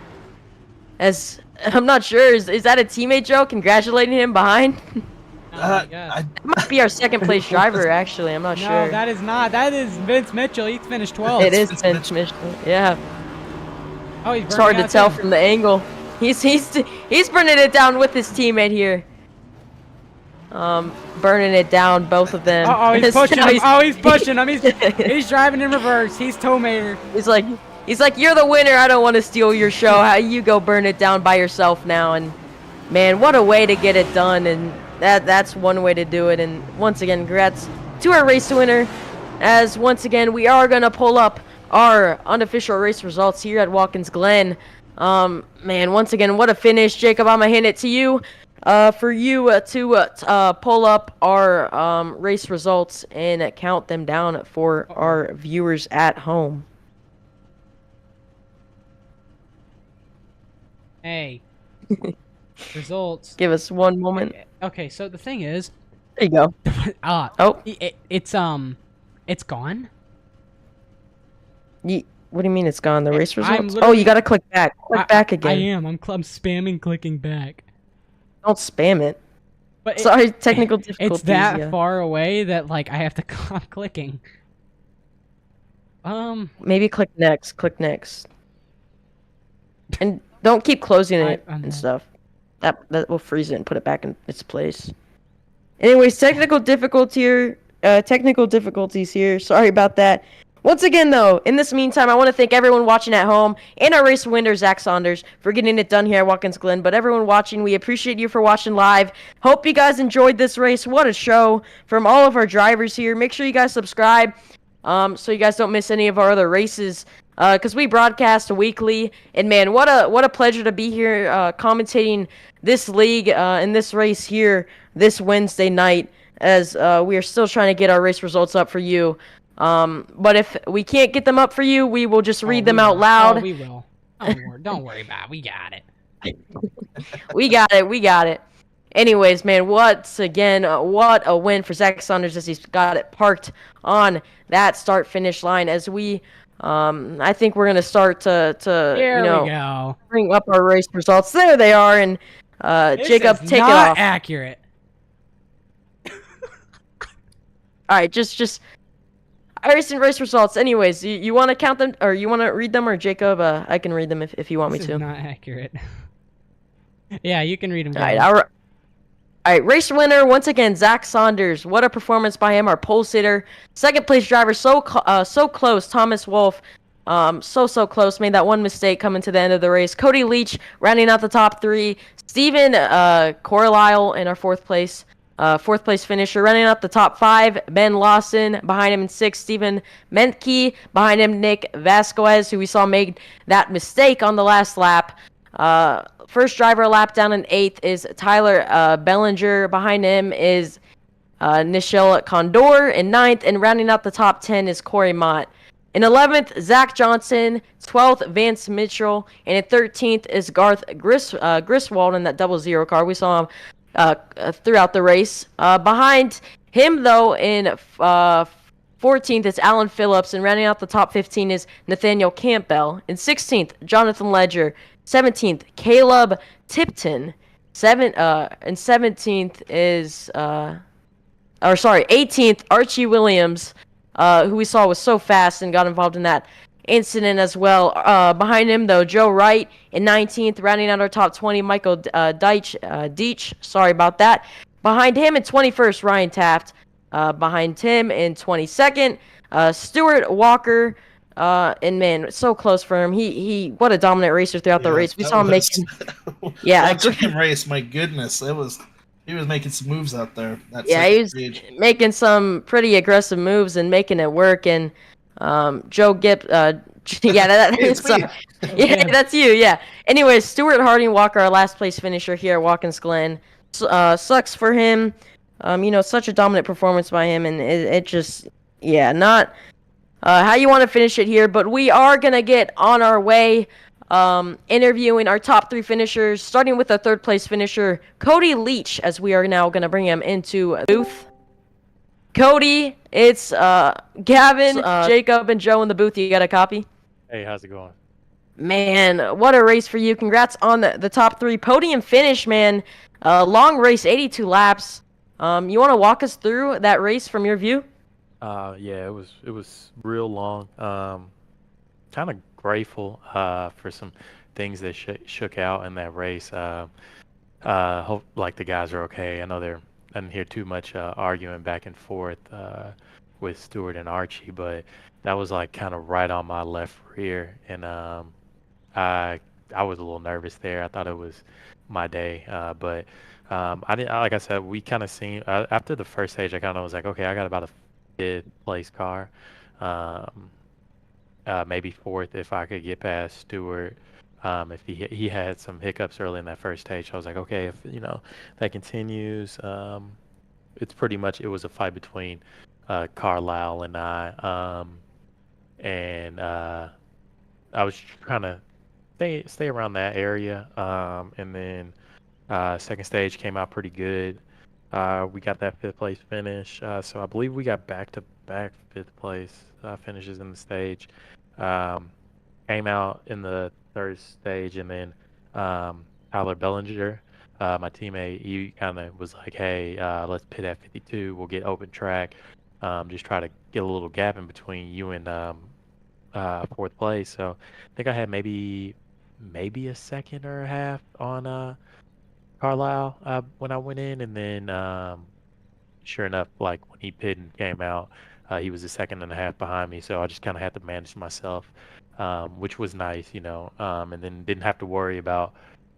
As I'm not sure, is that a teammate, Joe? Congratulating him behind? It might be our second place driver, actually. I'm not sure. No, that is not. That is Vince Mitchell. He's finished 12th. It is Vince Mitchell. Yeah. Oh, he's It's hard burning to out tell too. from the angle. He's burning it down with his teammate here. Burning it down, both of them. Oh, he's pushing Now him. He's pushing him. He's driving in reverse. He's Tomater. He's like, you're the winner. I don't want to steal your show. How you go burn it down by yourself now? And man, what a way to get it done. And that's one way to do it. And once again, congrats to our race winner. As once again, we are gonna pull up our unofficial race results here at Watkins Glen. Man, once again, what a finish, Jacob. I'm gonna hand it to you. For you to pull up our race results and count them down for our viewers at home. Hey. Results. Give us one moment. Okay, so the thing is, There you go. Oh. it's gone. What do you mean it's gone? The race I'm results? Oh, literally- you gotta click back. Click back again. I am. I'm spamming clicking back. Don't spam it. But Sorry, technical difficulties. It's that yeah. far away that like I have to stop clicking. Maybe click next. Click next. And don't keep closing it I know. and stuff. That will freeze it and put it back in its place. Anyways, technical difficulties here. Sorry about that. Once again, though, in this meantime, I want to thank everyone watching at home and our race winner, Zack Saunders, for getting it done here at Watkins Glen. But everyone watching, we appreciate you for watching live. Hope you guys enjoyed this race. What a show from all of our drivers here. Make sure you guys subscribe so you guys don't miss any of our other races because we broadcast weekly. And, man, what a pleasure to be here commentating this league and this race here this Wednesday night as we are still trying to get our race results up for you. But if we can't get them up for you, we will just read them out loud. Oh, we will. Don't worry about it. We got it. We got it. Anyways, man, what a win for Zack Saunders as he's got it parked on that start-finish line as we, I think we're going to start to Here we go. bring up our race results. There they are, and Jacob, This is take it not off. accurate. All right, just race results. Anyways, you want to count them, or you want to read them, or Jacob? I can read them if you want me This to. is not accurate. Yeah, you can read them. All right, race winner once again, Zack Saunders. What a performance by him, our pole sitter. Second place driver, so close, Thomas Wolfe. So close. Made that one mistake coming to the end of the race. Cody Leach rounding out the top three. Stephen Carlile in our fourth place finisher. Running up the top five, Ben Lawson. Behind him in sixth, Stephen Mentke. Behind him, Nick Vasquez, who we saw made that mistake on the last lap. First driver lap down in eighth is Tyler Bellinger. Behind him is Nichelle Condor in ninth. And rounding out the top 10 is Corey Mott. In 11th, Zach Johnson. 12th, Vance Mitchell. And in 13th is Garth Griswold in that 00 car. We saw him throughout the race. Behind him, though, in 14th is Alan Phillips, and rounding out the top 15 is Nathaniel Campbell. In 16th, Jonathan Ledger. 17th, Caleb Tipton. And 17th is 18th, Archie Williams, who we saw was so fast and got involved in that incident as well. Behind him, though, Joe Wright in 19th, rounding out our top 20, Michael Deitch. Sorry about that. Behind him in 21st, Ryan Taft. Behind him in 22nd, Stuart Walker. And man, so close for him. He what a dominant racer throughout the race. We saw him making watching him race. My goodness, he was making some moves out there. He was making some pretty aggressive moves and making it work. And Joe Gibb, that's you. Yeah. Anyways, Stuart Harding Walker, our last place finisher here at Watkins Glen. Sucks for him. Such a dominant performance by him, and it just not how you want to finish it here. But we are gonna get on our way interviewing our top 3 finishers, starting with the 3rd place finisher, Cody Leach, as we are now going to bring him into the booth. Cody, it's Gavin, Jacob, and Joe in the booth. You got a copy? Hey, how's it going? Man, what a race for you. Congrats on the top 3 podium finish, man. Long race, 82 laps. You want to walk us through that race from your view? Yeah, it was real long. Kind of grateful for some things that shook out in that race. Hope like the guys are okay. I didn't hear too much arguing back and forth with Stewart and Archie, but that was like kind of right on my left rear, and I was a little nervous there. I thought it was my day, but I didn't. Like I said, we kind of seen after the first stage. I kind of was like, okay, I got about a 5th place car, maybe 4th if I could get past Stewart. If he had some hiccups early in that first stage, I was like, okay, if that continues, it's pretty much it was a fight between Carlile and I, and I was trying to stay around that area, and then second stage came out pretty good. We got that 5th place finish, so I believe we got back-to-back 5th place finishes in the stage. Came out in the 3rd stage, and then Tyler Bellinger, my teammate, he kind of was like, hey, let's pit at 52. We'll get open track. Just try to get a little gap in between you and 4th place. So I think I had maybe a second or a half on Carlisle when I went in, and then sure enough, like when he pitted and came out, he was a second and a half behind me. So I just kind of had to manage myself, which was nice, and then didn't have to worry about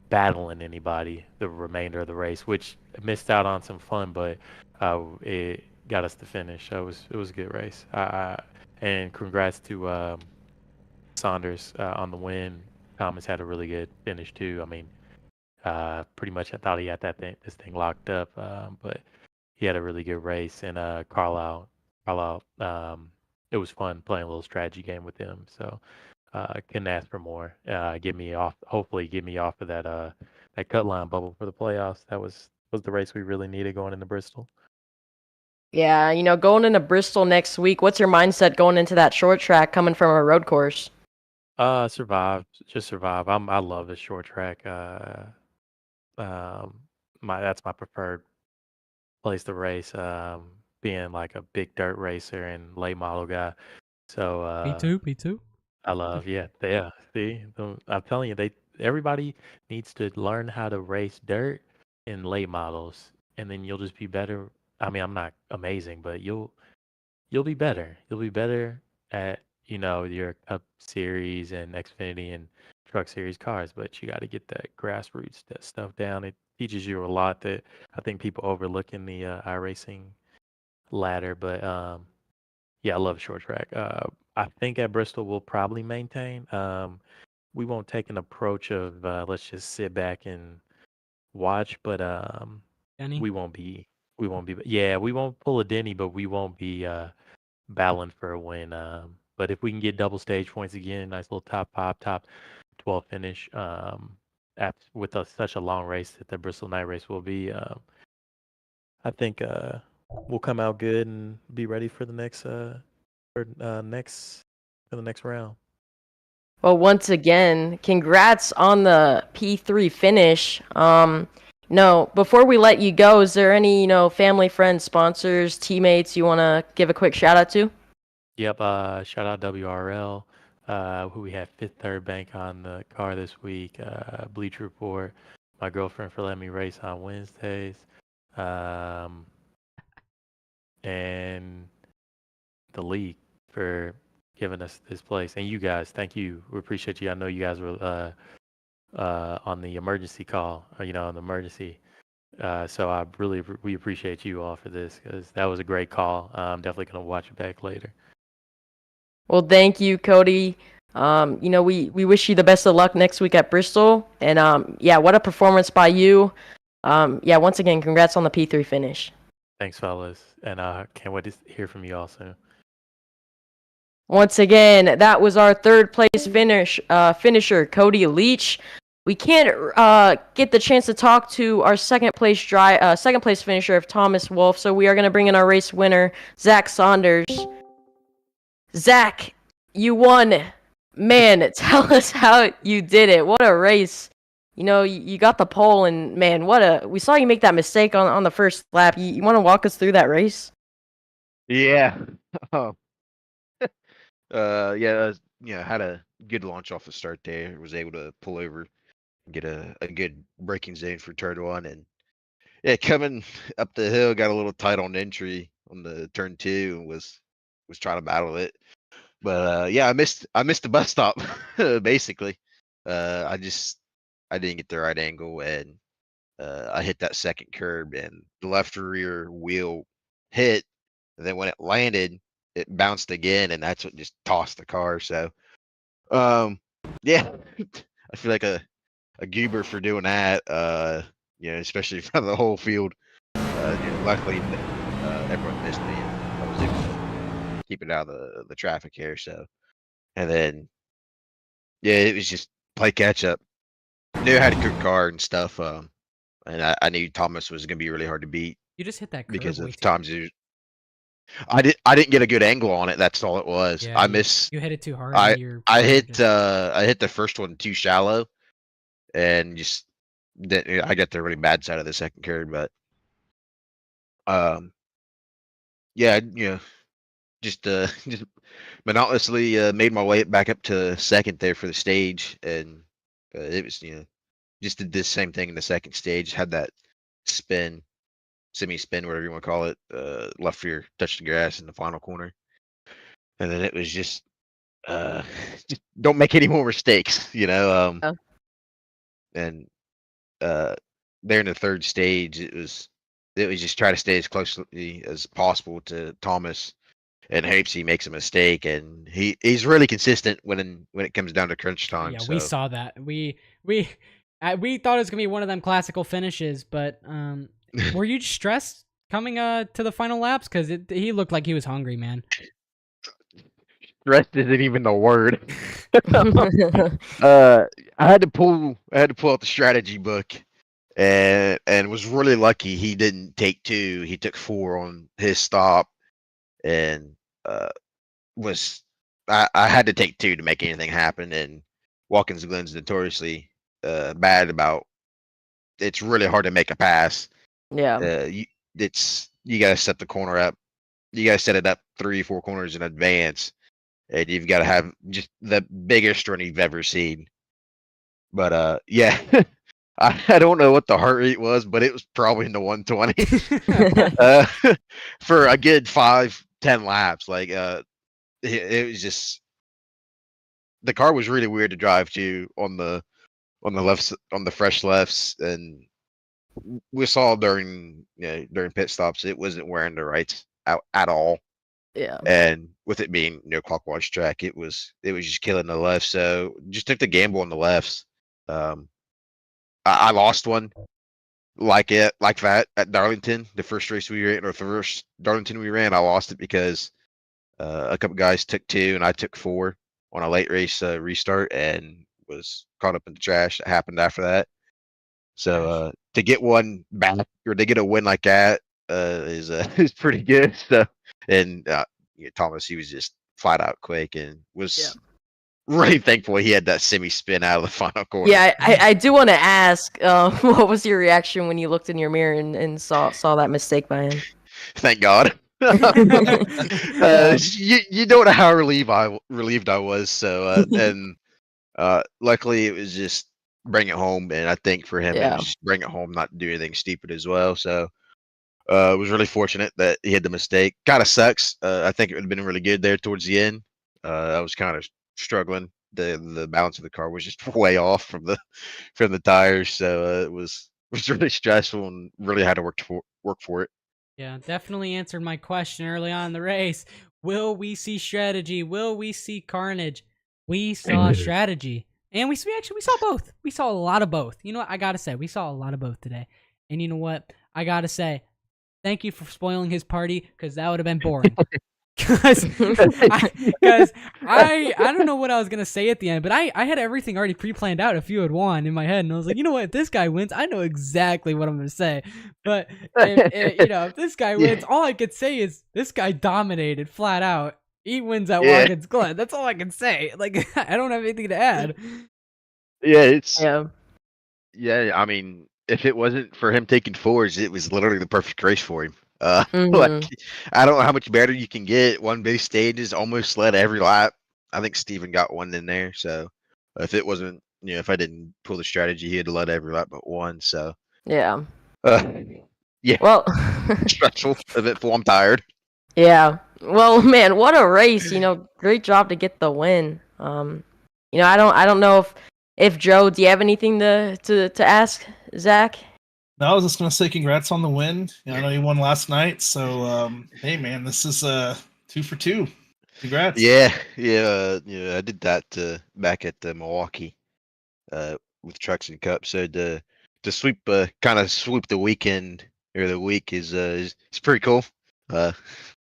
battling anybody the remainder of the race, which missed out on some fun, but it got us to finish. So it was a good race. And congrats to Saunders on the win. Thomas had a really good finish too. I mean, pretty much I thought he had this thing locked up, but he had a really good race. And Carlisle, it was fun playing a little strategy game with him. So couldn't ask for more. Hopefully get me off of that cut line bubble for the playoffs. That was the race we really needed going into Bristol. Yeah, going into Bristol next week, what's your mindset going into that short track coming from a road course? Just survive. I love the short track. That's my preferred place to race. Being like a big dirt racer and late model guy. So Me too. I love, yeah. See, I'm telling you, everybody needs to learn how to race dirt in late models, and then you'll just be better. I mean, I'm not amazing, but you'll be better. You'll be better at your Cup Series and Xfinity and Truck Series cars, but you got to get that grassroots stuff down. It teaches you a lot that I think people overlook in the iRacing ladder. But yeah, I love short track. I think at Bristol we'll probably maintain. We won't take an approach of let's just sit back and watch, but Denny? we won't be. Yeah, we won't pull a Denny, but we won't be battling for a win. But if we can get double stage points again, nice little top 5, top 12 finish, with such a long race that the Bristol night race will be, I think we'll come out good and be ready for the next round. Well, once again, congrats on the P3 finish. No, before we let you go, is there any, family, friends, sponsors, teammates you want to give a quick shout out to? Yep, shout out WRL, who we had Fifth Third Bank on the car this week, Bleach Report, my girlfriend for letting me race on Wednesdays, and the league for giving us this place. And you guys, thank you. We appreciate you. I know you guys were on the emergency call, on the emergency. So we appreciate you all for this, because that was a great call. I'm definitely going to watch it back later. Well, thank you, Cody. We wish you the best of luck next week at Bristol. And yeah, what a performance by you. Yeah, once again, congrats on the P3 finish. Thanks, fellas. And can't wait to hear from you all soon. Once again, that was our third place finisher, Cody Leach. We can't get the chance to talk to our second place finisher of Thomas Wolfe, so we are going to bring in our race winner, Zack Saunders. Zack, you won. Man, tell us how you did it. What a race. You know, you got the pole, and man, we saw you make that mistake on the first lap. You want to walk us through that race? Yeah. Oh. Had a good launch off the start there. Was able to pull over and get a good braking zone for turn one. And yeah, coming up the hill, got a little tight on entry on the turn two and was trying to battle it. But yeah, I missed the bus stop basically. I didn't get the right angle, and I hit that second curb, and the left rear wheel hit, and then when it landed, it bounced again, and that's what just tossed the car. So, yeah, I feel like a goober for doing that. Especially in front of the whole field. Luckily, everyone missed me, and I was able to keep it out of the traffic here. So, and then, yeah, it was just play catch up. Knew I had a good car and stuff. And I knew Thomas was going to be really hard to beat You just hit that curve because way of too times I didn't get a good angle on it. That's all it was. Yeah, I you hit it too hard. I and your I car hit just- I hit the first one too shallow, and just I got the really bad side of the second curve. But yeah, just just monotonously made my way back up to second there for the stage, and it was just did this same thing in the second stage. Had that spin, semi-spin, whatever you want to call it. Left rear touched the grass in the final corner, and then it was just just don't make any more mistakes, Oh. And there in the third stage, it was just try to stay as closely as possible to Thomas, and hopes he makes a mistake, and he's really consistent when it comes down to crunch time. Yeah, so. we saw that. We thought it was gonna be one of them classical finishes, but were you stressed coming to the final laps? Because he looked like he was hungry, man. Stressed isn't even the word. I had to pull out the strategy book, and was really lucky he didn't take 2. He took 4 on his stop, and I had to take 2 to make anything happen. And Watkins Glen's notoriously bad about. It's really hard to make a pass. Yeah. You gotta set the corner up. You gotta set it up 3-4 corners in advance, and you've got to have just the biggest run you've ever seen. But yeah, I don't know what the heart rate was, but it was probably in the 120 for a good 5-10 laps. Like it was just the car was really weird to drive to on the lefts, on the fresh lefts, and we saw during pit stops it wasn't wearing the rights out at all. Yeah. And with it being clockwise track, it was just killing the left. So just took the gamble on the lefts. I lost one like that at Darlington, the first race we ran, or the first Darlington we ran. I lost it because a couple guys took 2 and I took 4 on a late race restart, and was caught up in the trash that happened after that. So to get one back, or to get a win like that is pretty good. So, and Thomas, he was just flat out quick, and was really thankful he had that semi spin out of the final corner. Yeah, I do want to ask, what was your reaction when you looked in your mirror and saw that mistake by him? Thank God. You don't know how relieved I was. So and luckily it was just bring it home, and I think for him it was just bring it home, not do anything stupid as well. So it was really fortunate that he had the mistake. Kind of sucks. I think it would have been really good there towards the end. I was kind of struggling. The balance of the car was just way off from the tires, so it was really stressful and really had to work for it. Yeah, definitely answered my question early on in the race. Will we see strategy? Will we see carnage? We saw strategy, and we saw both. We saw a lot of both. You know what? I gotta say, we saw a lot of both today. And you know what? I gotta say, thank you for spoiling his party, because that would have been boring. Because I don't know what I was gonna say at the end, but I had everything already pre-planned out if you had won in my head, and I was like, you know what, if this guy wins, I know exactly what I'm gonna say. But if this guy wins, all I could say is this guy dominated flat out. He wins at Watkins Glen. That's all I can say. Like I don't have anything to add. Yeah, I mean, if it wasn't for him taking fours, it was literally the perfect race for him. Like, I don't know how much better you can get. One base stage is almost led every lap. I think Steven got one in there. So if it wasn't, if I didn't pull the strategy, he had led every lap but one. So Yeah. Yeah. Well, Stressful, eventful. I'm tired. yeah. Well, man, what a race! Great job to get the win. I don't know if Joe, do you have anything to ask Zach? No, I was just gonna say congrats on the win. I know you won last night, so hey man, this is 2 for 2. Congrats. Yeah. I did that back at Milwaukee with Trucks and Cup. So to sweep kind of sweep the weekend or the week is pretty cool.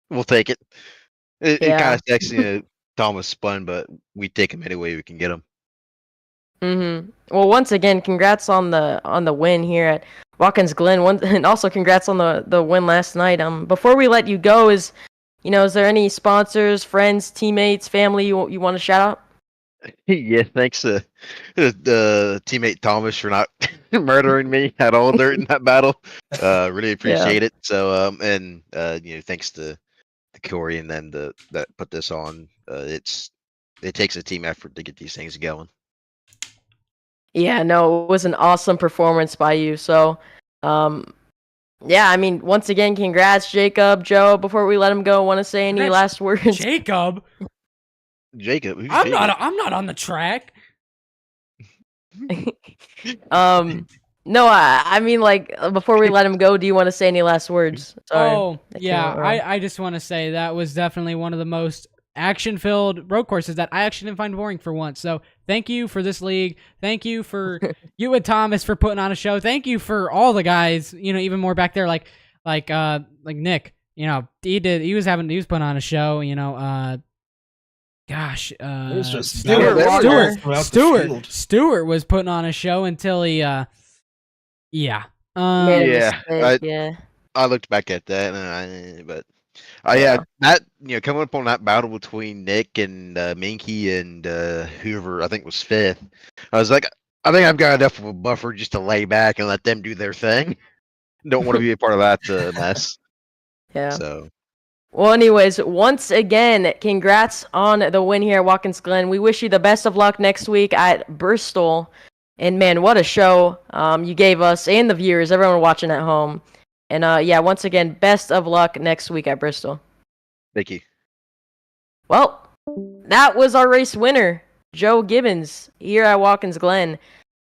We'll take it. It kind of sucks, Thomas spun, but we take him any way we can get him. Well, once again, congrats on the win here at Watkins Glen. And also congrats on the win last night. Before we let you go, is there any sponsors, friends, teammates, family you want to shout out? Yeah, thanks to the teammate Thomas for not murdering me at all during that battle. Really appreciate it. So and thanks to Corey and then that put this on. It takes a team effort to get these things going. Yeah, no, it was an awesome performance by you. So, yeah, I mean, once again, congrats, Jacob, Joe. Before we let him go, want to say any last words? Jacob. Jacob, who's I'm Jacob? I'm not on the track. No, I mean, like, before we let him go, do you want to say any last words? Sorry. Oh, yeah, I just want to say that was definitely one of the most action-filled road courses that I actually didn't find boring for once. So thank you for this league. Thank you for you and Thomas for putting on a show. Thank you for all the guys, even more back there, like Nick, he was putting on a show, gosh, Stewart was putting on a show until he, Made a mistake, I looked back at that, that coming up on that battle between Nick and Minky and whoever I think was fifth, I was like, I think I've got enough of a buffer just to lay back and let them do their thing. Don't want to be a part of that mess. Yeah. So. Well, anyways, once again, congrats on the win here at Watkins Glen. We wish you the best of luck next week at Bristol. And man, what a show you gave us and the viewers, everyone watching at home. And once again, best of luck next week at Bristol. Thank you. Well, that was our race winner, Joe Gibbons, here at Watkins Glen.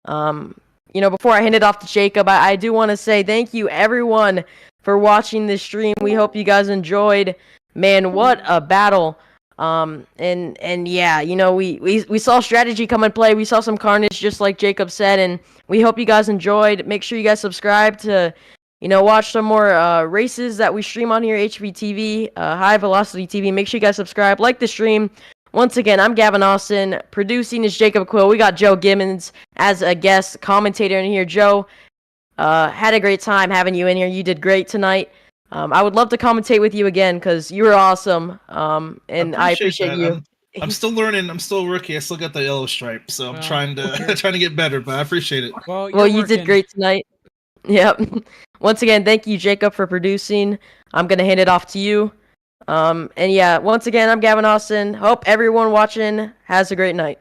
Before I hand it off to Jacob, I do want to say thank you, everyone, for watching this stream. We hope you guys enjoyed. Man, what a battle. We saw strategy come and play. We saw some carnage, just like Jacob said, and we hope you guys enjoyed. Make sure you guys subscribe to, watch some more races that we stream on here, HVTV, High Velocity TV. Make sure you guys subscribe, like the stream. Once again, I'm Gavin Austin. Producing is Jacob Quill. We got Joe Gibbons as a guest commentator in here. Joe, had a great time having you in here. You did great tonight. I would love to commentate with you again because you were awesome. And I appreciate you. I'm still learning. I'm still a rookie. I still got the yellow stripe, so I'm trying to get better. But I appreciate it. Well, you did great tonight. Yep. Once again, thank you, Jacob, for producing. I'm gonna hand it off to you. Once again, I'm Gavin Austin. Hope everyone watching has a great night.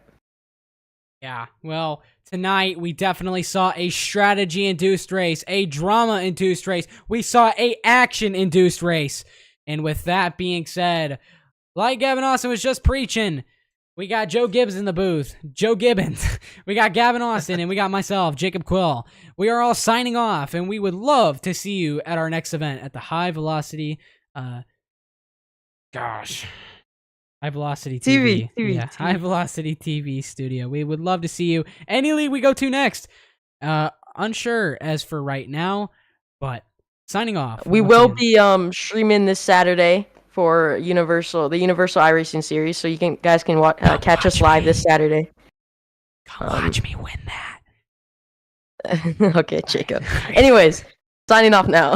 Yeah. Well, tonight we definitely saw a strategy-induced race, a drama-induced race. We saw a action-induced race. And with that being said, like Gavin Austin was just preaching, we got Joe Gibbs in the booth. Joe Gibbons. We got Gavin Austin, and we got myself, Jacob Quill. We are all signing off, and we would love to see you at our next event at the High Velocity, High Velocity TV. High Velocity TV studio. We would love to see you. Any league we go to next. Unsure as for right now, but signing off. We will be streaming this Saturday for the Universal iRacing series. So you guys can catch us live this Saturday. Come watch me win that. Okay, Jacob. Anyways, signing off now.